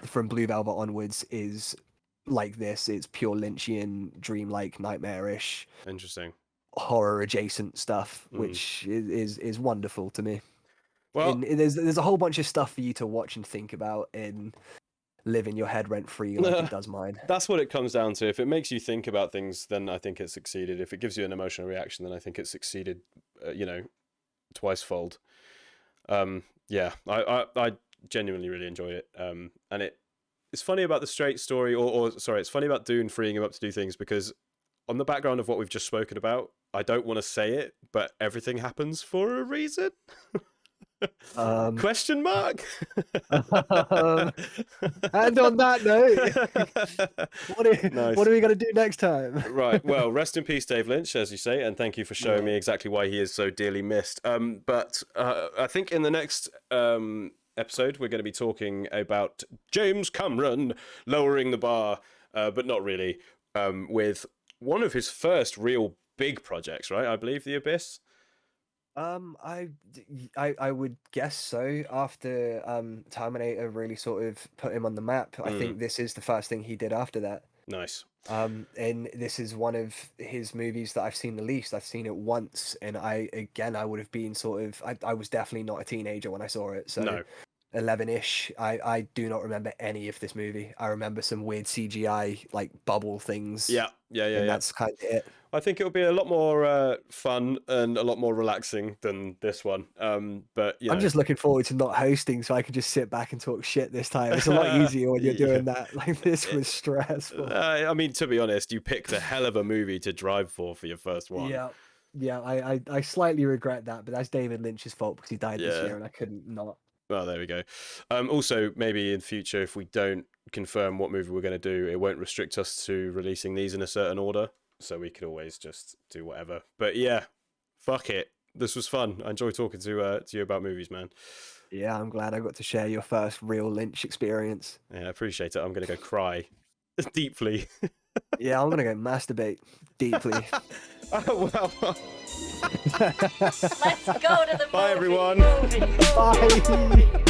[SPEAKER 4] from Blue Velvet onwards, is like this. It's pure Lynchian, dreamlike, nightmarish,
[SPEAKER 3] interesting,
[SPEAKER 4] horror adjacent stuff, which is wonderful to me.
[SPEAKER 3] Well,
[SPEAKER 4] and there's a whole bunch of stuff for you to watch and think about and live in your head rent free like it does mine.
[SPEAKER 3] That's what it comes down to. If it makes you think about things, then I think it succeeded. If it gives you an emotional reaction, then I think it succeeded, twicefold. Yeah, I genuinely really enjoyed it. And it's funny about The Straight Story, it's funny about Dune freeing him up to do things, because on the background of what we've just spoken about, I don't want to say it, but everything happens for a reason. Question mark.
[SPEAKER 4] And on that note, what are we going to do next time?
[SPEAKER 3] Right. Well, rest in peace, Dave Lynch, as you say, and thank you for showing me exactly why he is so dearly missed. But I think in the next episode, we're going to be talking about James Cameron lowering the bar, but not really, with one of his first real big projects, right? I believe The Abyss.
[SPEAKER 4] I would guess so. After Terminator really sort of put him on the map, I think this is the first thing he did after that.
[SPEAKER 3] Nice.
[SPEAKER 4] And this is one of his movies that I've seen the least. I've seen it once, and I would have been I was definitely not a teenager when I saw it. So
[SPEAKER 3] no.
[SPEAKER 4] 11-ish. I do not remember any of this movie. I remember some weird CGI like bubble things.
[SPEAKER 3] Yeah.
[SPEAKER 4] And that's kind of it.
[SPEAKER 3] I think it'll be a lot more fun and a lot more relaxing than this one. But
[SPEAKER 4] I'm just looking forward to not hosting, so I can just sit back and talk shit this time. It's a lot easier when you're doing that. Like, this was stressful.
[SPEAKER 3] I mean, to be honest, you picked a hell of a movie to drive for your first one.
[SPEAKER 4] Yeah. I slightly regret that, but that's David Lynch's fault because he died this year, and I couldn't not.
[SPEAKER 3] Well, there we go. Also, maybe in future, if we don't confirm what movie we're going to do, it won't restrict us to releasing these in a certain order. So we could always just do whatever. But yeah, fuck it. This was fun. I enjoy talking to you about movies, man.
[SPEAKER 4] Yeah, I'm glad I got to share your first real Lynch experience.
[SPEAKER 3] Yeah, I appreciate it. I'm going to go cry deeply.
[SPEAKER 4] Yeah, I'm going to go masturbate deeply.
[SPEAKER 3] Oh, well.
[SPEAKER 5] Let's go to the movie.
[SPEAKER 3] Bye, everyone.
[SPEAKER 5] Movie.
[SPEAKER 4] Bye.